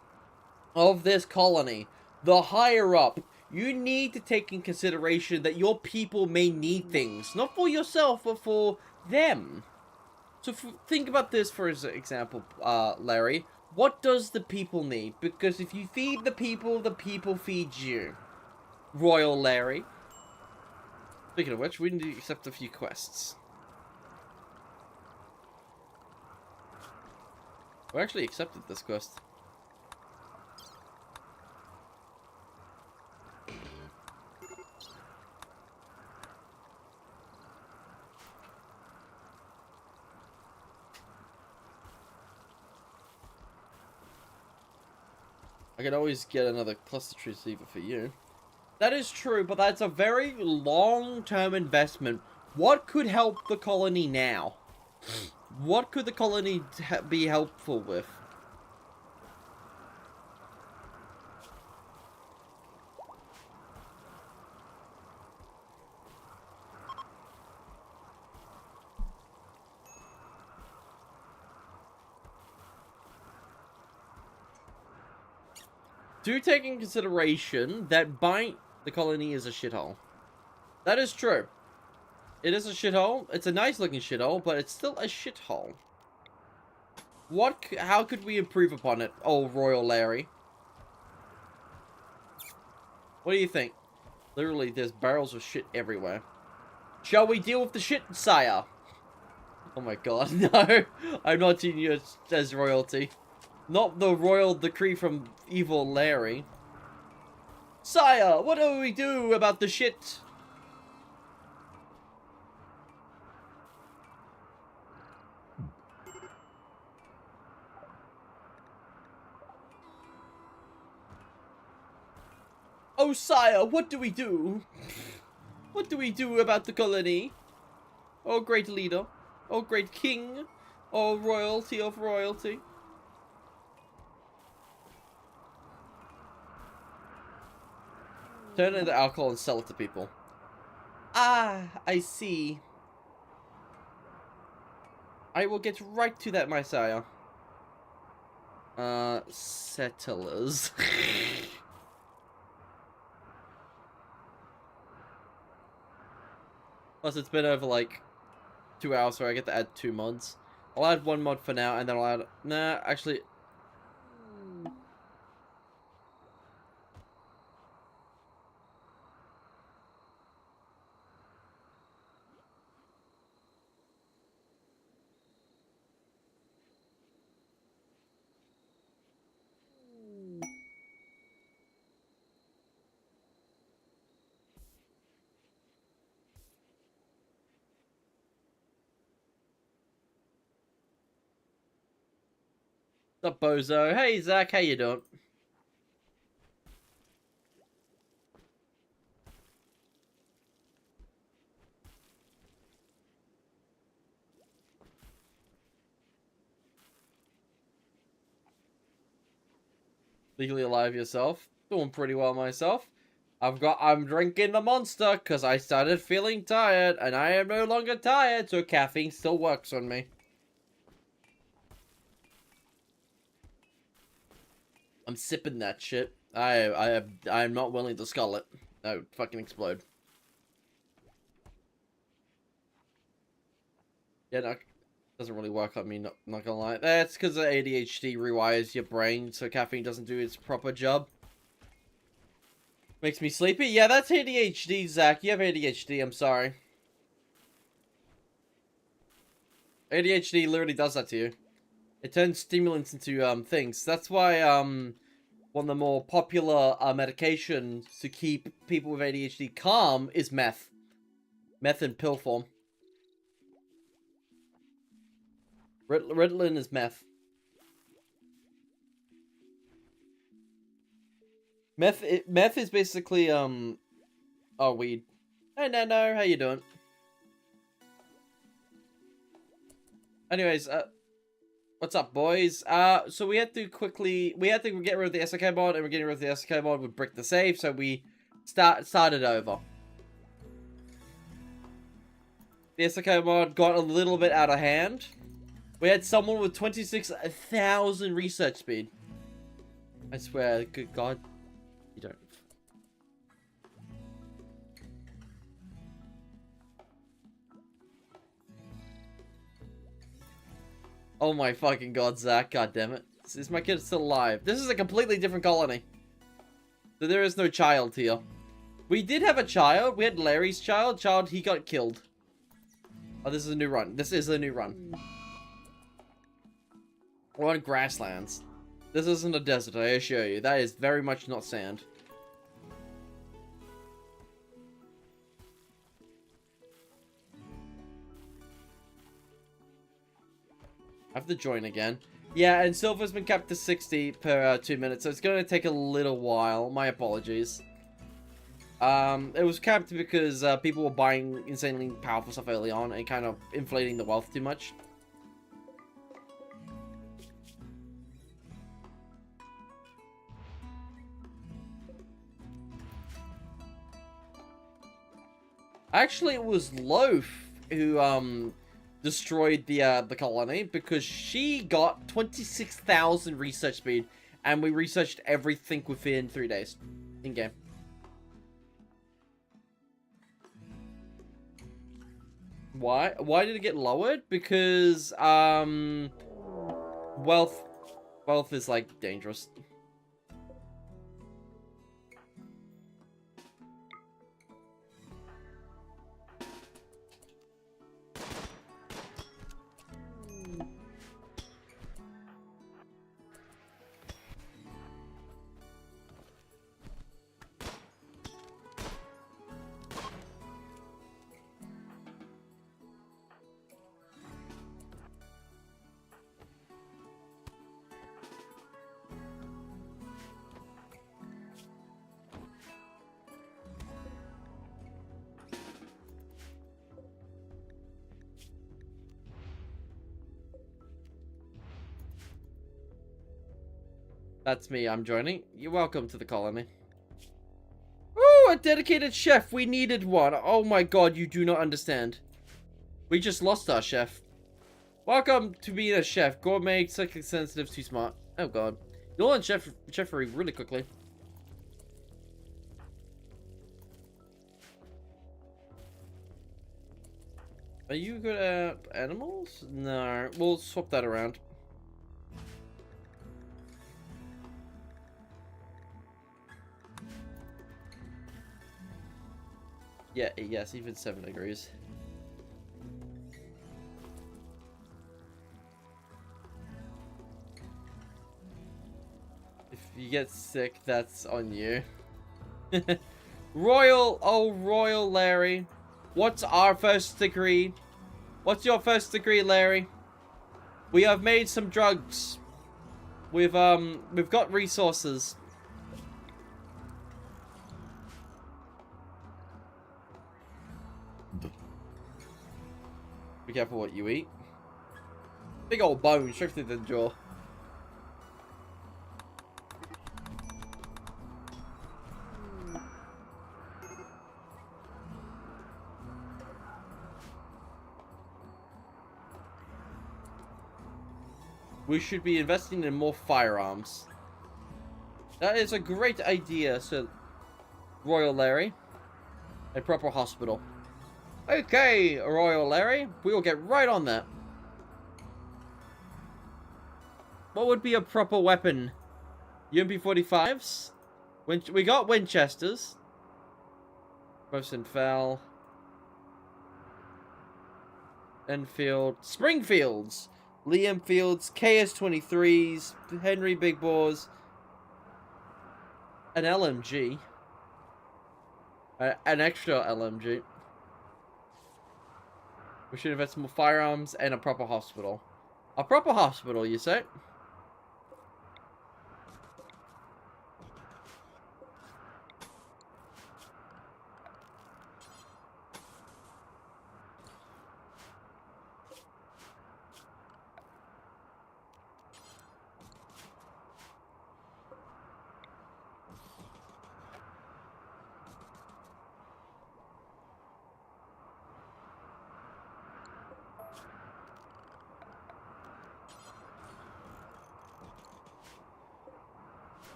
of this colony, the higher up, you need to take in consideration that your people may need things. Not for yourself, but for them. So think about this for example, Larry. What does the people need? Because if you feed the people feed you. Royal Larry. Speaking of which, we need to accept a few quests. We actually accepted this quest. I could always get another cluster transceiver for you. That is true, but that's a very long-term investment. What could help the colony now? What could the colony be helpful with? do take in consideration that buying the colony is a shithole. That is true. It is a shithole. It's a nice looking shithole, but it's still a shithole. How could we improve upon it, old Royal Larry? What do you think? Literally, there's barrels of shit everywhere. Shall we deal with the shit, sire? Oh my god, no. I'm not seeing you as royalty. Not the royal decree from evil Larry. Sire, what do we do about the shit? Oh, sire, what do we do? What do we do about the colony? Oh, great leader. Oh, great king. Oh, royalty of royalty. Turn it into alcohol and sell it to people. Ah, I see. I will get right to that, my sire. Settlers. Plus, it's been over, like, 2 hours, so I get to add 2 mods. I'll add 1 mod for now, and then I'll add... Nah, actually... What's up, bozo? Hey, Zach, how you doing? Legally alive yourself? Doing pretty well myself. I'm drinking the monster because I started feeling tired, and I am no longer tired, so caffeine still works on me. I'm sipping that shit. I'm not willing to scull it. That would fucking explode. Yeah, no, doesn't really work on me, not gonna lie. That's because the ADHD rewires your brain so caffeine doesn't do its proper job. Makes me sleepy? Yeah, that's ADHD, Zach. You have ADHD, I'm sorry. ADHD literally does that to you. It turns stimulants into, things. That's why, one of the more popular, medications to keep people with ADHD calm is meth. Meth in pill form. Ritalin is meth. Meth is basically, oh, weed. Hey, Nano, how you doing? Anyways, what's up, boys? So we had to get rid of the SOK mod, and we're getting rid of the SOK mod with Brick the Save, so we started over. The SOK mod got a little bit out of hand. We had someone with 26,000 research speed. I swear, good God, you don't. Oh my fucking god, Zach, god damn it. Is my kid still alive? This is a completely different colony. So there is no child here. We did have a child. We had Larry's child. He got killed. Oh, this is a new run. This is a new run. We're on grasslands. This isn't a desert, I assure you. That is very much not sand. I have to join again. Yeah, and silver's been capped to 60 per 2 minutes, so it's going to take a little while. My apologies. It was capped because people were buying insanely powerful stuff early on and kind of inflating the wealth too much. Actually, it was Loaf who destroyed the colony because she got 26,000 research speed and we researched everything within 3 days in game. Why? Why did it get lowered? Because wealth is like dangerous. That's me, I'm joining. You're welcome to the colony. Ooh, a dedicated chef. We needed one. Oh my god, you do not understand. We just lost our chef. Welcome to being a chef. Gourmet, sexually sensitive, too smart. Oh god. You'll learn chefery really quickly. Are you good at animals? No, we'll swap that around. Yeah, yes, even 7 degrees. If you get sick, that's on you. Royal Larry. What's our first degree? What's your first degree, Larry? We have made some drugs. We've got resources. Be careful what you eat. Big old bone straight through the jaw. We should be investing in more firearms. That is a great idea, Sir Royal Larry. A proper hospital. Okay, Royal Larry. We will get right on that. What would be a proper weapon? UMP-45s? We got Winchesters. Most Fell. Enfield. Springfields. Liam Fields. KS-23s. Henry Big Bores. An LMG. An extra LMG. We should invest in more firearms and a proper hospital. A proper hospital, you say?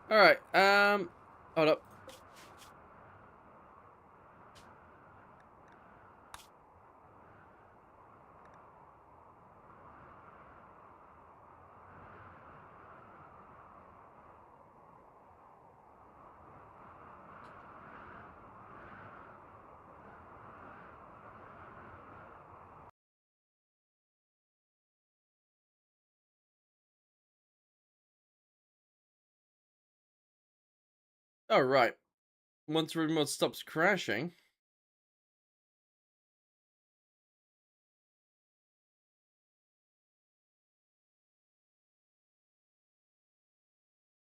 Alright, hold up. Alright. Once remote stops crashing.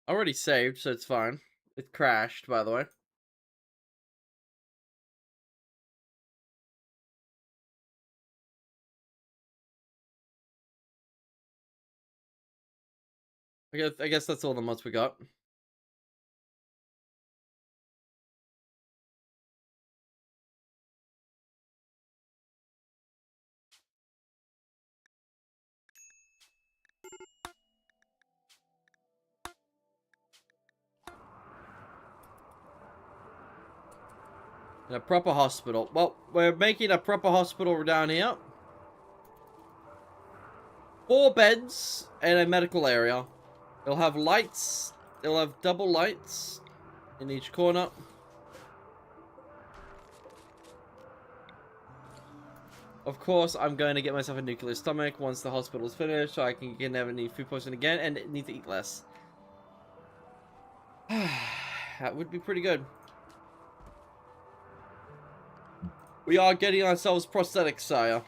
Already saved, so it's fine. It crashed, by the way. I guess that's all the mods we got. And a proper hospital. Well, we're making a proper hospital down here. 4 beds and a medical area. It'll have lights. It'll have double lights in each corner. Of course, I'm going to get myself a nuclear stomach once the hospital's finished, so I can never need food poisoning again and need to eat less. That would be pretty good. We are getting ourselves prosthetics, sire.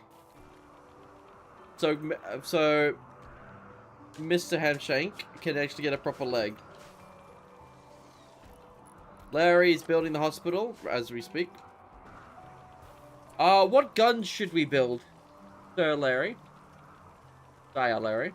So Mr. Hamshank can actually get a proper leg. Larry's building the hospital as we speak. What guns should we build, Sir Larry? Sire Larry.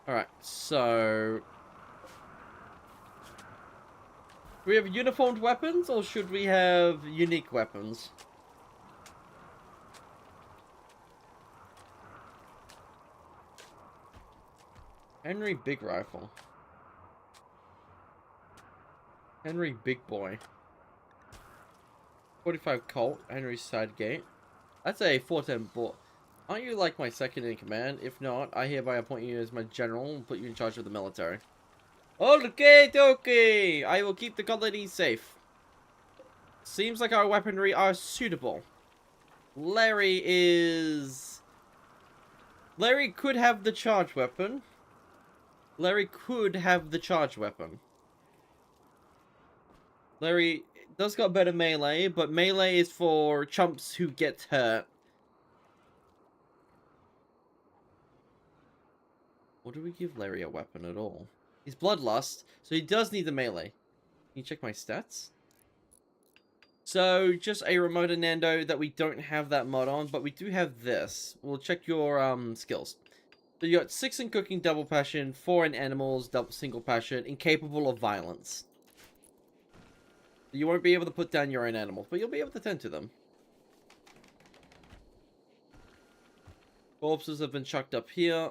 Alright, so... Do we have uniformed weapons, or should we have unique weapons? Henry Big Rifle. Henry Big Boy. 45 Colt. Henry Side Gate. That's a 410 ball. Aren't you like my second in command? If not, I hereby appoint you as my general and put you in charge of the military. Okay, dokie. I will keep the colonies safe. Seems like our weaponry are suitable. Larry could have the charge weapon. Larry does got better melee, but melee is for chumps who get hurt. Or do we give Larry a weapon at all? He's bloodlust, so he does need the melee. Can you check my stats? So, just a remote Nando that we don't have that mod on, but we do have this. We'll check your skills. So you got 6 in cooking, double passion, 4 in animals, double single passion, incapable of violence. You won't be able to put down your own animals, but you'll be able to tend to them. Corpses have been chucked up here.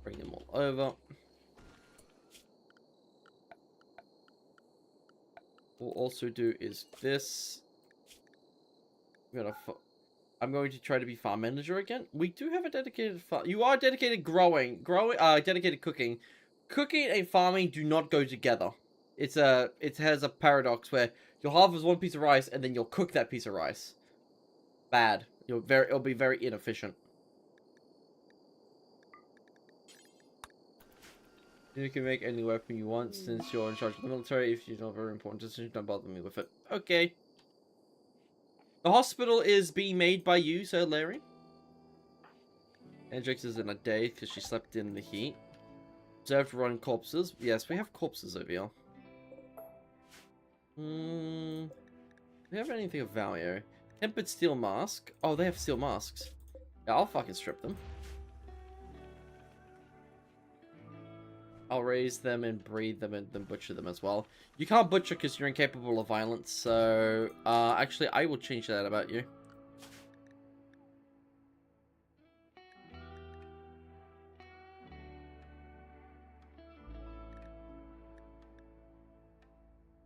Bring them all over. What we'll also do is this. I'm going to try to be farm manager again. We do have a dedicated farm. You are dedicated dedicated cooking. Cooking and farming do not go together. It has a paradox where you'll harvest one piece of rice and then you'll cook that piece of rice. Bad. It'll be very inefficient. You can make any weapon you want since you're in charge of the military. If you know a very important decision, don't bother me with it. Okay. The hospital is being made by you, Sir Larry. Hendrix is in a day because she slept in the heat. Observed run corpses. Yes, we have corpses over here. Do we have anything of value? Tempered steel mask. Oh, they have steel masks. Yeah, I'll fucking strip them. I'll raise them and breed them and then butcher them as well. You can't butcher because you're incapable of violence, so... actually, I will change that about you.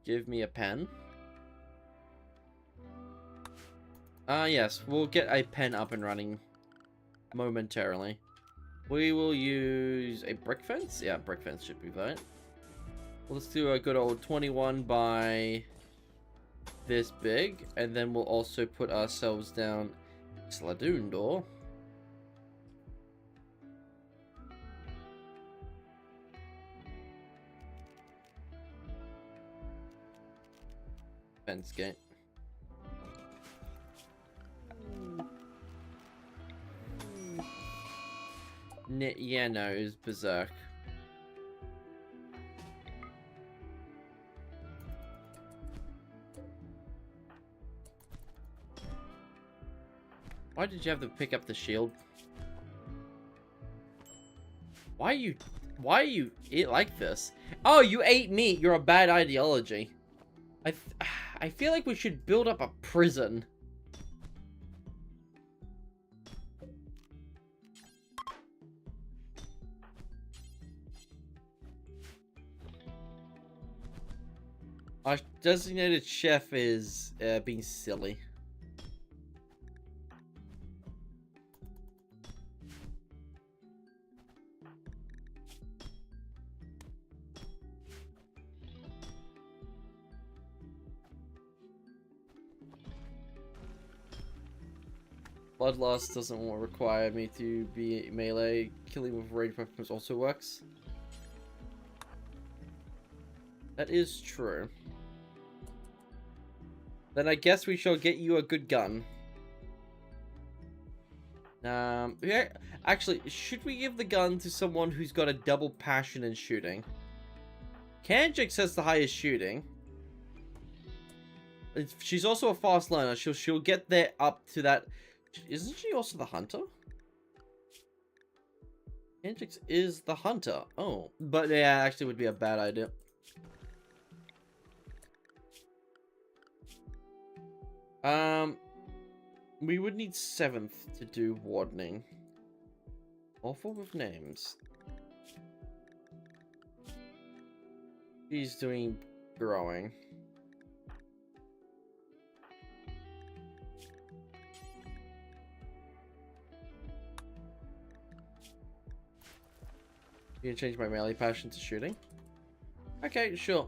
Give me a pen. Yes, we'll get a pen up and running momentarily. We will use a brick fence. Yeah, brick fence should be fine. Well, let's do a good old 21 by this big. And then we'll also put ourselves down Sladoon door. Fence gate. Yeah, no, it was Berserk. Why did you have to pick up the shield? Why are you like this? Oh, you ate meat. You're a bad ideology. I feel like we should build up a prison. Our designated chef is being silly. Bloodlust doesn't require me to be melee. Killing with ranged weapons also works. That is true. Then I guess we shall get you a good gun. Yeah, actually, should we give the gun to someone who's got a double passion in shooting? Kanjix has the highest shooting. She's also a fast learner. She'll get there up to that. Isn't she also the hunter? Kanjix is the hunter. Oh, but yeah, actually would be a bad idea. We would need 7th to do wardening. Awful with names. She's doing growing. You can change my melee passion to shooting? Okay, sure.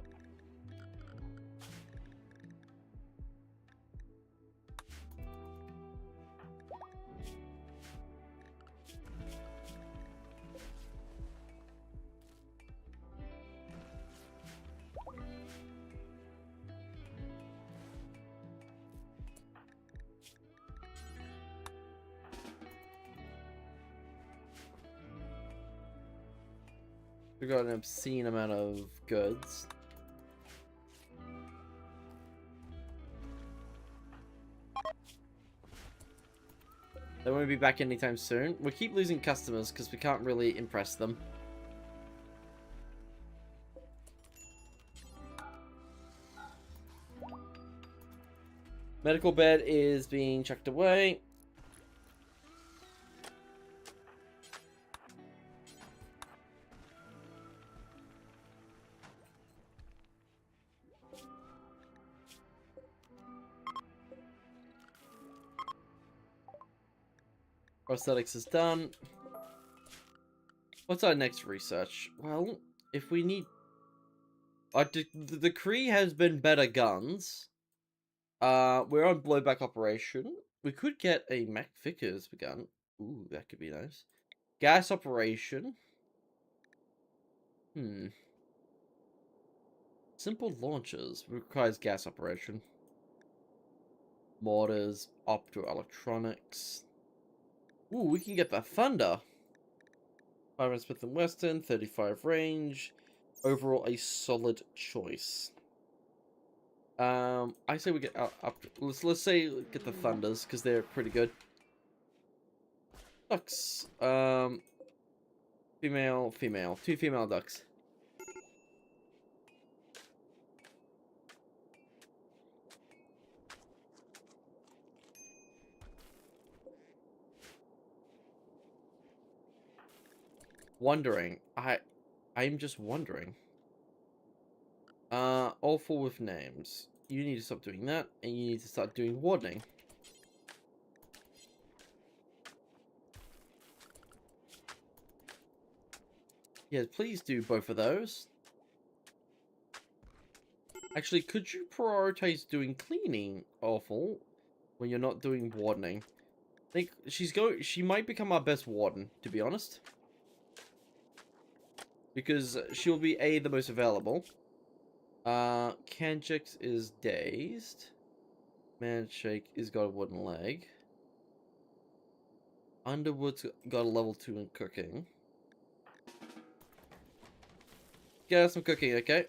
We got an obscene amount of goods. They won't be back anytime soon. We keep losing customers because we can't really impress them. Medical bed is being chucked away. Prosthetics is done. What's our next research? Well, if we need... the decree has been better guns. We're on blowback operation. We could get a Mac Vickers gun. Ooh, that could be nice. Gas operation. Simple launchers requires gas operation. Mortars, optoelectronics. Ooh, we can get the Thunder. 5 Smith & Wesson, 35 range. Overall, a solid choice. I say we get up. Let's say get the Thunders because they're pretty good. Ducks. Female. 2 female ducks. Wondering. I'm just wondering. Awful with names. You need to stop doing that, and you need to start doing wardening. Yeah, please do both of those. Actually, could you prioritize doing cleaning, Awful, when you're not doing wardening? I think she might become our best warden, to be honest. Because she'll be the most available. Kanjix is dazed. Manshake is got a wooden leg. Underwood's got a level 2 in cooking. Get us some cooking, okay?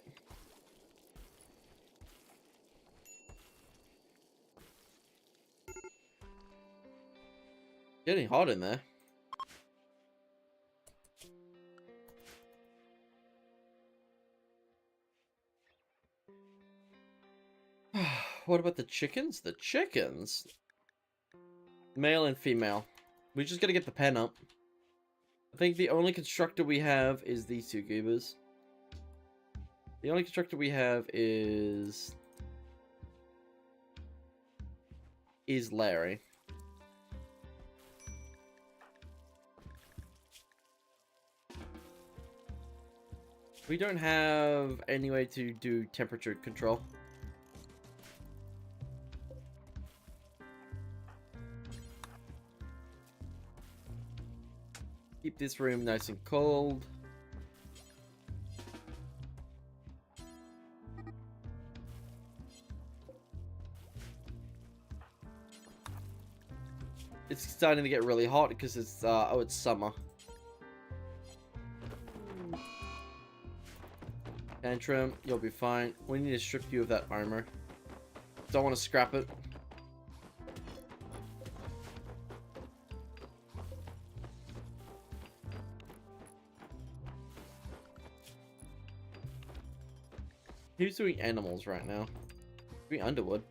Getting hot in there. What about the chickens? The chickens? Male and female. We just gotta get the pen up. I think the only constructor we have is these two goobers. The only constructor we have is Larry. We don't have any way to do temperature control. Keep this room nice and cold. It's starting to get really hot because it's it's summer. Tantrum, you'll be fine. We need to strip you of that armor. Don't want to scrap it. Who's doing animals right now? Doing Underwood.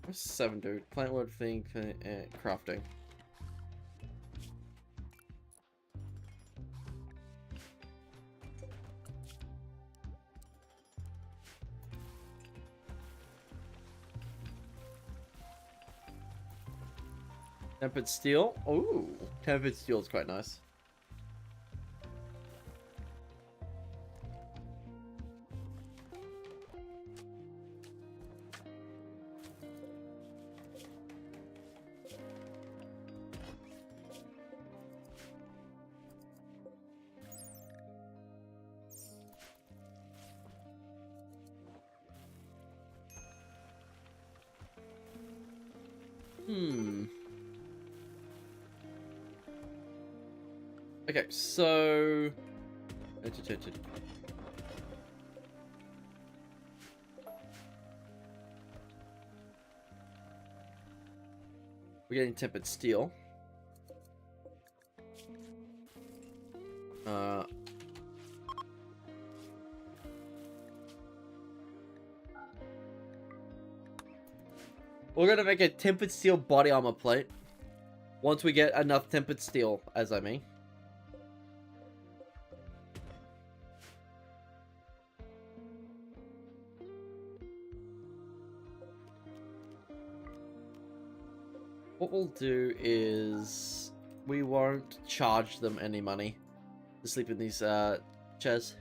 What's 7 dude? Plant wood thing, crafting. Tempered steel. Ooh, tempered steel is quite nice. Okay, so... We're getting tempered steel. We're gonna make a tempered steel body armor plate. Once we get enough tempered steel, as I mean. What we'll do is we won't charge them any money to sleep in these chairs.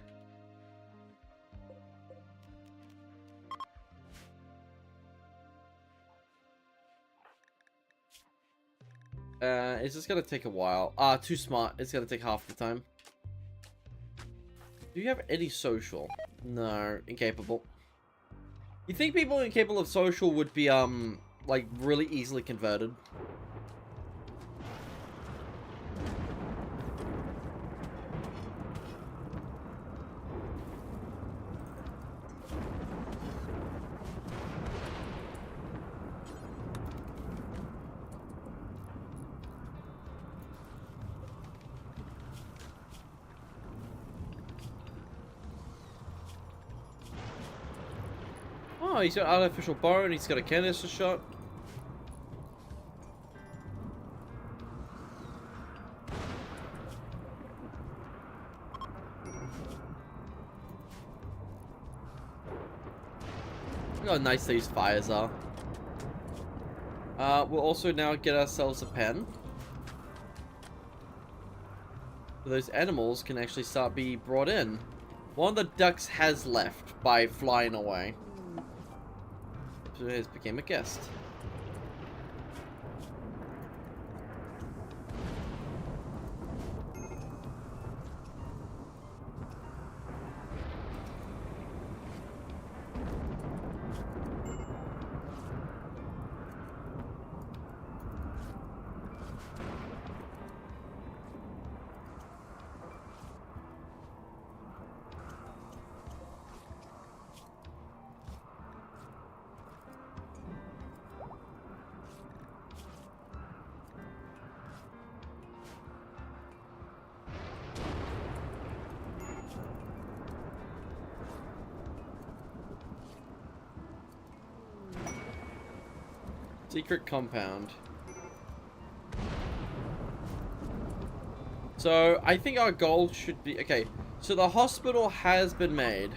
It's just gonna take a while. Too smart. It's gonna take half the time. Do you have any social? No, incapable. You think people incapable of social would be like really easily converted? Oh, he's got artificial bone, he's got a canister shot. Look how nice these fires are. We'll also now get ourselves a pen. So those animals can actually start being brought in. One of the ducks has left by flying away. So it has became a guest. Secret compound. So, I think our goal should be... Okay, so the hospital has been made.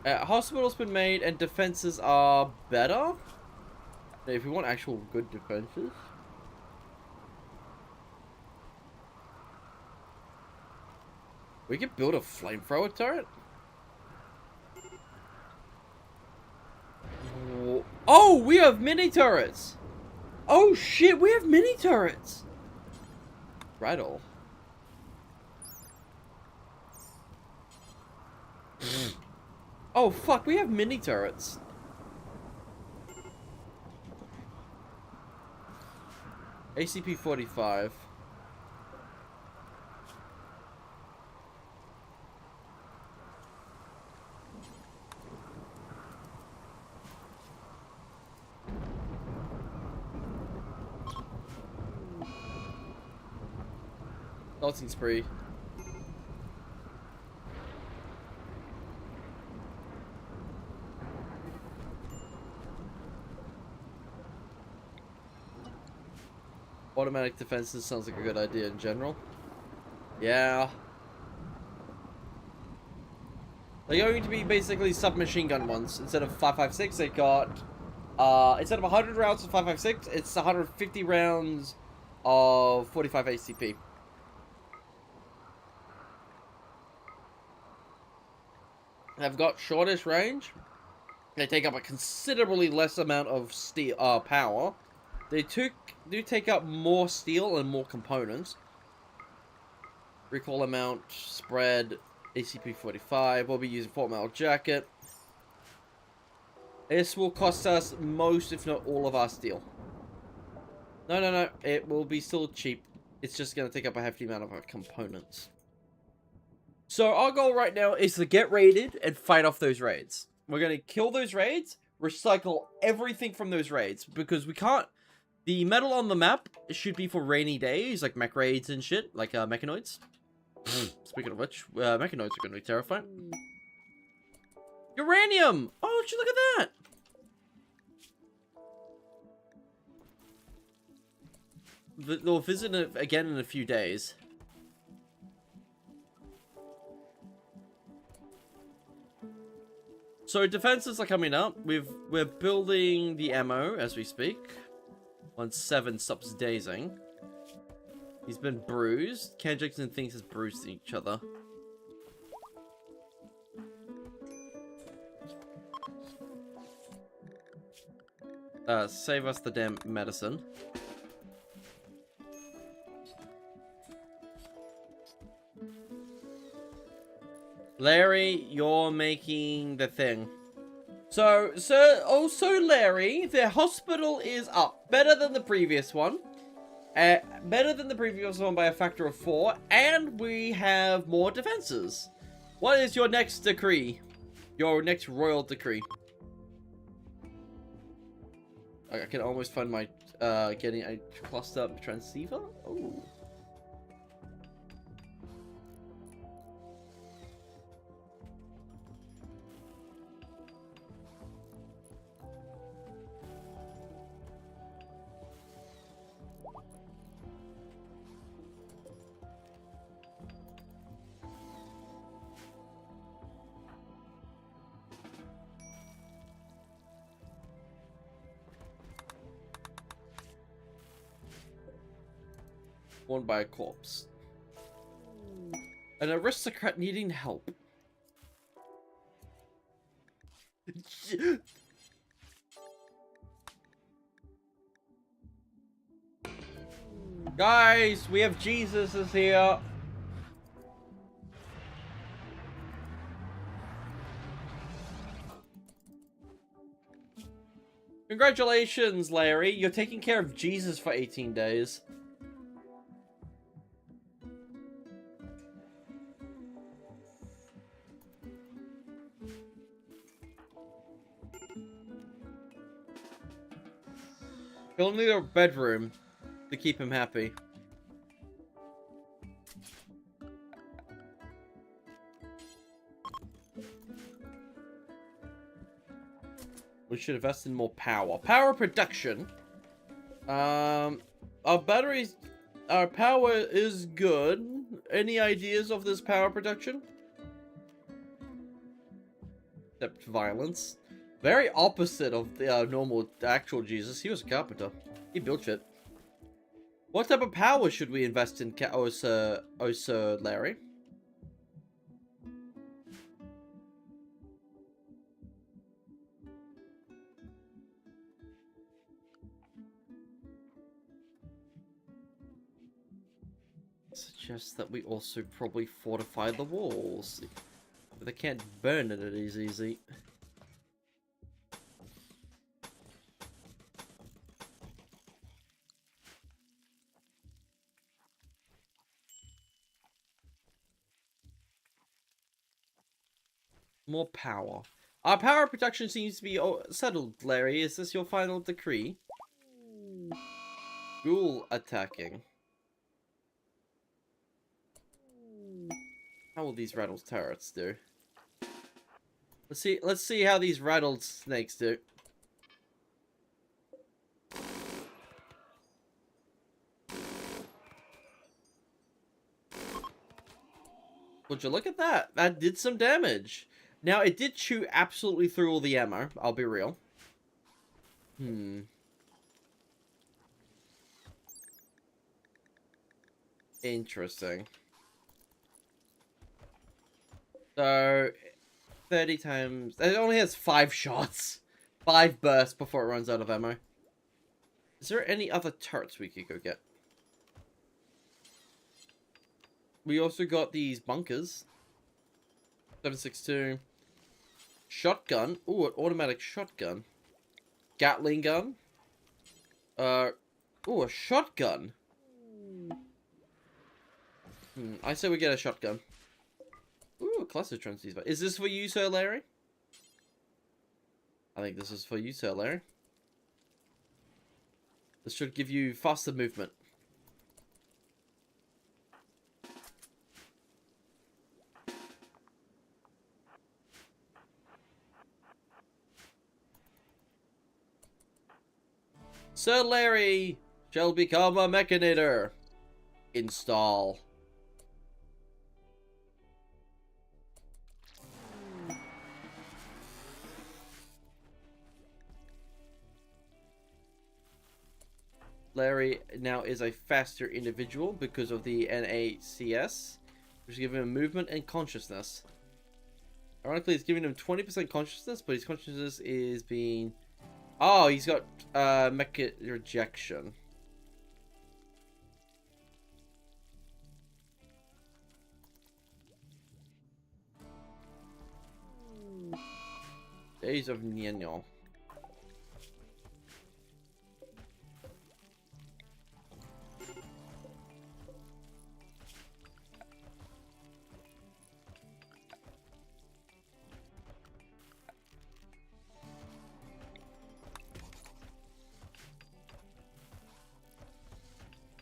Hospital's been made and defenses are better. If we want actual good defenses. We could build a flamethrower turret. Oh, we have mini turrets. Oh shit, we have mini turrets. Rattle. Oh fuck, we have mini turrets. ACP-45. Salting spree. Automatic defenses sounds like a good idea in general. Yeah. They're going to be basically submachine gun ones. Instead of 5.56, they got... instead of 100 rounds of 5.56, it's 150 rounds of 45 ACP. They've got shortish range. They take up a considerably less amount of steel power. They do take up more steel and more components. Recoil amount, spread, ACP-45. We'll be using Fort Metal Jacket. This will cost us most, if not all, of our steel. No. It will be still cheap. It's just going to take up a hefty amount of our components. So our goal right now is to get raided and fight off those raids. We're going to kill those raids, recycle everything from those raids, because we can't... The metal on the map should be for rainy days, like mech raids and shit, like mechanoids. Speaking of which, mechanoids are going to be terrifying. Uranium! Oh, look at that! We'll visit it again in a few days. So defenses are coming up. We're building the ammo as we speak. Once 7 stops dazing. He's been bruised. Kendrickson thinks he's bruised each other. Save us the damn medicine. Larry, you're making the thing. So, also Larry, the hospital is up. Better than the previous one. Better than the previous one by a factor of 4. And we have more defenses. What is your next decree? Your next royal decree? I can almost find my, getting a cluster transceiver? Oh. Worn by a corpse. An aristocrat needing help. Guys, we have Jesus is here. Congratulations, Larry. You're taking care of Jesus for 18 days. He'll need a bedroom to keep him happy. We should invest in more power. Power production. Our batteries... Our power is good. Any ideas of this power production? Except violence. Very opposite of the normal, actual Jesus. He was a carpenter. He built shit. What type of power should we invest in, Sir Larry? Suggests that we also probably fortify the walls. But they can't burn it as easy. More power. Our power production seems to be settled, Larry. Is this your final decree? Ghoul attacking. How will these rattled turrets do? Let's see how these rattled snakes do. Would you look at that? That did some damage. Now, it did chew absolutely through all the ammo, I'll be real. Interesting. So, 30 times... It only has 5 shots. 5 bursts before it runs out of ammo. Is there any other turrets we could go get? We also got these bunkers. 7.62. Shotgun. Ooh, an automatic shotgun. Gatling gun. Ooh, a shotgun. I say we get a shotgun. Ooh, a cluster transceiver. Is this for you, Sir Larry? I think this is for you, Sir Larry. This should give you faster movement. Sir Larry shall become a mechanator. Install. Larry now is a faster individual because of the NACS, which is giving him movement and consciousness. Ironically, it's giving him 20% consciousness, but his consciousness is being... Oh, he's got mecha rejection. Days of Nienyo.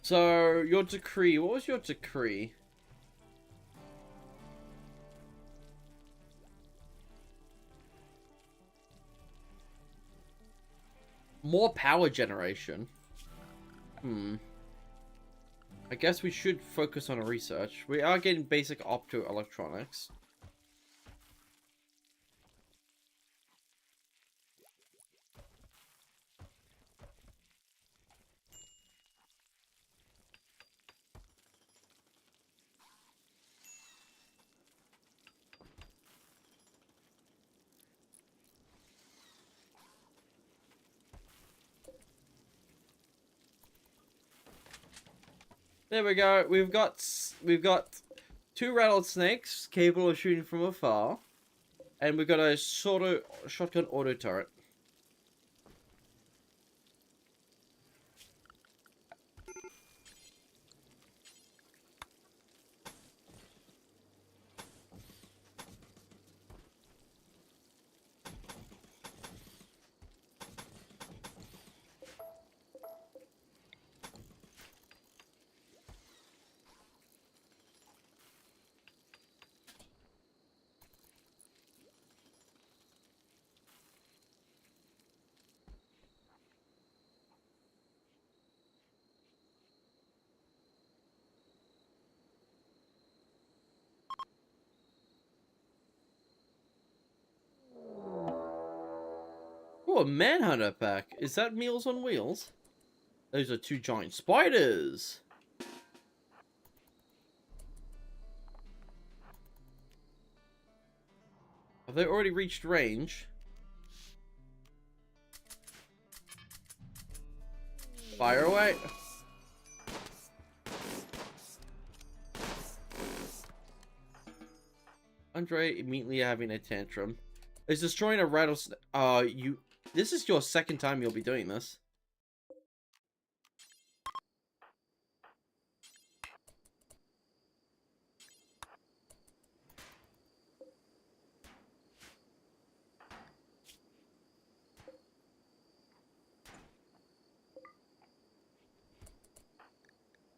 So, your decree, what was your decree? More power generation. I guess we should focus on research. We are getting basic optoelectronics. There we go. We've got 2 rattled snakes capable of shooting from afar, and we've got a sort of shotgun auto turret. Oh, a manhunter pack. Is that Meals on Wheels? Those are 2 giant spiders. Have they already reached range? Fire away. Andre immediately having a tantrum. Is destroying a rattlesnake. This is your second time you'll be doing this.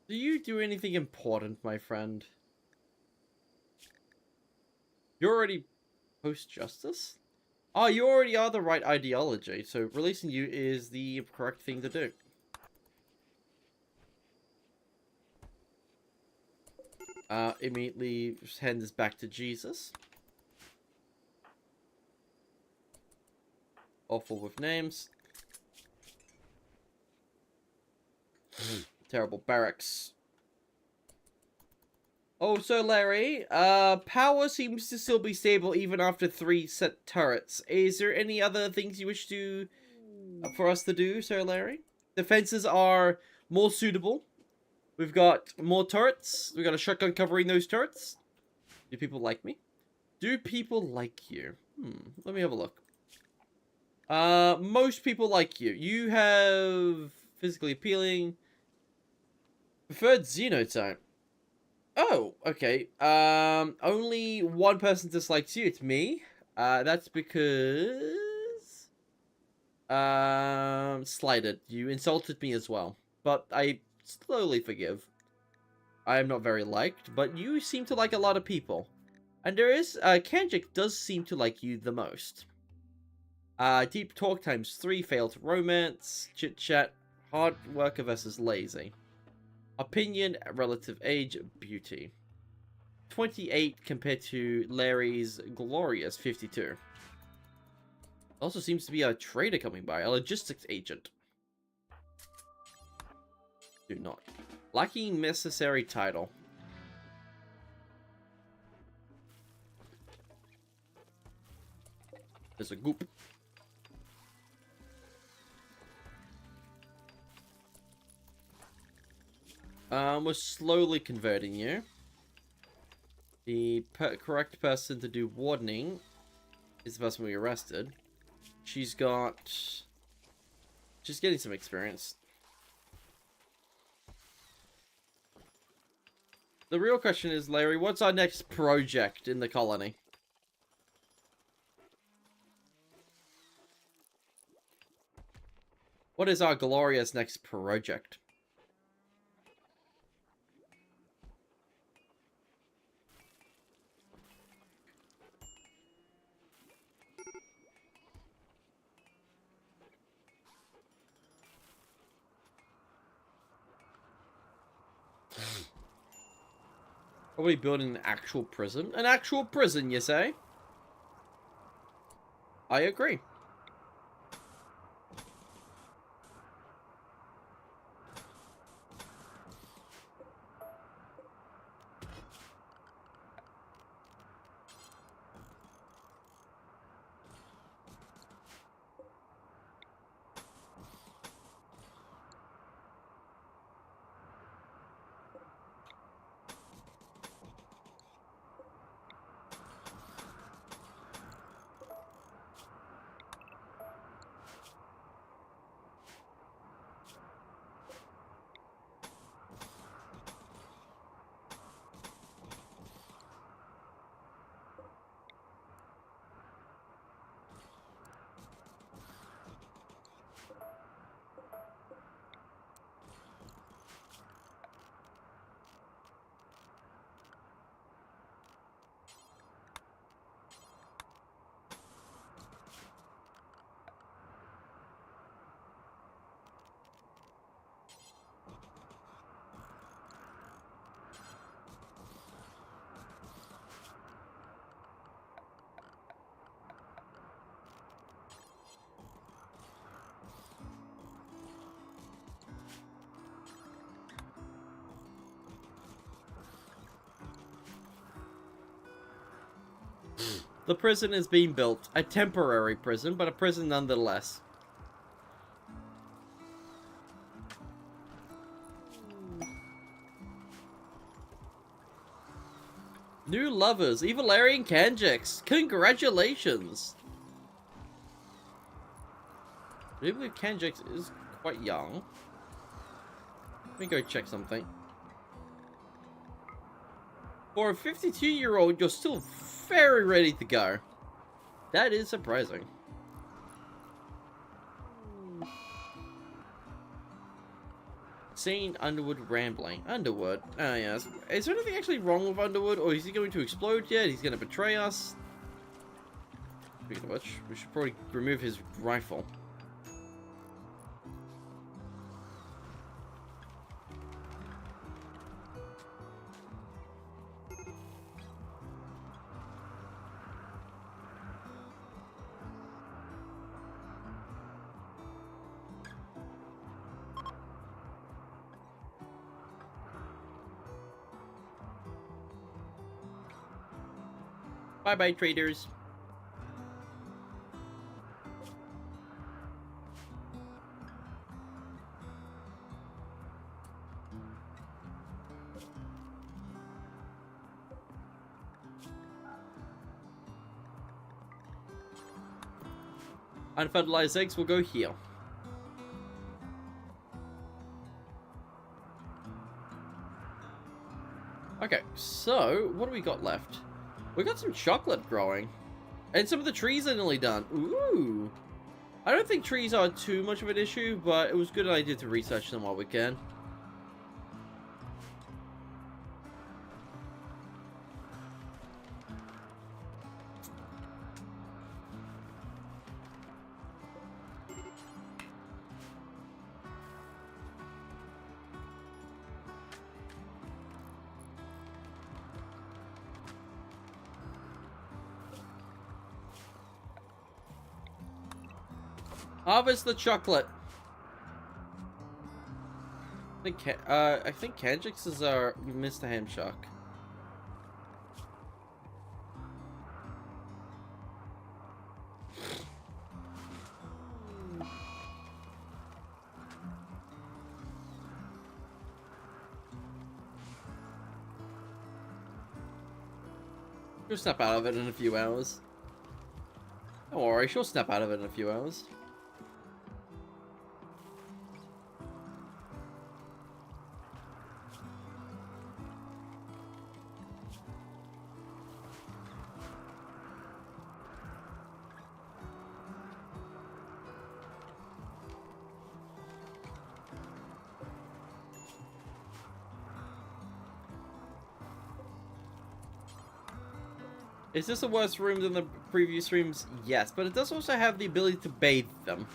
Do you do anything important, my friend? You're already post-justice? Oh, you already are the right ideology, so releasing you is the correct thing to do. Immediately hand this back to Jesus. Awful with names. Terrible barracks. Oh, so Larry, power seems to still be stable even after 3 set turrets. Is there any other things you wish to for us to do, Sir Larry? Defenses are more suitable. We've got more turrets. We've got a shotgun covering those turrets. Do people like me? Do people like you? Let me have a look. Most people like you. You have physically appealing. Preferred xenotype. Oh, okay. Only one person dislikes you. It's me. That's because... Slighted. You insulted me as well. But I slowly forgive. I am not very liked, but you seem to like a lot of people. And there is... Kanjik does seem to like you the most. Deep talk times 3, failed romance, chit-chat, hard worker versus lazy. Opinion, relative age, beauty. 28 compared to Larry's glorious 52. Also seems to be a trader coming by, a logistics agent. Do not. Lacking necessary title. There's a goop. We're slowly converting you. The correct person to do wardening is the person we arrested. She's getting some experience. The real question is, Larry, what's our next project in the colony? What is our glorious next project? Probably building an actual prison. An actual prison, you say? I agree. The prison is being built. A temporary prison, but a prison nonetheless. New lovers, Evalari and Kanjix. Congratulations! I believe Kanjix is quite young. Let me go check something. For a 52-year-old, you're still very ready to go. That is surprising. Seeing Underwood rambling. Underwood? Oh, yes. Is there anything actually wrong with Underwood? Or is he going to explode yet? He's going to betray us? Speaking of which, we should probably remove his rifle. Bye-bye, traders. Unfertilized eggs will go here. Okay, so what do we got left? We got some chocolate growing. And some of the trees are nearly done. Ooh. I don't think trees are too much of an issue, but it was a good idea to research them while we can. Harvest the chocolate. I think Kanjix is our Mr. Hamshark. She'll snap out of it in a few hours. Don't worry, she'll snap out of it in a few hours. Is this a worse room than the previous rooms? Yes, but it does also have the ability to bathe them.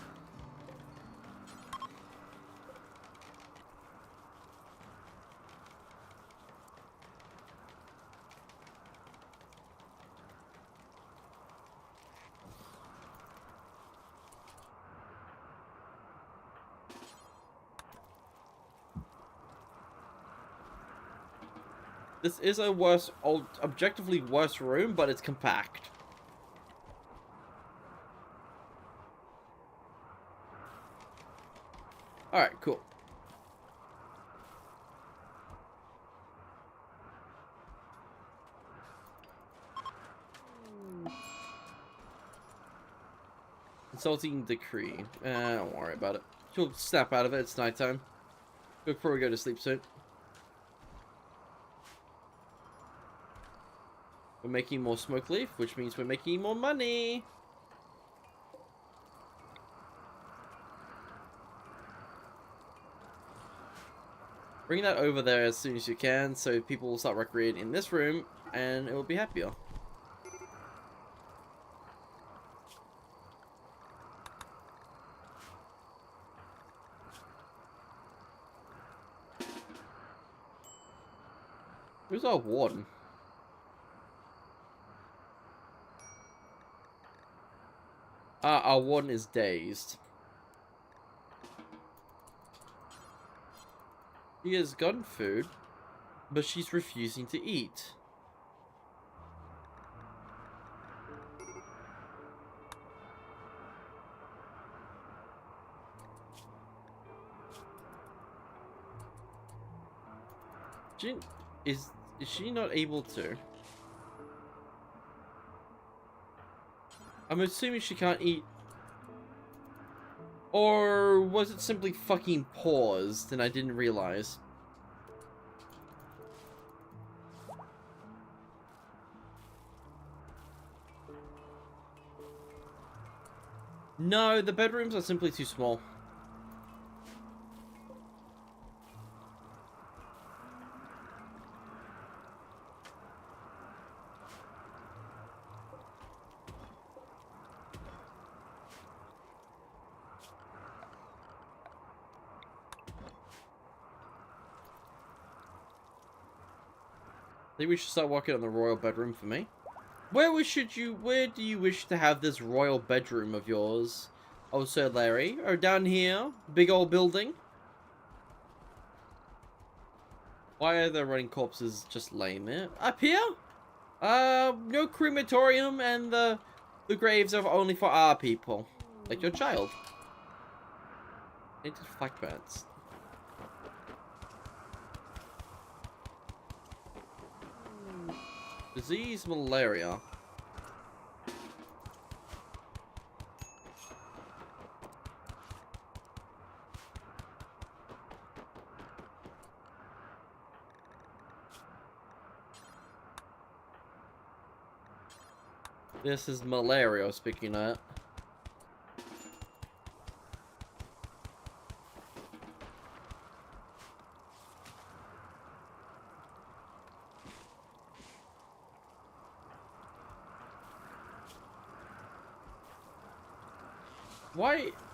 This is a objectively worse room, but it's compact. Alright, cool. Consulting decree. Don't worry about it. She'll snap out of it, it's nighttime. We'll probably go to sleep soon. We're making more smoke leaf, which means we're making more money. Bring that over there as soon as you can, so people will start recreating in this room, and it will be happier. Who's our warden? Our warden is dazed. She has gotten food, but she's refusing to eat. She, is she not able to? I'm assuming she can't eat. Or was it simply fucking paused and I didn't realize? No, the bedrooms are simply too small. I think we should start working on the royal bedroom for me. Where do you wish to have this royal bedroom of yours? Oh, Sir Larry. Or down here? Big old building? Why are there running corpses just laying there? Up here? No crematorium, and the graves are only for our people. Like your child. Native flak bats. Disease malaria. This is malaria, speaking of.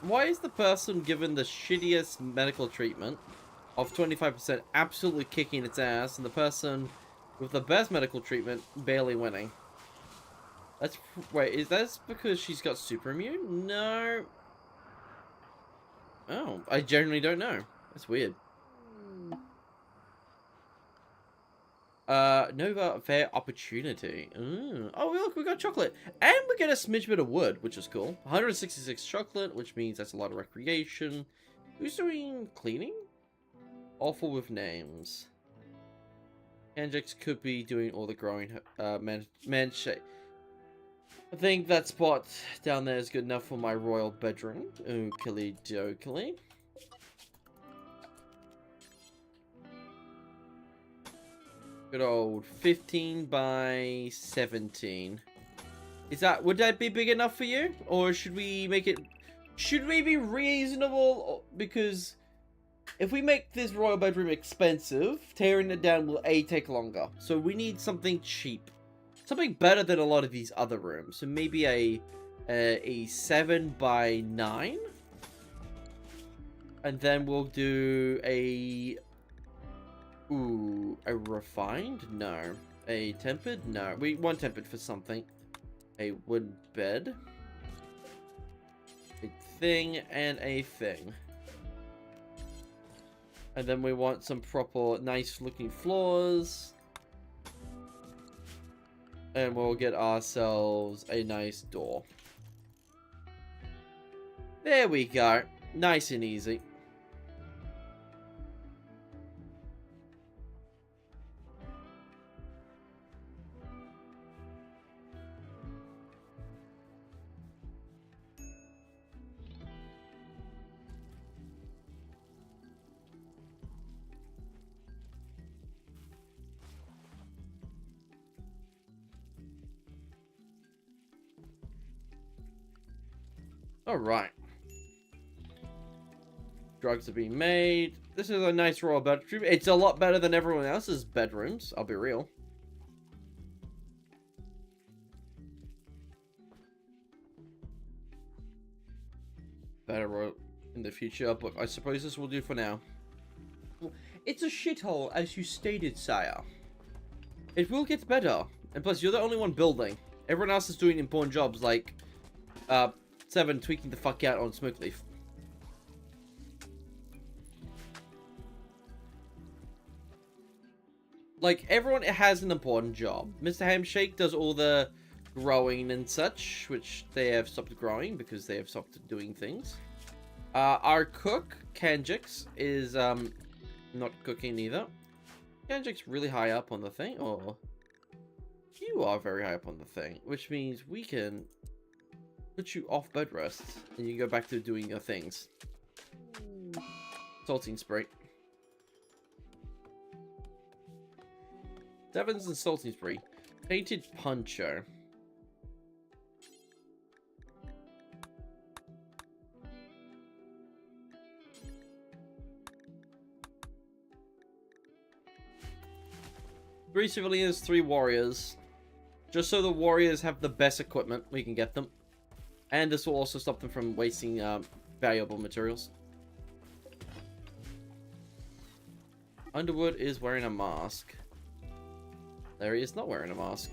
Why is the person given the shittiest medical treatment of 25% absolutely kicking its ass, and the person with the best medical treatment barely winning? Wait, is that because she's got super immune? No. Oh, I genuinely don't know. That's weird. Nova fair opportunity. Ooh. Oh, look, we got chocolate. And we get a smidge bit of wood, which is cool. 166 chocolate, which means that's a lot of recreation. Who's doing cleaning? Awful with names. Anjix could be doing all the growing, man shape. I think that spot down there is good enough for my royal bedroom. Oakley dokely. Good old 15 by 17. Would that be big enough for you? Or should we make it, should we be reasonable? Because if we make this royal bedroom expensive, tearing it down will take longer. So we need something cheap. Something better than a lot of these other rooms. So maybe a 7 by 9. And then we'll do a refined? No. A tempered? No. We want tempered for something. A wood bed. A thing and a thing. And then we want some proper nice looking floors. And we'll get ourselves a nice door. There we go. Nice and easy. Alright. Drugs are being made. This is a nice royal bedroom. It's a lot better than everyone else's bedrooms, I'll be real. Better royal in the future, but I suppose this will do for now. It's a shithole, as you stated, sire. It will get better. And plus, you're the only one building. Everyone else is doing important jobs like, 7 tweaking the fuck out on Smoke Leaf. Like, everyone has an important job. Mr. Hamshake does all the growing and such, which they have stopped growing because they have stopped doing things. Our cook, Kanjix, is not cooking either. Ganjik's really high up on the thing, or you are very high up on the thing, which means we can put you off bed rest and you can go back to doing your things. Salting spray. Sevens and salting spray. Painted poncho. Three civilians, 3 warriors. Just so the warriors have the best equipment, we can get them. And this will also stop them from wasting valuable materials. Underwood is wearing a mask. There he is not wearing a mask.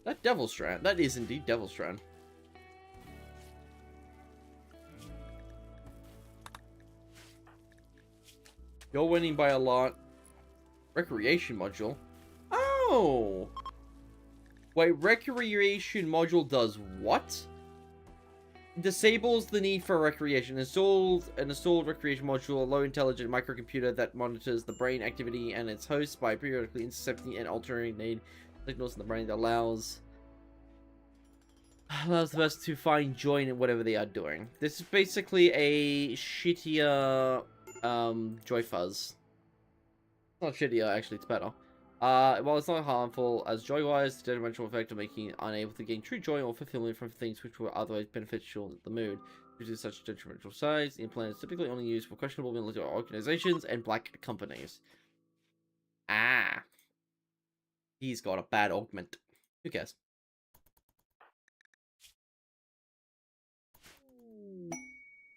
That Devil Strand. That is indeed Devil Strand. You're winning by a lot. Recreation module. Oh! Wait, recreation module does what? Disables the need for recreation. An installed recreation module, a low intelligent microcomputer that monitors the brain activity and its host by periodically intercepting and altering need signals in the brain that allows the best to find joy in whatever they are doing. This is basically a shittier Joy Fuzz. It's not shittier, actually, it's better. While it's not harmful as joy-wise, the detrimental effect of making it unable to gain true joy or fulfillment from things which were otherwise beneficial to the mood. Due to such detrimental size, the implant is typically only used for questionable military organizations and black companies. Ah. He's got a bad augment. Who cares?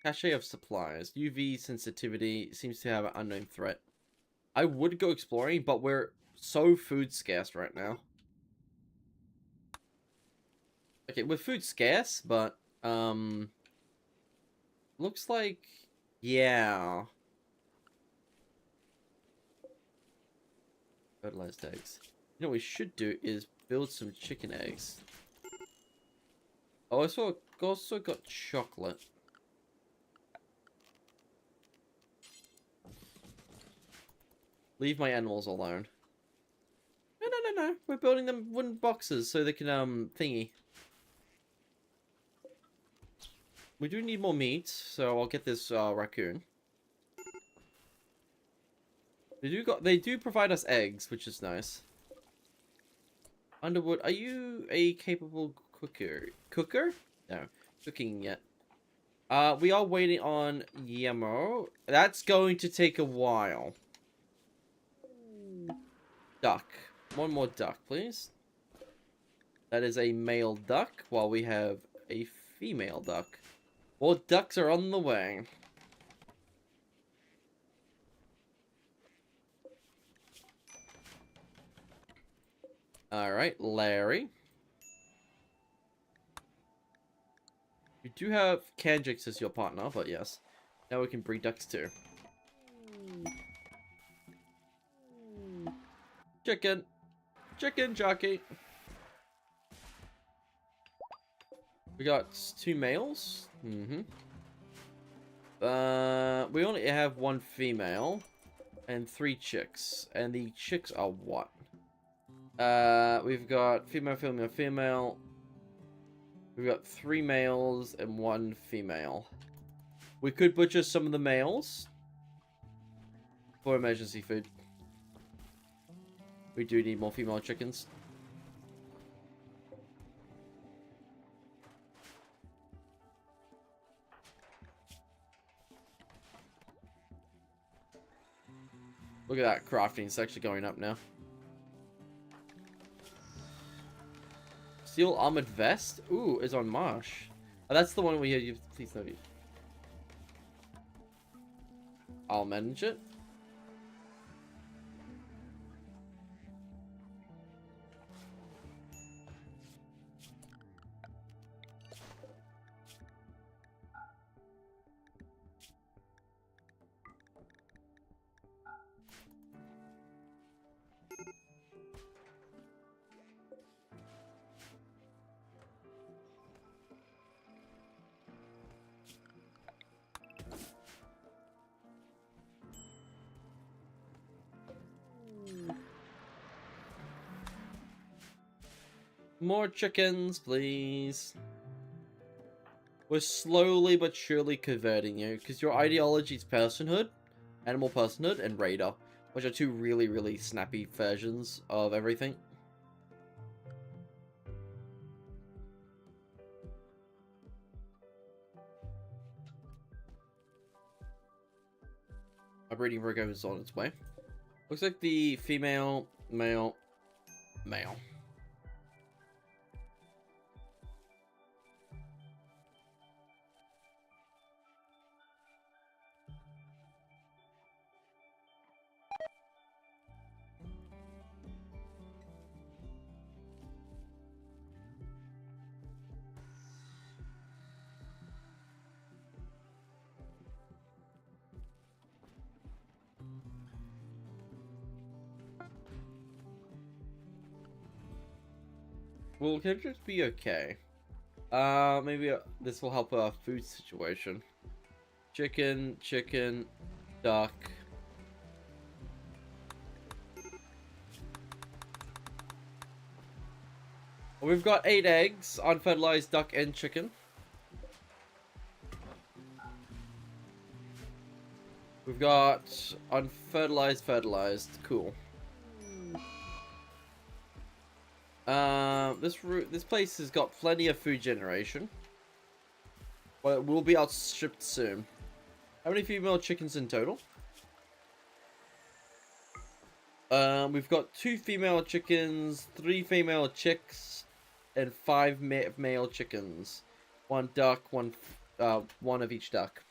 Cache of supplies. UV sensitivity seems to have an unknown threat. I would go exploring, but we're so food scarce right now. Okay, we're food scarce, but looks like, yeah. Fertilized eggs. You know what we should do is build some chicken eggs. Oh, I also got chocolate. Leave my animals alone. No. We're building them wooden boxes so they can, thingy. We do need more meat, so I'll get this, raccoon. They do provide us eggs, which is nice. Underwood, are you a capable cooker? Cooker? No, cooking yet. We are waiting on Yemo. That's going to take a while. Duck. One more duck, please. That is a male duck, while we have a female duck. More ducks are on the way. Alright, Larry. You do have Kanjix as your partner, but yes. Now we can breed ducks too. Chicken. Chicken jockey. We got 2 males. We only have 1 female and 3 chicks. And the chicks are what? We've got female. We've got 3 males and 1 female. We could butcher some of the males for emergency food. We do need more female chickens. Look at that crafting. It's actually going up now. Steel armored vest? Ooh, is on Marsh. Oh, that's the one we have. Please no use. I'll manage it. More chickens, please. We're slowly but surely converting you, because your ideology is personhood, animal personhood, and raider, which are two really, really snappy versions of everything. My breeding program is on its way. Looks like the female, male, male. Will chemtrails be okay? Maybe this will help our food situation. Chicken, chicken, duck. We've got 8 eggs, unfertilized duck and chicken. We've got unfertilized, fertilized. Cool. This place has got plenty of food generation. But it will be outstripped soon. How many female chickens in total? We've got 2 female chickens, 3 female chicks, and 5 male chickens. 1 duck, one of each duck.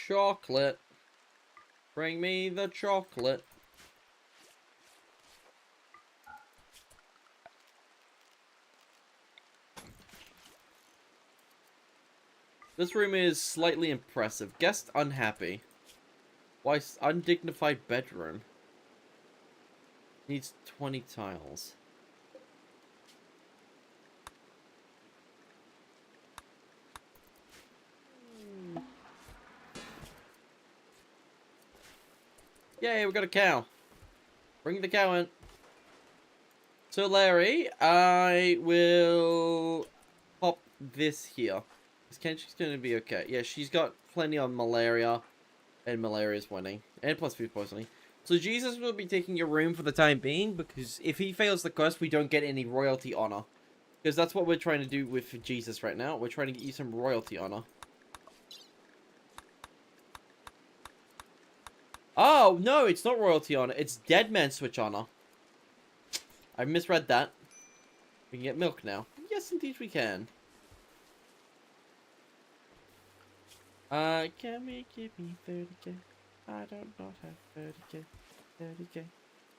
Chocolate. Bring me the chocolate. This room is slightly impressive. Guest unhappy. Why undignified bedroom? Needs 20 tiles. Yay, we got a cow. Bring the cow in. So, Larry, I will pop this here. Is Kenchi's going to be okay? Yeah, she's got plenty of malaria, and malaria's winning. And plus food poisoning. So, Jesus will be taking your room for the time being, because if he fails the quest, we don't get any royalty honor. Because that's what we're trying to do with Jesus right now. We're trying to get you some royalty honor. Oh, no, it's not royalty honor. It's dead man switch honor. I misread that. We can get milk now. Yes, indeed we can. Can we give me 30k? I don't not have 30k. 30k.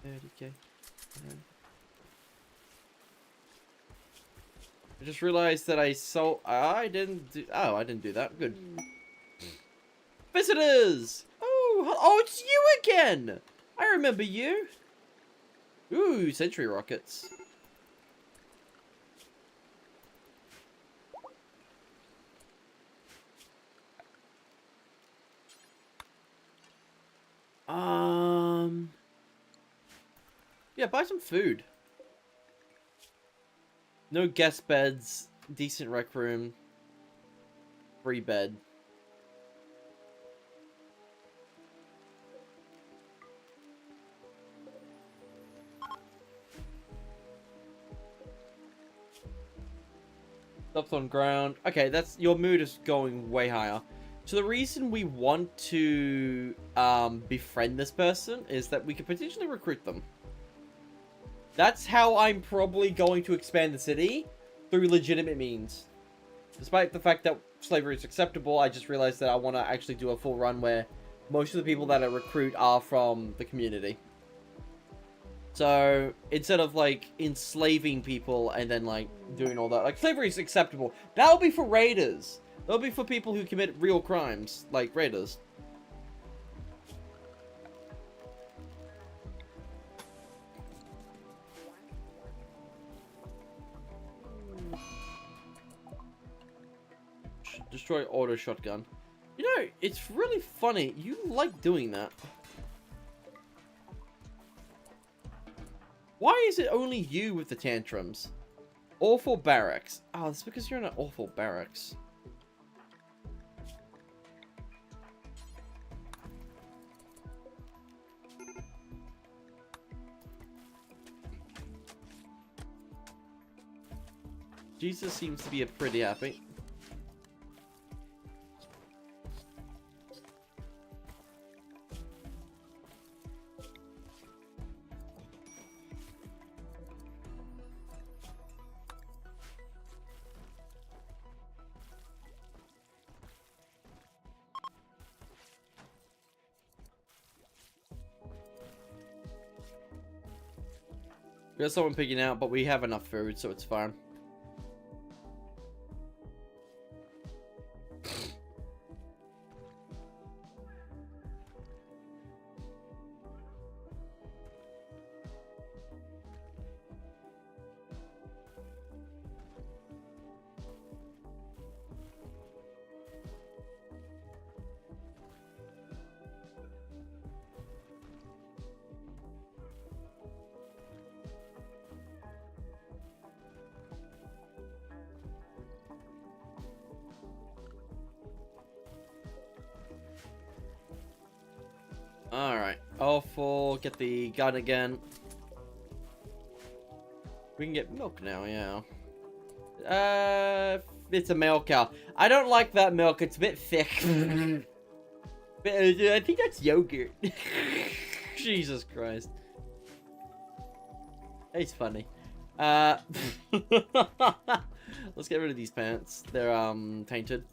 30k. I just realized that I didn't do that. Good. Visitors! Oh, it's you again! I remember you. Ooh, sentry rockets. Yeah, buy some food. No guest beds, decent rec room, free bed. Stops on ground. Okay, that's your mood is going way higher. So the reason we want to befriend this person is that we could potentially recruit them. That's how I'm probably going to expand the city, through legitimate means. Despite the fact that slavery is acceptable, I just realized that I want to actually do a full run where most of the people that I recruit are from the community. So, instead of, like, enslaving people and then, like, doing all that, like, slavery is acceptable. That'll be for raiders. That'll be for people who commit real crimes, like raiders. Destroy auto shotgun. You know, it's really funny. You like doing that. Why is it only you with the tantrums? Awful barracks. Oh, it's because you're in an awful barracks. Jesus seems to be pretty happy. There's someone picking out, but we have enough food, so it's fine. Alright. Awful. Get the gun again. We can get milk now, yeah. It's a male cow. I don't like that milk. It's a bit thick. But, I think that's yogurt. Jesus Christ. It's funny. Let's get rid of these pants. They're, tainted.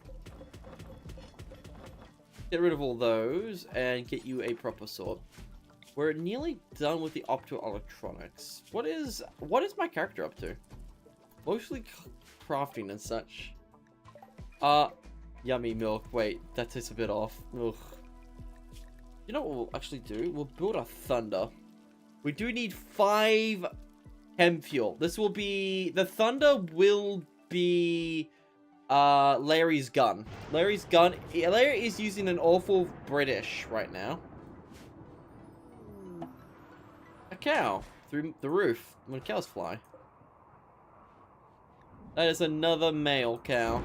Get rid of all those and get you a proper sword. We're nearly done with the optoelectronics. What is my character up to? Mostly crafting and such. Yummy milk. Wait, that tastes a bit off. Ugh. You know what we'll actually do? We'll build a thunder. We do need 5 chem fuel. This will be... The thunder will be... Larry's gun. Larry is using an awful British right now. A cow through the roof when cows fly. That is another male cow.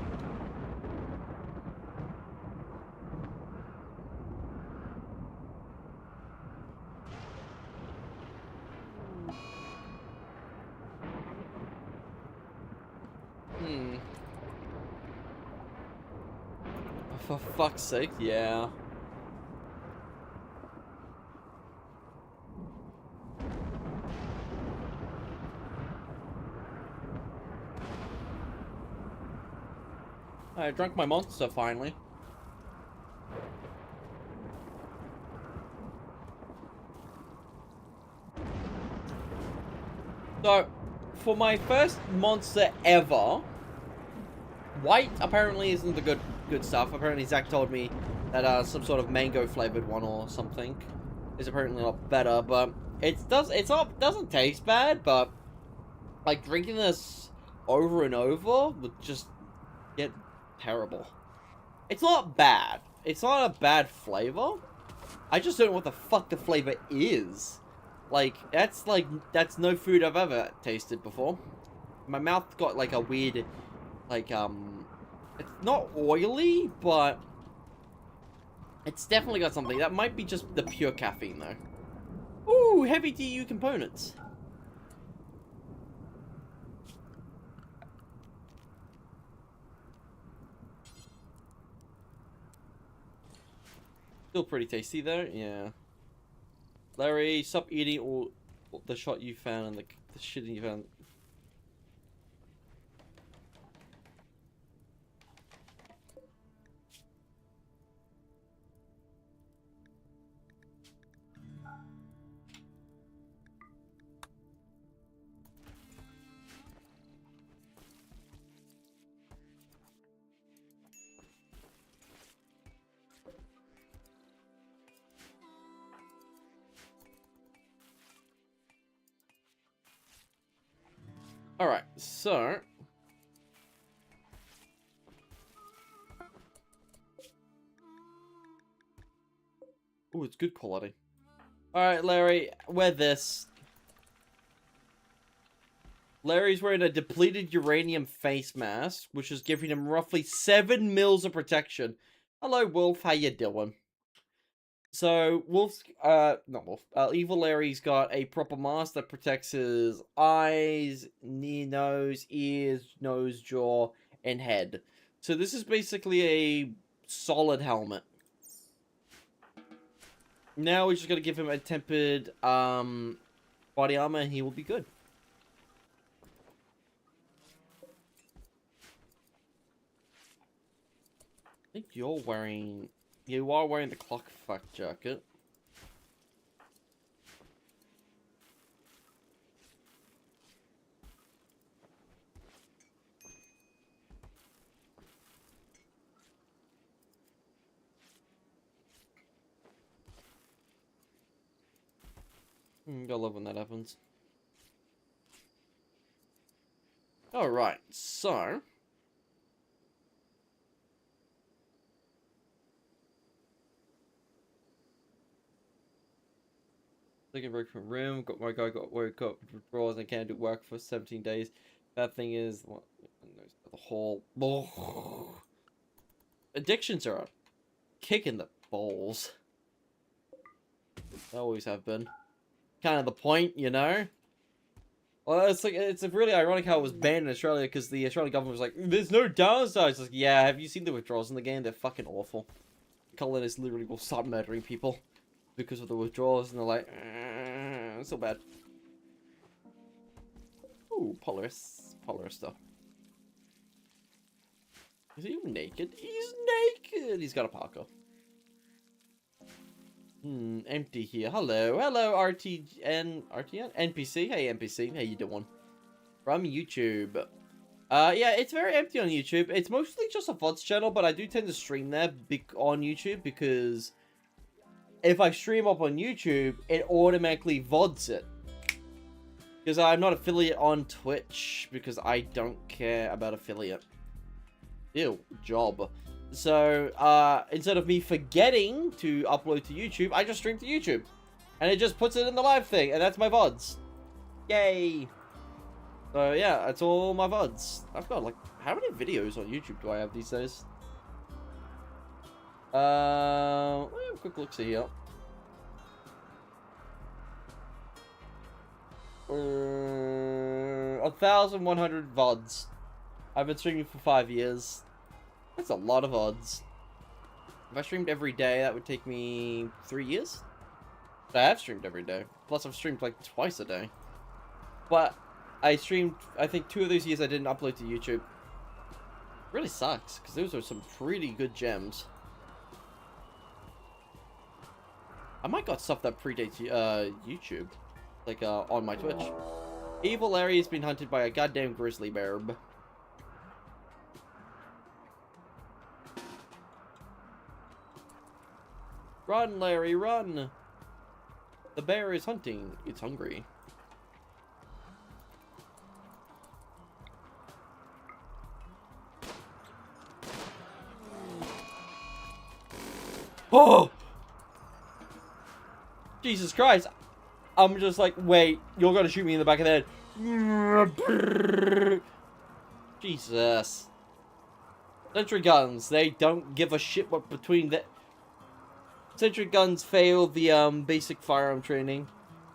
For fuck's sake, yeah. I drank my monster finally. So, for my first monster ever, white apparently isn't the good stuff. Apparently Zach told me that some sort of mango flavored one or something is apparently a lot better, but doesn't taste bad, but like drinking this over and over would just get terrible. It's not bad. It's not a bad flavor. I just don't know what the fuck the flavor is. Like that's no food I've ever tasted before. My mouth got like a weird like it's not oily, but it's definitely got something. That might be just the pure caffeine, though. Ooh, heavy DU components. Still pretty tasty, though. Yeah. Larry, stop eating all the shot you found and the shit you found. Alright, so... Oh, it's good quality. Alright, Larry, wear this. Larry's wearing a depleted uranium face mask, which is giving him roughly 7 mils of protection. Hello, Wolf. How you doing? So, not Wolf. Evil Larry's got a proper mask that protects his eyes, nose, ears, nose, jaw, and head. So this is basically a solid helmet. Now we just gotta give him a tempered, body armor and he will be good. I think you are wearing the clock fuck jacket. Gotta love when that happens. Alright, so taking a break from room. Got my guy got woke up, withdrawals, and can't do work for 17 days. That thing is what the whole addictions are a kick in the balls. They always have been. Kind of the point, you know. Well, it's really ironic how it was banned in Australia because the Australian government was like, "There's no downsides." It's like, yeah, have you seen the withdrawals in the game? They're fucking awful. Colonies literally will start murdering people because of the withdrawals, and they're like, it's so bad. Ooh, Polaris stuff. Is he even naked? He's naked! He's got a parka. Empty here. Hello, RTN, NPC. Hey, NPC, how you doing? From YouTube. Yeah, it's very empty on YouTube. It's mostly just a VODs channel, but I do tend to stream there on YouTube because if I stream up on YouTube, it automatically VODs it. Because I'm not affiliate on Twitch, because I don't care about affiliate. Ew, job. So, instead of me forgetting to upload to YouTube, I just stream to YouTube. And it just puts it in the live thing, and that's my VODs. Yay! So, yeah, that's all my VODs. I've got, like, how many videos on YouTube do I have these days? Let me have a quick look-see here. 1,100 VODs. I've been streaming for 5 years. That's a lot of VODs. If I streamed every day, that would take me 3 years. But I have streamed every day. Plus, I've streamed like twice a day. But I streamed, I think 2 of those years I didn't upload to YouTube. Really sucks, because those are some pretty good gems. I might got stuff that predates YouTube. Like, on my Twitch. Evil Larry has been hunted by a goddamn grizzly bear. Run, Larry, run! The bear is hunting. It's hungry. Oh! Jesus Christ! I'm just like, wait, you're gonna shoot me in the back of the head. Jesus. Sentry guns, they don't give a shit what between the... Sentry guns fail the basic firearm training.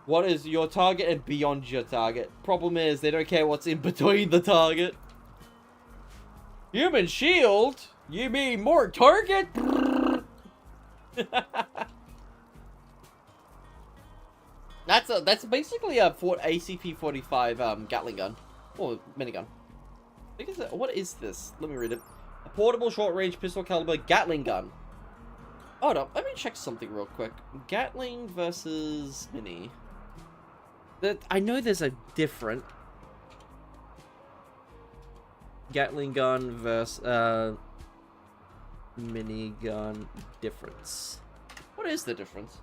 What is your target and beyond your target? Problem is, they don't care what's in between the target. Human shield? You mean more target? That's basically a ACP-45 Gatling gun or minigun. I think what is this? Let me read it. A portable short-range pistol caliber Gatling gun. Hold up, let me check something real quick. Gatling versus mini. I know there's a different Gatling gun versus minigun difference. What is the difference?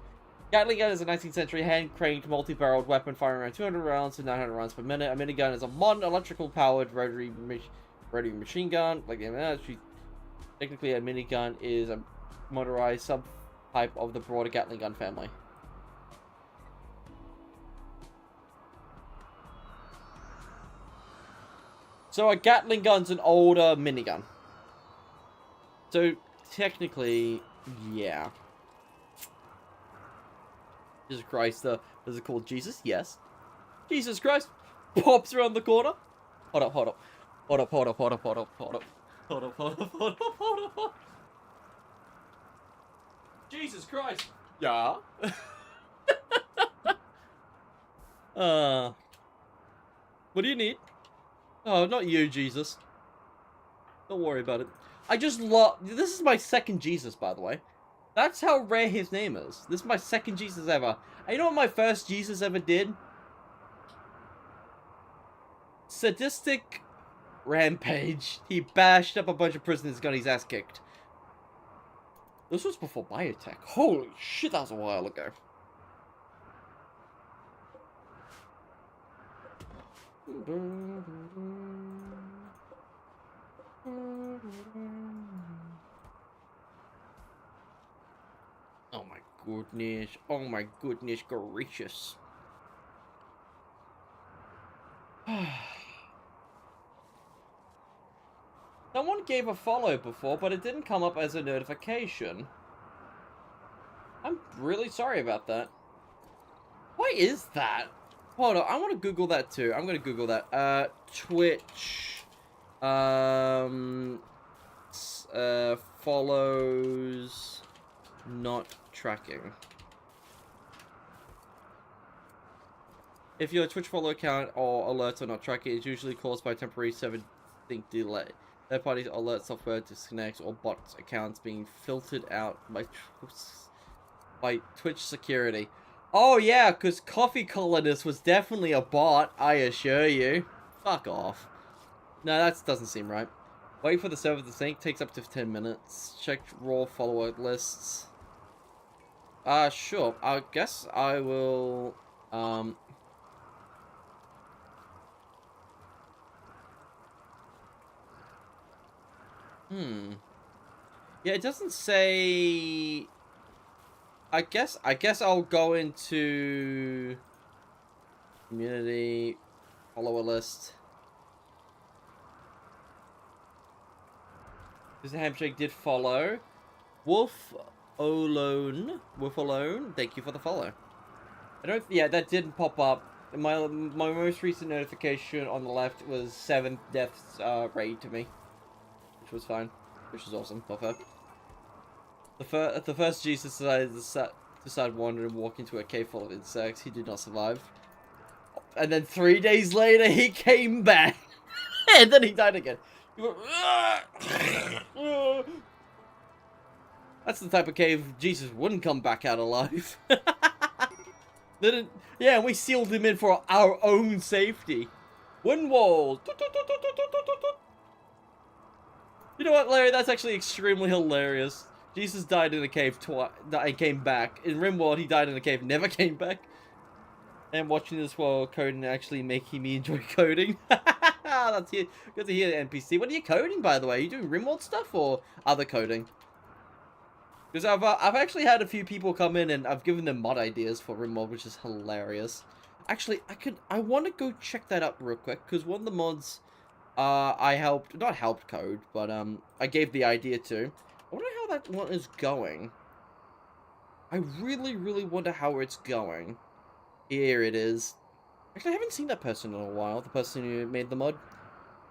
Gatling gun is a 19th century hand-cranked multi-barreled weapon firing around 200 rounds to 900 rounds per minute. A minigun is a modern electrical-powered rotary machine gun. Like the technically, a minigun is a motorized type of the broader Gatling gun family. So a Gatling gun's an older minigun. So technically, yeah. Jesus Christ, is it called Jesus? Yes. Jesus Christ pops around the corner. Hold up, hold up. Hold up, hold up, hold up, hold up, hold up. Hold up, hold up, hold up, hold up. Jesus Christ. Yeah. What do you need? Oh, not you, Jesus. Don't worry about it. I just love... This is my second Jesus, by the way. That's how rare his name is. This is my second Jesus ever. And you know what my first Jesus ever did? Sadistic rampage. He bashed up a bunch of prisoners, got his ass kicked. This was before biotech. Holy shit, that was a while ago. Oh my goodness. Oh my goodness gracious. Someone gave a follow before, but it didn't come up as a notification. I'm really sorry about that. Why is that? Hold on, I want to Google that too. I'm going to Google that. Twitch. Follows not tracking. If your Twitch follow account or alerts are not tracking, it's usually caused by temporary server sync delay. Third-party alert software disconnects or bot accounts being filtered out by Twitch security. Oh yeah, because Coffee Colonist was definitely a bot, I assure you. Fuck off. No, that doesn't seem right. Wait for the server to sync, takes up to 10 minutes. Check raw follower lists. Sure. I guess I will, Yeah, it doesn't say... I guess I'll go into... Community... Follower list. This handshake did follow. Wolf Alone, thank you for the follow. Yeah, that didn't pop up. My most recent notification on the left was 7 deaths raid to me. Which was fine. Which is awesome. Not fair. The first Jesus decided to wander and walk into a cave full of insects. He did not survive. And then 3 days later, he came back. And then he died again. He went, that's the type of cave Jesus wouldn't come back out alive. Yeah, we sealed him in for our own safety. Wind walls. You know what, Larry? That's actually extremely hilarious. Jesus died in a cave twice and came back. In Rimworld, he died in a cave, never came back. And watching this while coding actually making me enjoy coding. That's good to hear, NPC. What are you coding, by the way? Are you doing Rimworld stuff or other coding? Because I've actually had a few people come in and I've given them mod ideas for Rimworld, which is hilarious. Actually, I want to go check that up real quick, because one of the mods I not helped code, but I gave the idea to. I wonder how that one is going. I really, really wonder how it's going. Here it is. Actually, I haven't seen that person in a while, the person who made the mod.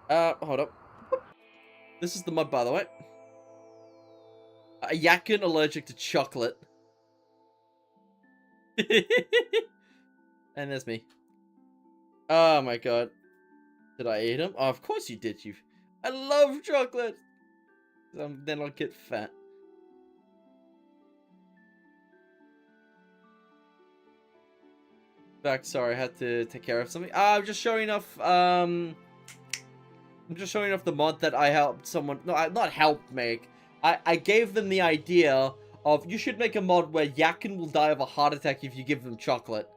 Hold up. This is the mod, by the way. A yakin allergic to chocolate. And there's me. Oh my god. Did I eat him? Oh, of course you did, you. I love chocolate! Then I'll get fat. Back, sorry, I had to take care of something. I'm just showing off, I'm just showing off the mod that I helped someone, no, not helped make. I gave them the idea of, you should make a mod where Yakin will die of a heart attack if you give them chocolate.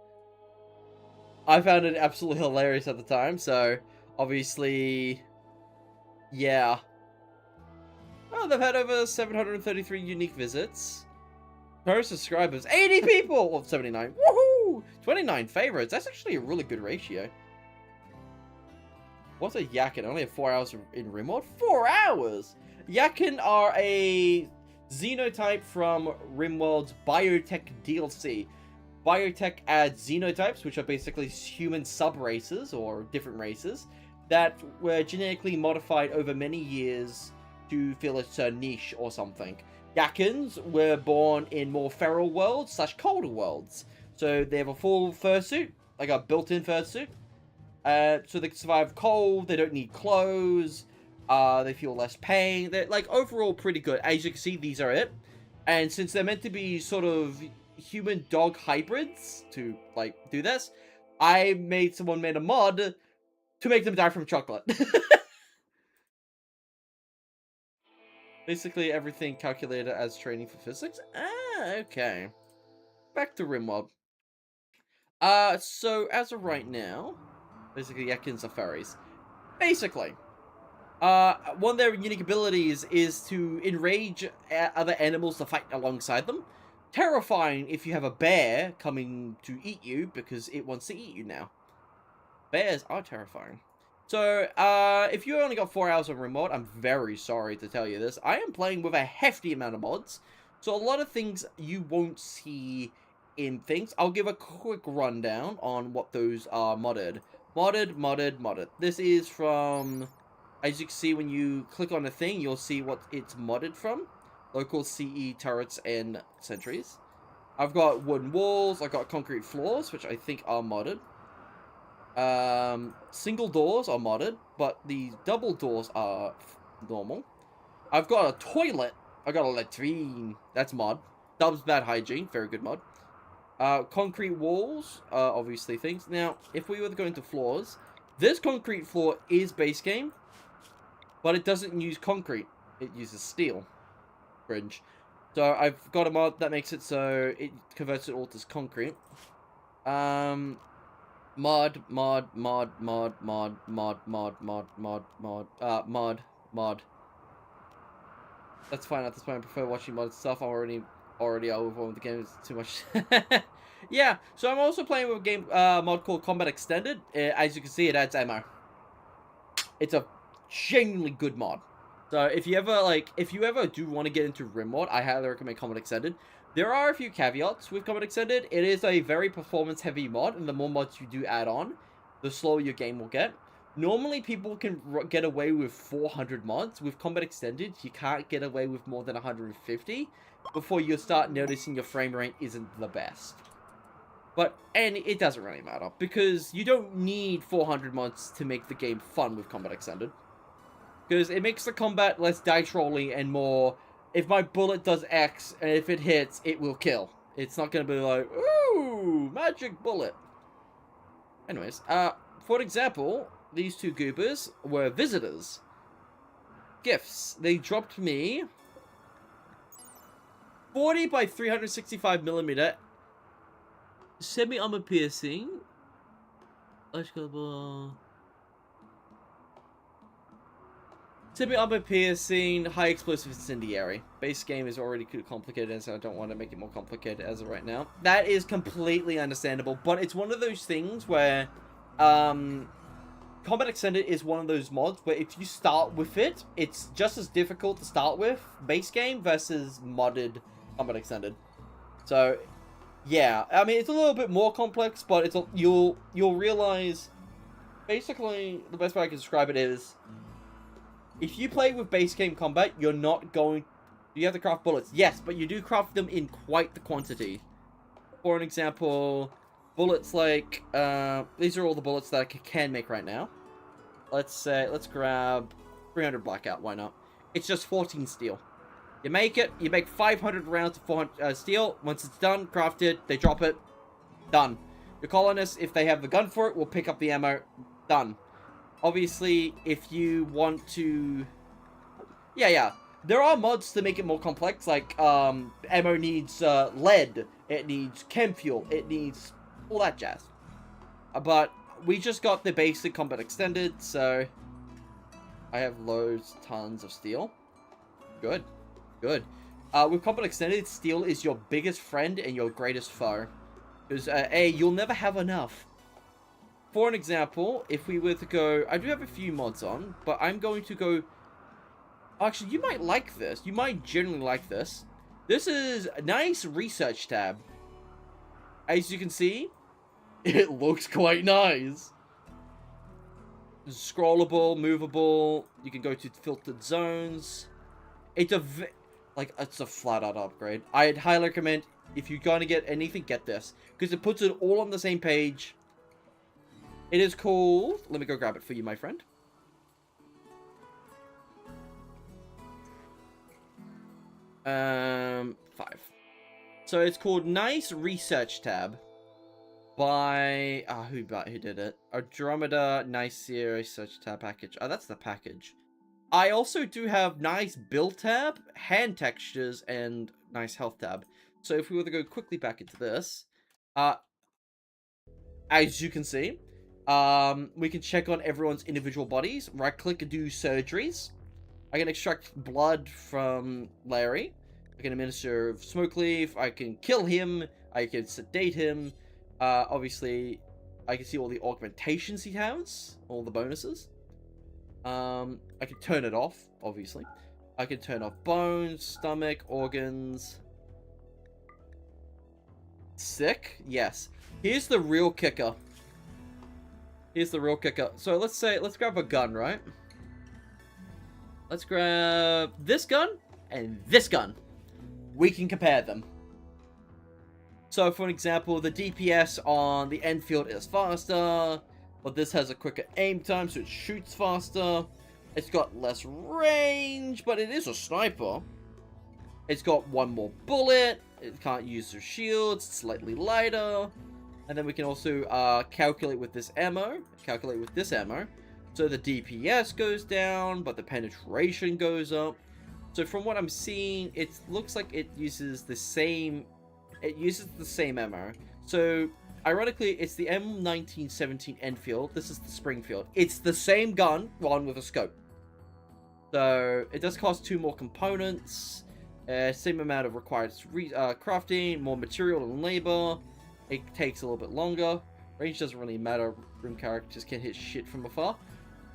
I found it absolutely hilarious at the time, so, obviously, yeah. Oh, they've had over 733 unique visits. Current subscribers, 80 people! Well, 79. Woohoo! 29 favorites. That's actually a really good ratio. What's a Yakin? I only have 4 hours in Rimworld? 4 hours! Yakin are a xenotype from Rimworld's Biotech DLC. Biotech adds xenotypes, which are basically human sub-races, or different races, that were genetically modified over many years to fill a niche or something. Yakins were born in more feral worlds / colder worlds. So they have a full fursuit, like a built-in fursuit. So they can survive cold, they don't need clothes, they feel less pain. They're, like, overall pretty good. As you can see, these are it. And since they're meant to be sort of human-dog hybrids to, like, do this, someone made a mod to make them die from chocolate. Basically everything calculated as training for physics. Ah, okay. Back to Rimworld. So as of right now, basically Yakins are furries. Basically, one of their unique abilities is to enrage other animals to fight alongside them. Terrifying if you have a bear coming to eat you because it wants to eat you now. Bears are terrifying. So, if you only got 4 hours on Rimworld, I'm very sorry to tell you this. I am playing with a hefty amount of mods. So a lot of things you won't see in things. I'll give a quick rundown on what those are modded. Modded. This is from, as you can see when you click on a thing, you'll see what it's modded from. Local CE turrets and sentries. I've got wooden walls, I've got concrete floors, which I think are modded. Single doors are modded, but the double doors are normal. I've got a toilet. I got a latrine. That's mod. Dub's bad hygiene. Very good mod. Concrete walls are obviously things. Now, if we were to go into floors, this concrete floor is base game, but it doesn't use concrete. It uses steel. Cringe. So I've got a mod that makes it so it converts it all to concrete. Mod. That's fine at this point. I prefer watching mod stuff. I'm already overwhelmed with the game. It's too much. Yeah, so I'm also playing with a game mod called Combat Extended. As you can see, it adds ammo. It's a genuinely good mod. So if you ever do want to get into Rimworld, I highly recommend Combat Extended. There are a few caveats with Combat Extended. It is a very performance-heavy mod, and the more mods you do add on, the slower your game will get. Normally, people can get away with 400 mods. With Combat Extended, you can't get away with more than 150 before you start noticing your frame rate isn't the best. And it doesn't really matter, because you don't need 400 mods to make the game fun with Combat Extended. Because it makes the combat less dice rolling and more, if my bullet does X, and if it hits, it will kill. It's not going to be like, ooh, magic bullet. Anyways, for example, these two goobers were visitors. Gifts. They dropped me 40 by 365 millimeter semi-armor piercing. Semi-armor piercing, high explosive incendiary. Base game is already complicated, so I don't want to make it more complicated as of right now. That is completely understandable, but it's one of those things where Combat Extended is one of those mods where if you start with it, it's just as difficult to start with base game versus modded Combat Extended. So, yeah, I mean, it's a little bit more complex, but you'll realize, basically, the best way I can describe it is, if you play with base game combat, you're not going... You have to craft bullets. Yes, but you do craft them in quite the quantity. For an example, bullets like... these are all the bullets that I can make right now. Let's grab 300 blackout. Why not? It's just 14 steel. You make it. You make 500 rounds of 400 steel. Once it's done, crafted, they drop it. Done. Your colonists, if they have the gun for it, will pick up the ammo. Done. Obviously, if you want to... Yeah. There are mods to make it more complex, like, ammo needs, lead. It needs chem fuel. It needs all that jazz. But we just got the basic Combat Extended, so... I have tons of steel. Good. With Combat Extended, steel is your biggest friend and your greatest foe. Because, A, you'll never have enough. For an example, if we were to go... I do have a few mods on, but I'm going to go... Actually, you might like this. You might generally like this. This is a nice research tab. As you can see, it looks quite nice. Scrollable, movable. You can go to filtered zones. It's a flat-out upgrade. I'd highly recommend, if you're going to get anything, get this. Because it puts it all on the same page. It is called... Let me go grab it for you, my friend. Five. So it's called Nice Research Tab. By... who did it? Andromeda Nice Research Tab package. Oh, that's the package. I also do have nice build tab, hand textures, and nice health tab. So if we were to go quickly back into this, as you can see, we can check on everyone's individual bodies. Right click and do surgeries. I can extract blood from Larry. I can administer smoke leaf. I can kill him. I can sedate him. Obviously, I can see all the augmentations he has, all the bonuses. I can turn it off, obviously. I can turn off bones, stomach, organs. Sick? Yes. Here's the real kicker. Here's the real kicker. So let's grab a gun, right? Let's grab this gun and this gun. We can compare them. So for an example, the DPS on the Enfield is faster, but this has a quicker aim time, so it shoots faster. It's got less range, but it is a sniper. It's got one more bullet. It can't use the shields. It's slightly lighter. And then we can also calculate with this ammo. Calculate with this ammo. So the DPS goes down, but the penetration goes up. So from what I'm seeing, it looks like it uses the same... It uses the same ammo. So, ironically, it's the M1917 Enfield. This is the Springfield. It's the same gun, one with a scope. So, it does cost 2 more components. Same amount of required crafting, more material and labor. It takes a little bit longer. Range doesn't really matter. Rimconnect just can hit shit from afar.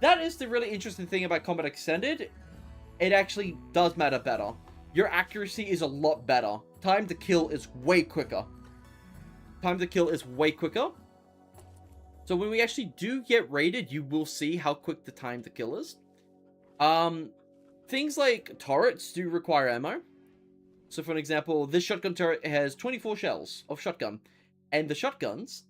That is the really interesting thing about Combat Extended. It actually does matter better. Your accuracy is a lot better. Time to kill is way quicker. Time to kill is way quicker. So when we actually do get raided, you will see how quick the time to kill is. Things like turrets do require ammo. So for an example, this shotgun turret has 24 shells of shotgun. And the shotguns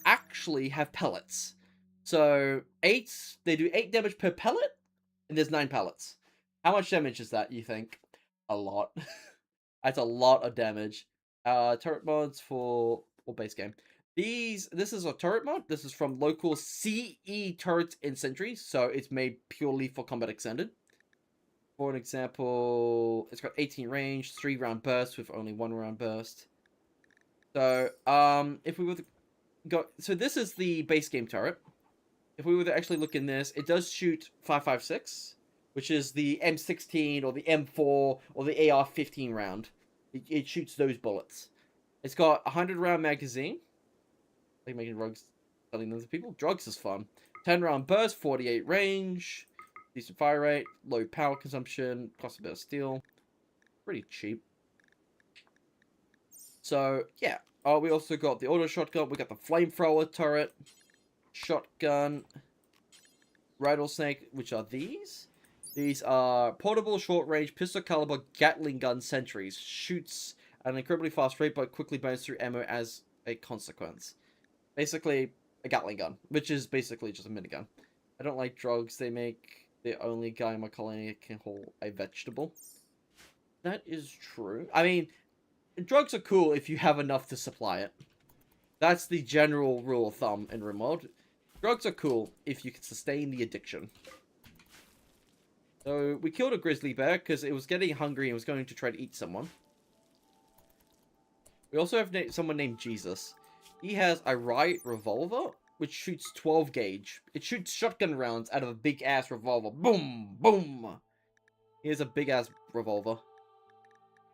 actually have pellets. So they do 8 damage per pellet, and there's 9 pellets. How much damage is that, you think? A lot. That's a lot of damage. Turret mods for base game. This is a turret mod. This is from local CE turrets and sentries, so it's made purely for Combat Extended. For an example, it's got 18 range, 3 round burst with only 1 round burst. So, if we were to go, so this is the base game turret. If we were to actually look in this, it does shoot 5.56, which is the M16 or the M4 or the AR-15 round. It shoots those bullets. It's got a 100 round magazine. Like making drugs, selling them to people. Drugs is fun. 10 round burst, 48 range, decent fire rate, low power consumption, costs a bit of steel. Pretty cheap. So, yeah. We also got the auto shotgun. We got the flamethrower turret. Shotgun. Rattlesnake, which are these. These are portable short-range pistol caliber Gatling gun sentries. Shoots at an incredibly fast rate, but quickly burns through ammo as a consequence. Basically, a Gatling gun, which is basically just a minigun. I don't like drugs. They make the only guy in my colony that can hold a vegetable. That is true. I mean, drugs are cool if you have enough to supply it. That's the general rule of thumb in RimWorld. Drugs are cool if you can sustain the addiction. So, we killed a grizzly bear because it was getting hungry and was going to try to eat someone. We also have someone named Jesus. He has a riot revolver, which shoots 12 gauge. It shoots shotgun rounds out of a big-ass revolver. Boom! Boom! He has a big-ass revolver.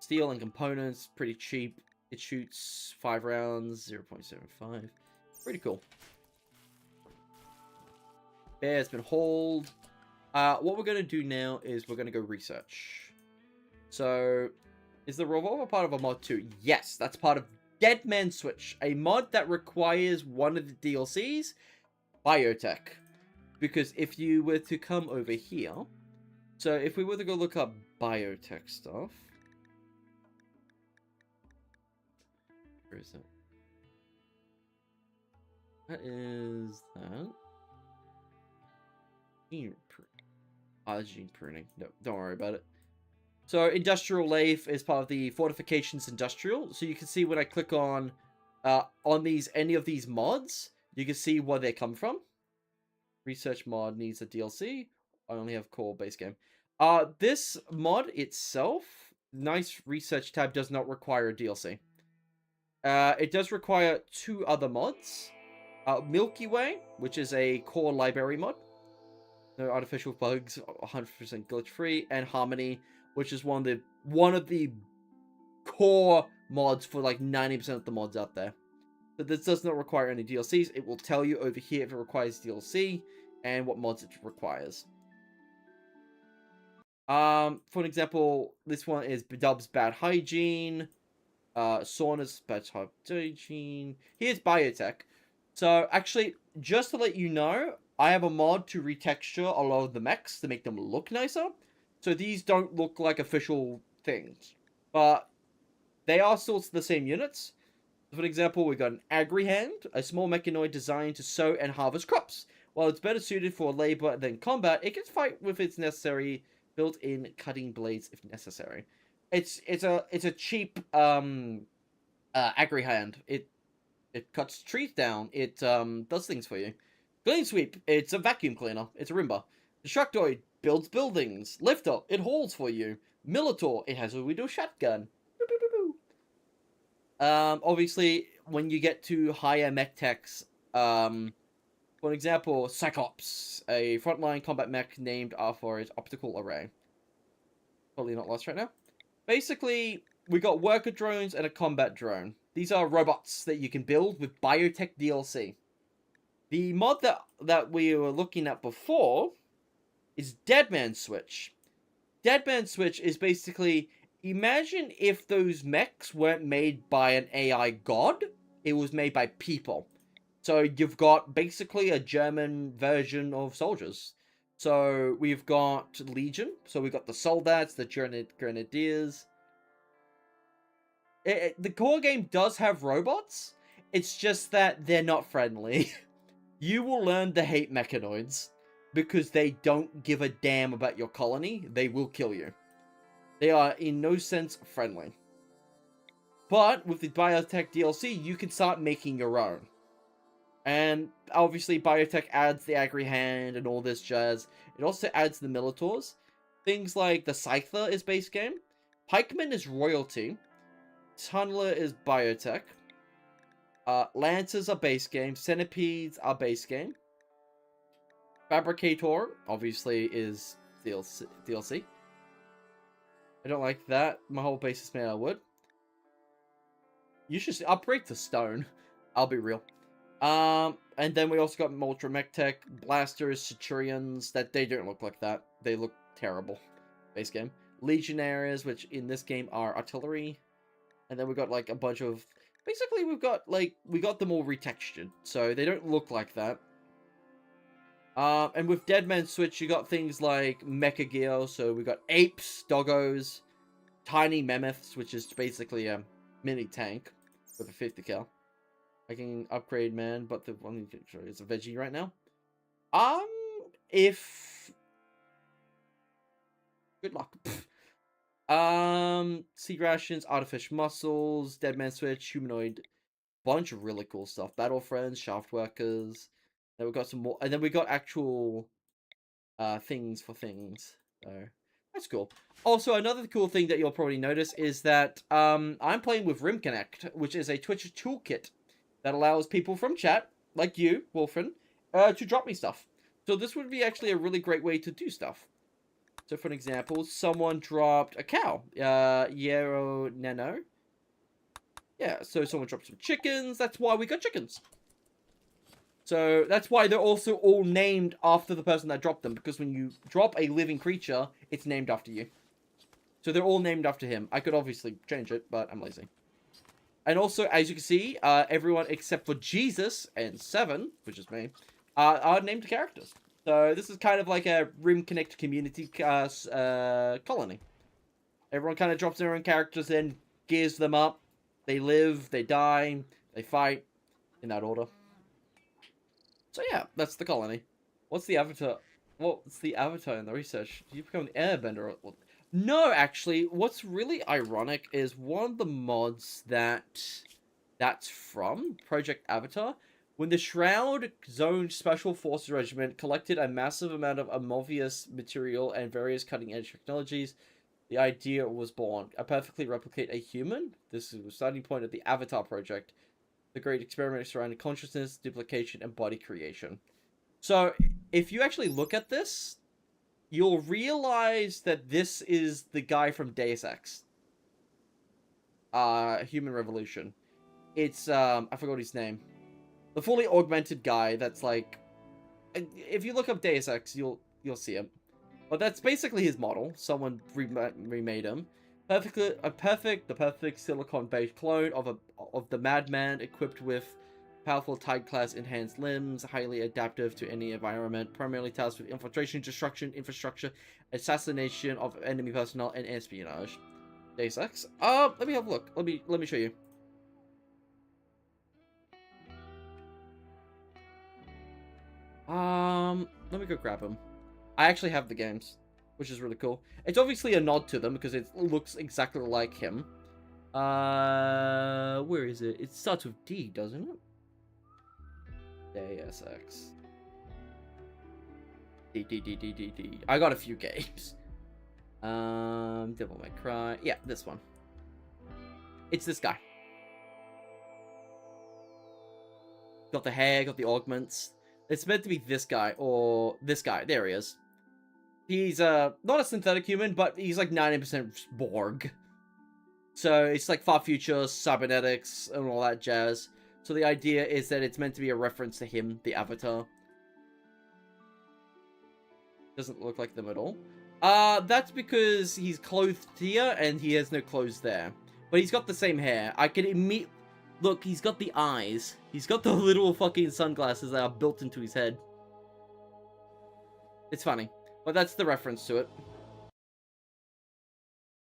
Steel and components, pretty cheap. It shoots 5 rounds, 0.75. Pretty cool. Bear's been hauled. What we're going to do now is we're going to go research. So, is the revolver part of a mod too? Yes, that's part of Dead Man Switch, a mod that requires one of the DLCs, biotech. Because if you were to come over here, so if we were to go look up biotech stuff, where is it? That is that. Gene pruning. No, don't worry about it. So industrial lathe is part of the fortifications industrial. So you can see when I click on any of these mods, you can see where they come from. Research mod needs a DLC. I only have core base game. This mod itself, nice research tab, does not require a DLC. It does require 2 other mods. Milky Way, which is a core library mod. No artificial bugs, 100% glitch free, and Harmony, which is one of the core mods for like 90% of the mods out there. But this does not require any DLCs. It will tell you over here if it requires DLC and what mods it requires. For an example, this one is Dub's Bad Hygiene, Sauna's Bad Hygiene. Here's Biotech. So actually, just to let you know, I have a mod to retexture a lot of the mechs to make them look nicer. So these don't look like official things. But they are still the same units. For example, we got an Agri-Hand, a small mechanoid designed to sow and harvest crops. While it's better suited for labor than combat, it can fight with its necessary built-in cutting blades if necessary. It's a cheap Agri-Hand. It cuts trees down. It does things for you. Clean Sweep, it's a vacuum cleaner. It's a Rimba. Destructoid builds buildings. Lifter, it hauls for you. Militor, it has a widow shotgun. Obviously, when you get to higher mech techs, for example, Cyclops, a frontline combat mech named for its optical array. Probably not lost right now. Basically, we got worker drones and a combat drone. These are robots that you can build with biotech DLC. The mod that we were looking at before is Dead Man Switch. Dead Man Switch is basically, imagine if those mechs weren't made by an AI god, it was made by people. So you've got basically a German version of soldiers. So we've got Legion, so we've got the Soldats, the Grenadiers. The core game does have robots, it's just that they're not friendly. You will learn to hate mechanoids, because they don't give a damn about your colony. They will kill you. They are in no sense friendly. But with the biotech DLC, you can start making your own. And obviously biotech adds the Agri-Hand and all this jazz. It also adds the Militors. Things like the Scyther is base game. Pikeman is royalty. Tunneler is biotech. Lancers are base game. Centipedes are base game. Fabricator, obviously, is DLC. I don't like that. My whole base is made out of wood. You should upgrade to stone. I'll be real. And then we also got Ultra Mech Tech, Blasters, Centurions, that they don't look like that. They look terrible. Base game. Legionaries, which in this game are artillery. And then we got like a bunch of... Basically, we got them all retextured. So they don't look like that. And with Dead Man Switch, you got things like Mecha Gear. So we got apes, doggos, tiny mammoths, which is basically a mini tank with a 50 cal. I can upgrade man, but the one is a veggie right now. If good luck. Sea rations, artificial muscles, Dead Man Switch, humanoid, bunch of really cool stuff. Battle Friends, shaft workers. Then we got some more, and then we got actual things for things. So that's cool. Also, another cool thing that you'll probably notice is that I'm playing with Rimconnect, which is a Twitch toolkit that allows people from chat, like you, Wolfen, to drop me stuff. So this would be actually a really great way to do stuff. So for an example, someone dropped a cow. Yero Nano. Yeah, so someone dropped some chickens. That's why we got chickens. So that's why they're also all named after the person that dropped them. Because when you drop a living creature, it's named after you. So they're all named after him. I could obviously change it, but I'm lazy. And also, as you can see, everyone except for Jesus and Seven, which is me, are named characters. So this is kind of like a Rimconnect community colony. Everyone kind of drops their own characters in, gears them up. They live, they die, they fight, in that order. So yeah, that's the colony. What's the avatar? What's the avatar in the research? Do you become an airbender? No, actually, what's really ironic is one of the mods that's from Project Avatar, when the Shroud Zone Special Forces Regiment collected a massive amount of amorphous material and various cutting-edge technologies, the idea was born. A perfectly replicate a human? This is the starting point of the Avatar project. The great experiment surrounding consciousness, duplication, and body creation. So, if you actually look at this, you'll realize that this is the guy from Deus Ex. Human Revolution. It's, I forgot his name. The fully augmented guy that's like... If you look up Deus Ex, you'll see him. But that's basically his model. Someone remade him. The perfect silicon-based clone of the Madman, equipped with powerful Tide-class enhanced limbs, highly adaptive to any environment, primarily tasked with infiltration, destruction, infrastructure, assassination of enemy personnel, and espionage. Deus Ex. Let me have a look. Let me show you. Let me go grab him. I actually have the games, which is really cool. It's obviously a nod to them because it looks exactly like him. Where is it? It starts with D, doesn't it? Deus Ex. D. I got a few games. Devil May Cry. Yeah, this one. It's this guy. Got the hair, got the augments. It's meant to be this guy, or this guy. There he is. He's, not a synthetic human, but he's like 90% Borg. So, it's like far future, cybernetics, and all that jazz. So the idea is that it's meant to be a reference to him, the Avatar. Doesn't look like them at all. That's because he's clothed here, and he has no clothes there. But he's got the same hair. I can immediately... Look, he's got the eyes. He's got the little fucking sunglasses that are built into his head. It's funny. But that's the reference to it.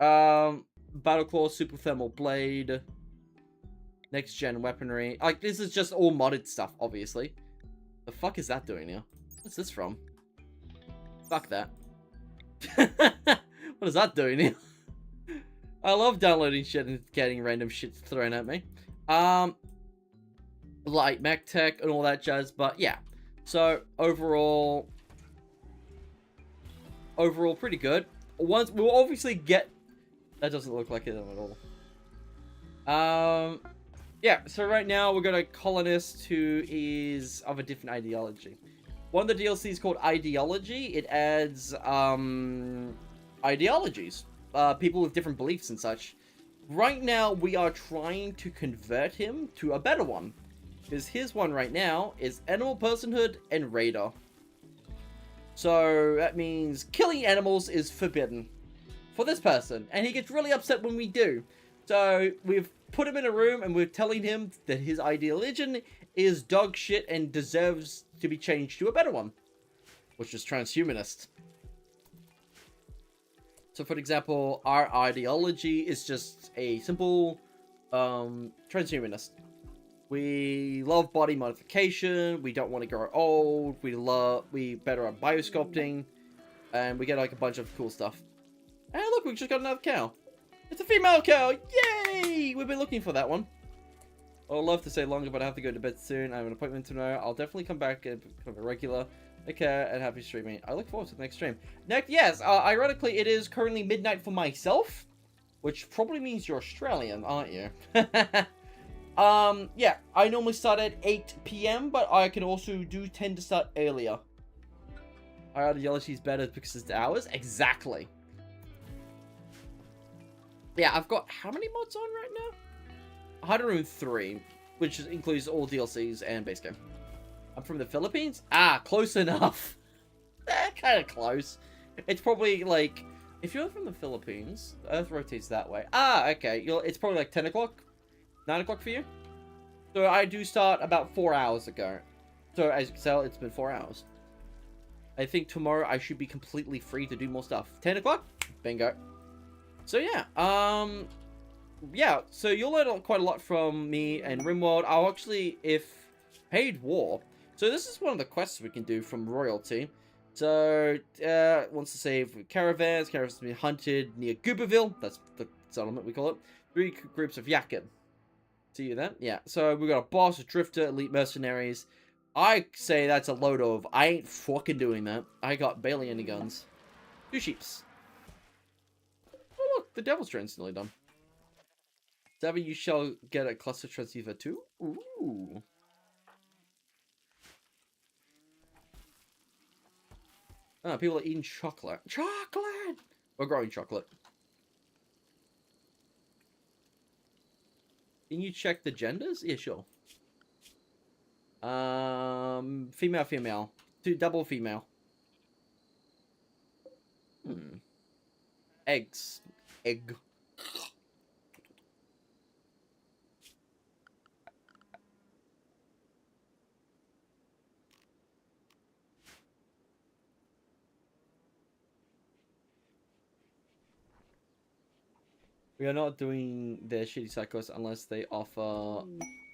Battleclaw, Super Thermal Blade. Next gen weaponry. Like, this is just all modded stuff, obviously. The fuck is that doing here? What's this from? Fuck that. What is that doing here? I love downloading shit and getting random shit thrown at me. Light mech tech and all that jazz, but yeah. So, overall, pretty good. Once we'll obviously get... That doesn't look like it at all. Yeah, so right now we're got a colonist who is of a different ideology. One of the DLCs is called Ideology. It adds, ideologies. People with different beliefs and such. Right now, we are trying to convert him to a better one. Because his one right now is Animal Personhood and Raider. So, that means killing animals is forbidden for this person. And he gets really upset when we do. So, we've put him in a room and we're telling him that his ideology is dog shit and deserves to be changed to a better one. Which is transhumanist. So, for example, our ideology is just a simple transhumanist. We love body modification. We don't want to grow old. We better at biosculpting. And we get like a bunch of cool stuff. And look, we just got another cow. It's a female cow! Yay! We've been looking for that one. I'd love to stay longer, but I have to go to bed soon. I have an appointment tomorrow. I'll definitely come back and become a regular. Take care and happy streaming. I look forward to the next stream. Next, yes, ironically, it is currently midnight for myself. Which probably means you're Australian, aren't you? Yeah, I normally start at 8 PM, but I can also tend to start earlier. I got the yellow cheese better because it's ours. Exactly. Yeah, I've got how many mods on right now? 103, which includes all DLCs and base game. I'm from the Philippines? Ah, close enough. Kind of close. It's probably like, if you're from the Philippines, the Earth rotates that way. Ah, okay. It's probably like 10 o'clock, 9 o'clock for you. So I do start about 4 hours ago. So as you can tell, it's been 4 hours. I think tomorrow I should be completely free to do more stuff. 10 o'clock? Bingo. So yeah, yeah, so you'll learn quite a lot from me and Rimworld. I'll actually, if paid war. So this is one of the quests we can do from royalty. So, wants to save caravans. Caravans being hunted near Gooberville. That's the settlement we call it. 3 groups of Yakin. See you then? Yeah. So we got a boss, a drifter, elite mercenaries. I say that's a load of. I ain't fucking doing that. I got barely any guns. 2 sheeps. Oh look, the devil's train's nearly done. 7, you shall get a cluster transceiver too. Ooh. Ah, people are eating chocolate. Chocolate! We're growing chocolate. Can you check the genders? Yeah, sure. Female, female. 2 double female. Eggs. Egg. We are not doing their shitty side quests unless they offer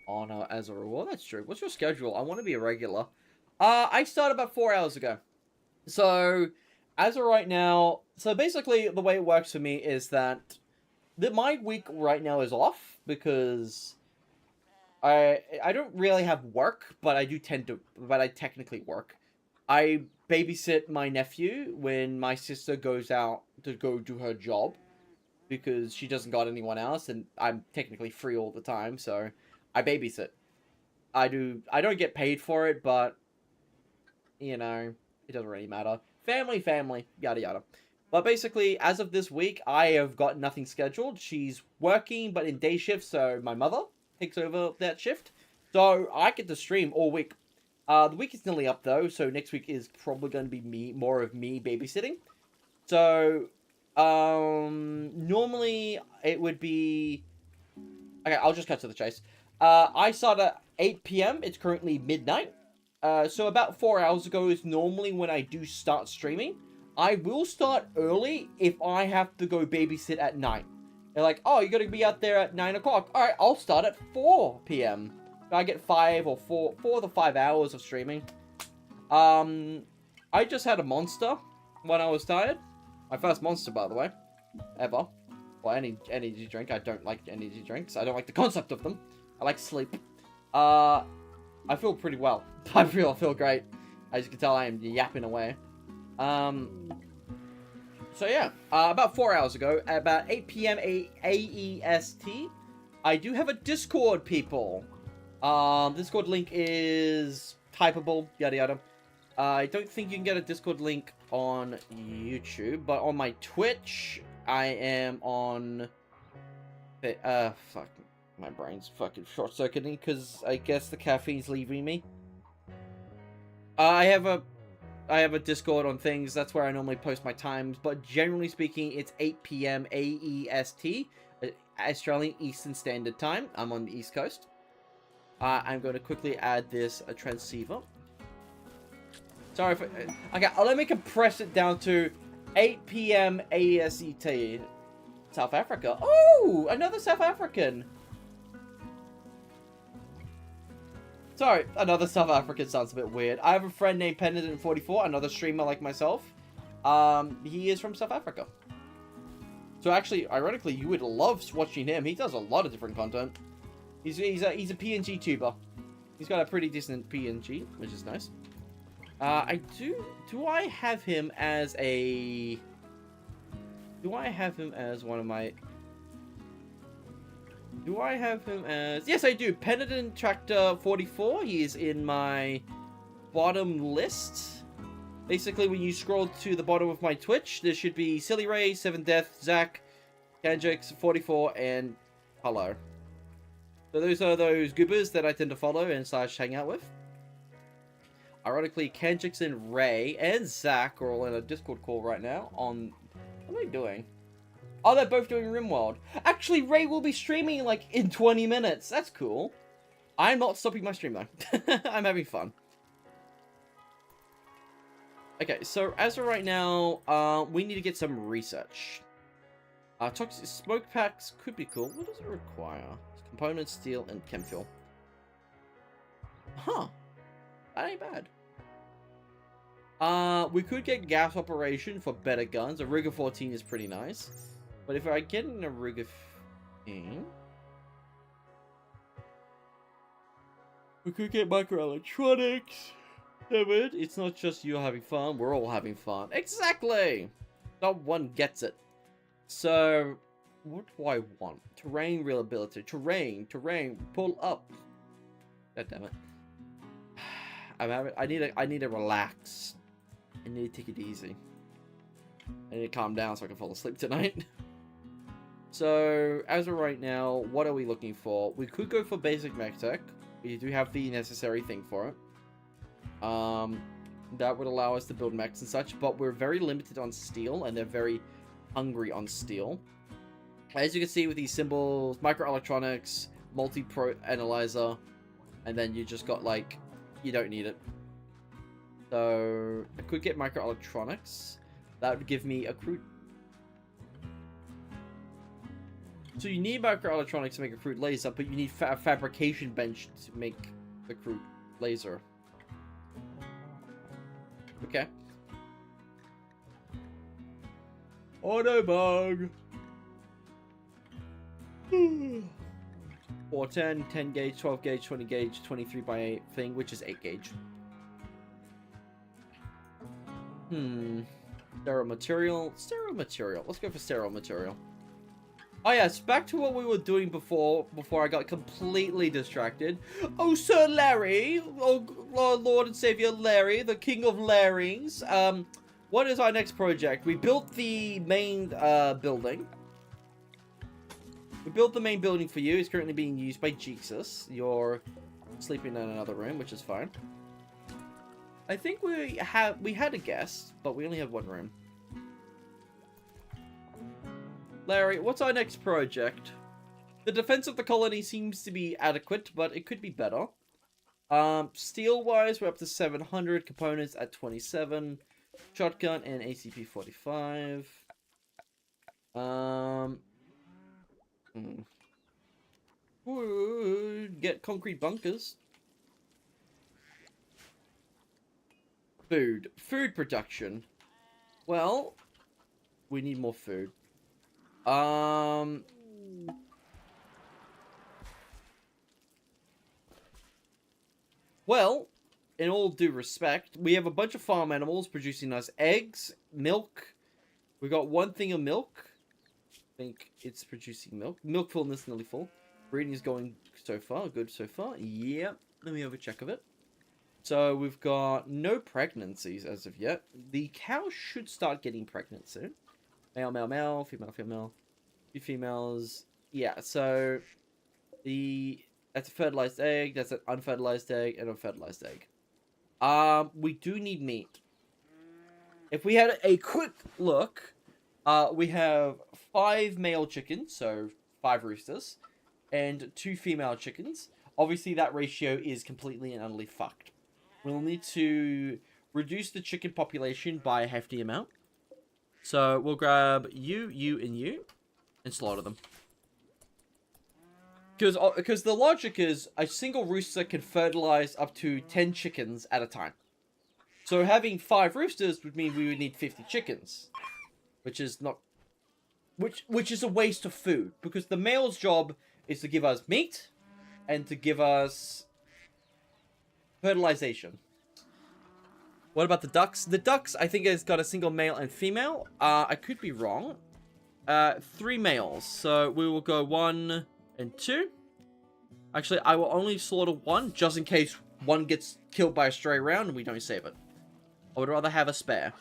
honor as a reward. That's true. What's your schedule? I want to be a regular. I started about 4 hours ago. So, as of right now... So, basically, the way it works for me is that... my week right now is off because... I don't really have work, but I do tend to... But I technically work. I babysit my nephew when my sister goes out to go do her job. Because she doesn't got anyone else, and I'm technically free all the time, so I babysit. I don't get paid for it, but, you know, it doesn't really matter. Family, yada yada. But basically, as of this week, I have got nothing scheduled. She's working, but in day shift, so my mother takes over that shift. So I get to stream all week. The week is nearly up, though, so next week is probably going to be more of me babysitting. So... normally it would be... Okay, I'll just cut to the chase. I start at 8 PM. It's currently midnight. So about 4 hours ago is normally when I do start streaming. I will start early if I have to go babysit at night. They're like, oh, you gotta be out there at 9 o'clock. Alright, I'll start at 4 PM. I get 4 to 5 hours of streaming. I just had a monster when I was tired. My first monster, by the way, ever. Well, any energy drink. I don't like energy drinks. I don't like the concept of them. I like sleep. I feel pretty well. I feel great. As you can tell, I am yapping away. So yeah, about 4 hours ago, at about 8 PM AEST, I do have a Discord, people. Discord link is typeable, yada yada. I don't think you can get a Discord link on YouTube, but on my Twitch, I am on... fuck. My brain's fucking short-circuiting, because I guess the caffeine's leaving me. I have a Discord on things, that's where I normally post my times, but generally speaking, it's 8 PM AEST, Australian Eastern Standard Time. I'm on the East Coast. I'm going to quickly add this transceiver. Sorry for... Okay, let me compress it down to 8 PM AEST. South Africa. Oh, another South African. Sorry, another South African sounds a bit weird. I have a friend named Pendant44, another streamer like myself. He is from South Africa. So actually, ironically, you would love watching him. He does a lot of different content. He's a PNG tuber. He's got a pretty decent PNG, which is nice. Do I have him as a... Do I have him as one of my... Do I have him as... Yes, I do. Penitent Tractor 44. He is in my bottom list. Basically, when you scroll to the bottom of my Twitch, there should be Silly Ray, 7 Death, Zach, Kanjix, 44, and Hello. So those are those goobers that I tend to follow and slash hang out with. Ironically, Kanjix and Ray and Zach are all in a Discord call right now on... What are they doing? Oh, they're both doing RimWorld. Actually, Ray will be streaming, like, in 20 minutes. That's cool. I'm not stopping my stream, though. I'm having fun. Okay, so as of right now, we need to get some research. Toxic smoke packs could be cool. What does it require? Components, steel, and chem fuel. Huh. That ain't bad. We could get gas operation for better guns. A Ruger 14 is pretty nice. But if I get an Ruger 15... We could get microelectronics. Damn it. It's not just you having fun. We're all having fun. Exactly! Not one gets it. So, what do I want? Terrain reliability. Terrain. Pull up. God damn it. I need to relax. I need to take it easy. I need to calm down so I can fall asleep tonight. So, as of right now, what are we looking for? We could go for basic mech tech. We do have the necessary thing for it. That would allow us to build mechs and such, but we're very limited on steel, and they're very hungry on steel. As you can see with these symbols, microelectronics, multi-pro analyzer, and then you just got, like, you don't need it. So, I could get microelectronics. That would give me a crude... So you need microelectronics to make a crude laser, but you need a fabrication bench to make the crude laser. Okay. Auto bug. 410, 10 gauge, 12 gauge, 20 gauge, 23 by 8 thing, which is 8 gauge. Sterile material. Sterile material. Let's go for sterile material. Oh yes, back to what we were doing before I got completely distracted. Oh, Sir Larry, oh Lord and Savior Larry, the King of Larrys. What is our next project? We built the main building. We built the main building for you. It's currently being used by Jesus. You're sleeping in another room, which is fine. I think we had a guest, but we only have one room. Larry, what's our next project? The defense of the colony seems to be adequate, but it could be better. Steel-wise, we're up to 700. Components at 27. Shotgun and ACP 45. Get concrete bunkers. Food production. Well, we need more food. Well, in all due respect, we have a bunch of farm animals producing us eggs, milk. We got one thing of milk. I think it's producing milk. Milk fullness nearly full. Breeding is going so far. Good so far. Yep. Let me have a check of it. So we've got no pregnancies as of yet. The cow should start getting pregnant soon. Male, male, male. Female, female. Two females. Yeah, so that's a fertilized egg, that's an unfertilized egg, and a fertilized egg. We do need meat. If we had a quick look, we have 5 male chickens, so 5 roosters, and 2 female chickens. Obviously, that ratio is completely and utterly fucked. We'll need to reduce the chicken population by a hefty amount. So we'll grab you, and you, and slaughter them. Because the logic is a single rooster can fertilize up to 10 chickens at a time. So having 5 roosters would mean we would need 50 chickens, which is not, which is a waste of food, because the male's job is to give us meat and to give us fertilization. What about the ducks? The ducks, I think, has got a single male and female. I could be wrong. 3 males. So we will go 1 and 2. Actually, I will only slaughter 1 just in case one gets killed by a stray round and we don't save it. I would rather have a spare.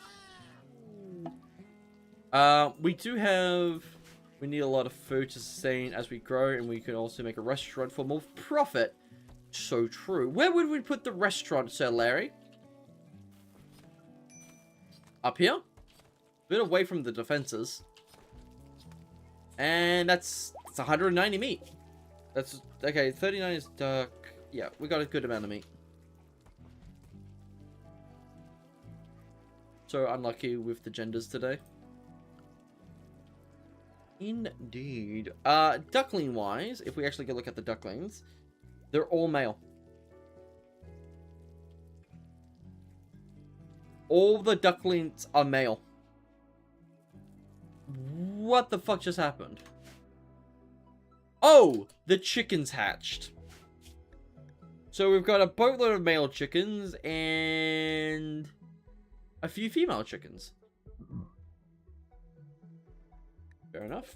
We do have... We need a lot of food to sustain as we grow, and we can also make a restaurant for more profit. So true. Where would we put the restaurant, Sir Larry? Up here? A bit away from the defenses. And that's 190 meat. That's... Okay, 39 is duck. Yeah, we got a good amount of meat. So unlucky with the genders today. Indeed. Duckling wise, if we actually go look at the ducklings, they're all male. All the ducklings are male. What the fuck just happened? Oh, the chickens hatched. So we've got a boatload of male chickens and a few female chickens. Fair enough.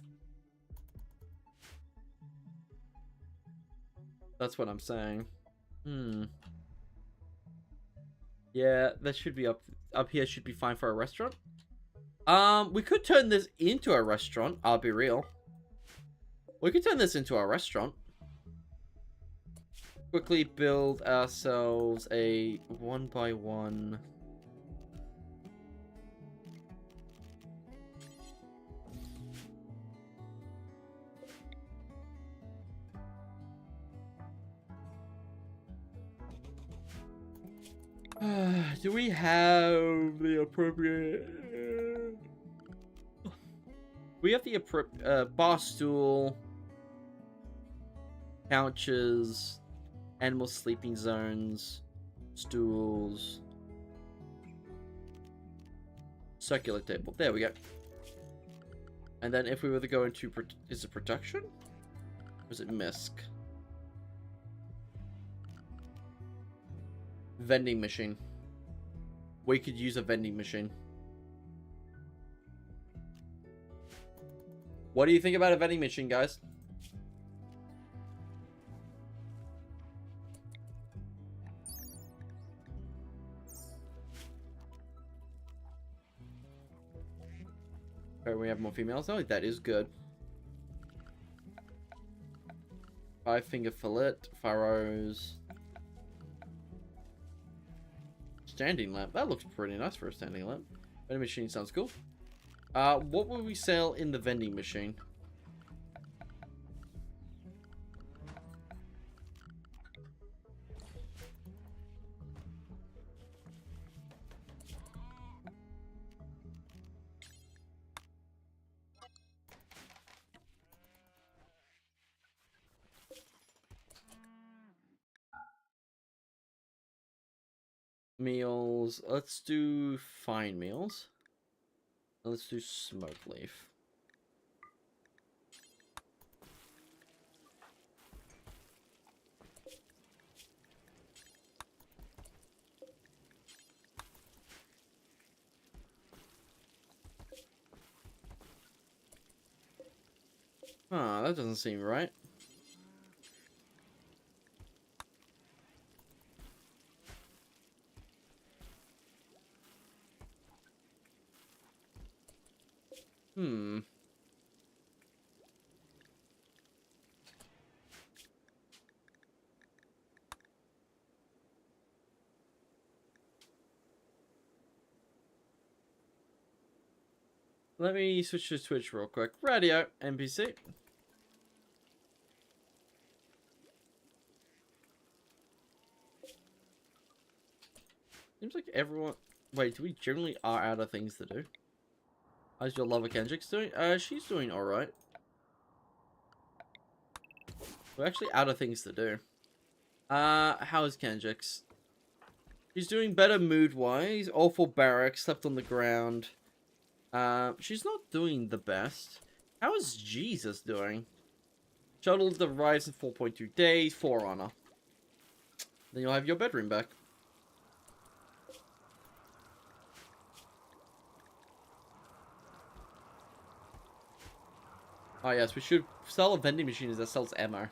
That's what I'm saying. Yeah, that should be up here should be fine for a restaurant. We could turn this into a restaurant, I'll be real. We could turn this into a restaurant. Quickly build ourselves a 1x1. Do we have the appropriate... We have the appropriate bar stool, couches, animal sleeping zones, stools, circular table. There we go. And then if we were to go into... Is it production? Or is it misc? Vending machine. We could use a vending machine. What do you think about a vending machine, guys? Okay, we have more females. Oh, that is good. 5-finger fillet, furrows. Standing lamp. That looks pretty nice for a standing lamp. Vending machine sounds cool. What will we sell in the vending machine? Meals. Let's do fine meals. Let's do smoke leaf. Huh, that doesn't seem right. Let me switch to Twitch real quick. Radio, NPC. Seems like everyone... Wait, do we generally are out of things to do? How's your lover Kendrick's doing? She's doing alright. We're actually out of things to do. How is Kendrick's? She's doing better mood-wise. Awful barracks, slept on the ground. She's not doing the best. How is Jesus doing? Shuttle arrives in 4.2 days, 4 honor. Then you'll have your bedroom back. Oh yes, we should sell a vending machine that sells ammo.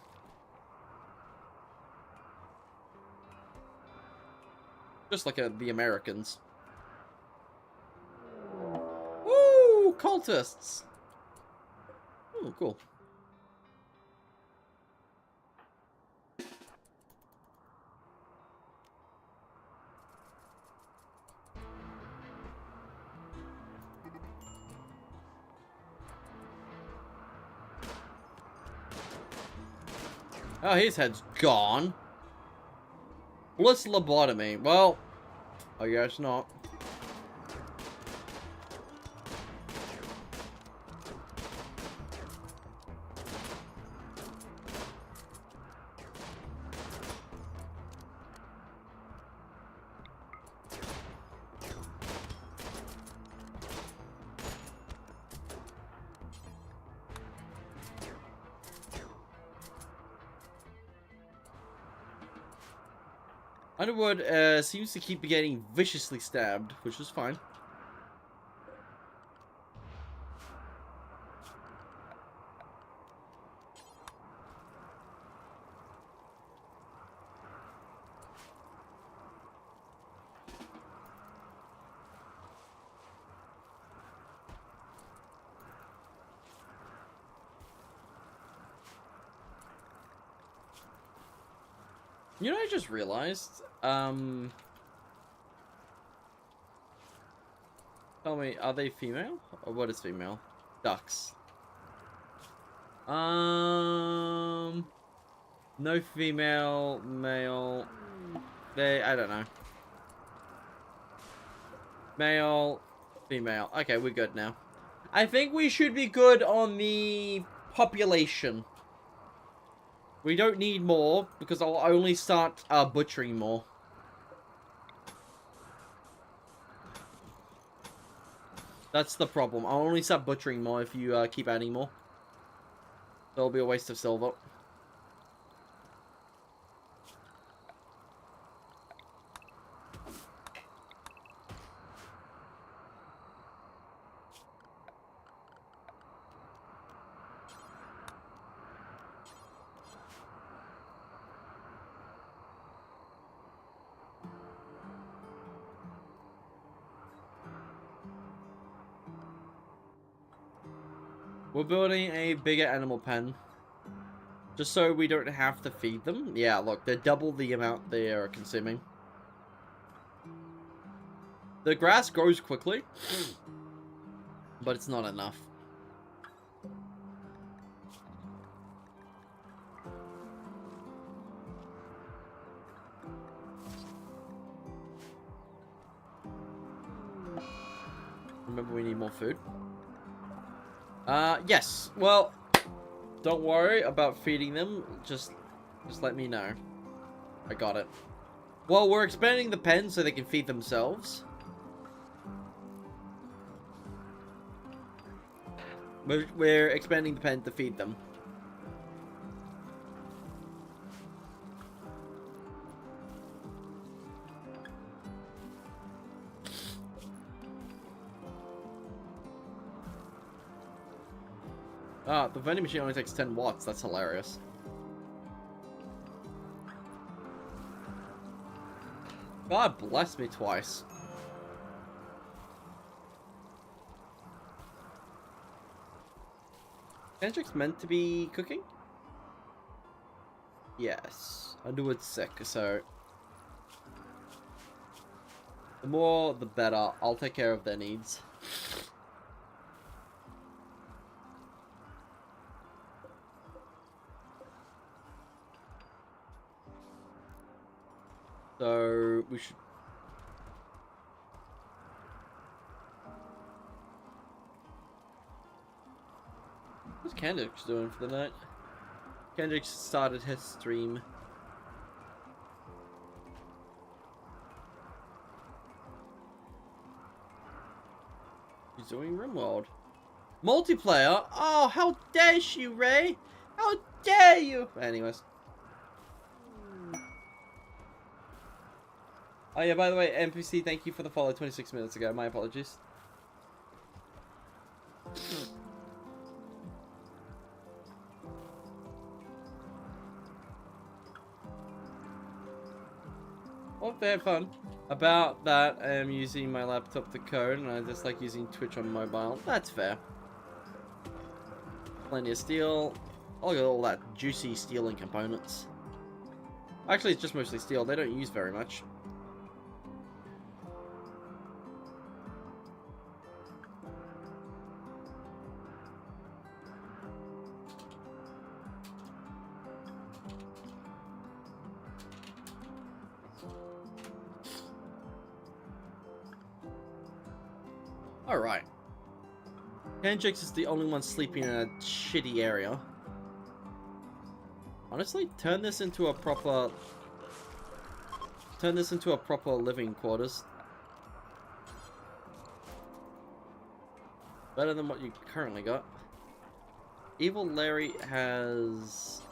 Just like the Americans. cultists. Oh, cool. Oh, his head's gone. Bliss lobotomy. Well, I guess not. Underwood seems to keep getting viciously stabbed, which is fine. You know, I just realized, tell me, are they female? Or what is female? Ducks. No female, male. I don't know. Male, female. Okay, we're good now. I think we should be good on the population. We don't need more, because I'll only start butchering more. That's the problem. I'll only start butchering more if you keep adding more. It'll be a waste of silver. We're building a bigger animal pen. Just so we don't have to feed them. Yeah, look, they're double the amount they are consuming. The grass grows quickly, but it's not enough. Remember, we need more food. Yes. Well, don't worry about feeding them. Just let me know. I got it. Well, we're expanding the pen so they can feed themselves. We're expanding the pen to feed them. Ah, the vending machine only takes 10 watts. That's hilarious. God bless me twice. Kendrick's meant to be cooking? Yes. Underwood's sick, so... the more, the better. I'll take care of their needs. So, we should... what's Kendrick's doing for the night? Kendrick started his stream. He's doing RimWorld. Multiplayer? Oh, how dare you, Ray? How dare you? Anyways. Oh yeah, by the way, NPC, thank you for the follow 26 minutes ago. My apologies. Hope they have fun. About that, I am using my laptop to code, and I just like using Twitch on mobile. That's fair. Plenty of steel. Oh, look at all that juicy steel and components. Actually, it's just mostly steel. They don't use very much. Alright. Hendrix is the only one sleeping in a shitty area. Honestly, turn this into a proper living quarters. Better than what you currently got. Evil Larry has...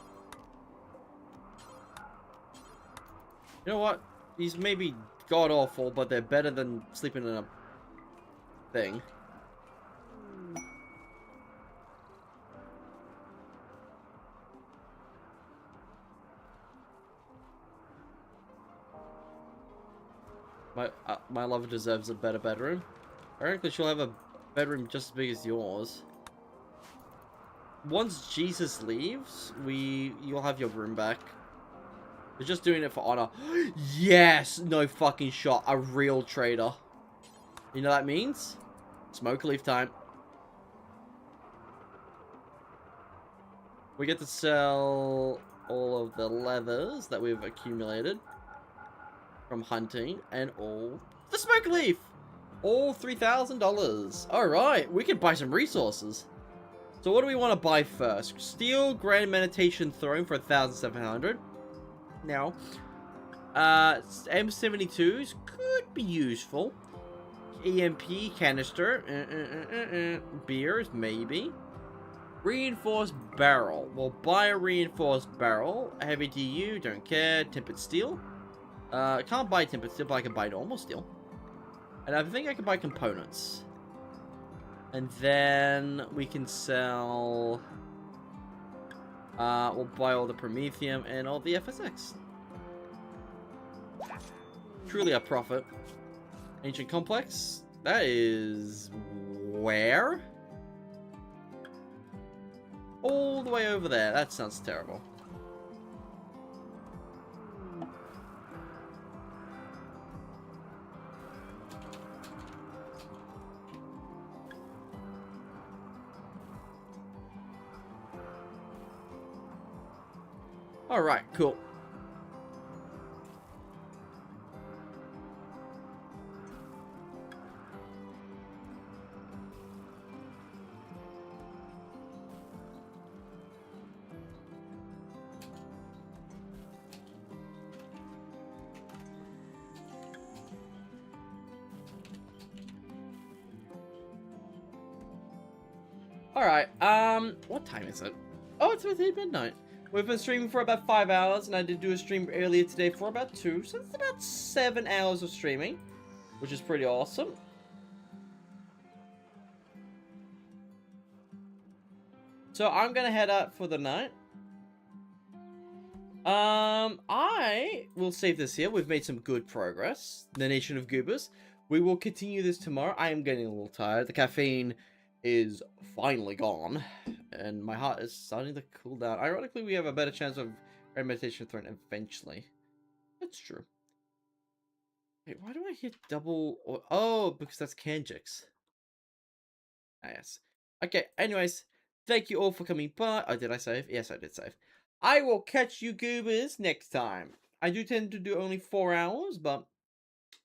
You know what? These may be god-awful, but they're better than sleeping in a thing. My lover deserves a better bedroom. Apparently she'll have a bedroom just as big as yours. Once Jesus leaves, you'll have your room back. We're just doing it for honor. Yes! No fucking shot. A real trader. You know what that means? Smoke leaf time. We get to sell all of the leathers that we've accumulated from hunting and all the smoke leaf. All $3,000. Alright, we can buy some resources. So what do we want to buy first? Steel Grand Meditation Throne for 1,700. Now, M72s could be useful. EMP canister. Beers, maybe. Reinforced barrel. We'll buy a reinforced barrel. Heavy DU, don't care. Tempered steel. Can't buy tempered steel, but I can buy normal steel. And I think I can buy components. And then we can sell... we'll buy all the Promethium and all the FSX. Truly a profit. Ancient Complex. That is... where? All the way over there. That sounds terrible. Alright, cool. Alright, what time is it? Oh, it's within midnight. We've been streaming for about 5 hours, and I did do a stream earlier today for about 2, so it's about 7 hours of streaming, which is pretty awesome. So I'm gonna head out for the night. I will save this here. We've made some good progress. The Nation of Goobers. We will continue this tomorrow. I am getting a little tired. The caffeine is finally gone, and my heart is starting to cool down. Ironically, we have a better chance of Grand Meditation Throne eventually. That's true. Wait, why do I hear double... Oh, because that's Kanjix. Ah, yes. Okay, anyways, thank you all for coming by. Oh, did I save? Yes, I did save. I will catch you goobers next time. I do tend to do only 4 hours, but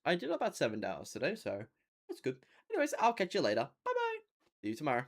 I did about 7 hours today, so that's good. Anyways, I'll catch you later. Bye-bye. See you tomorrow.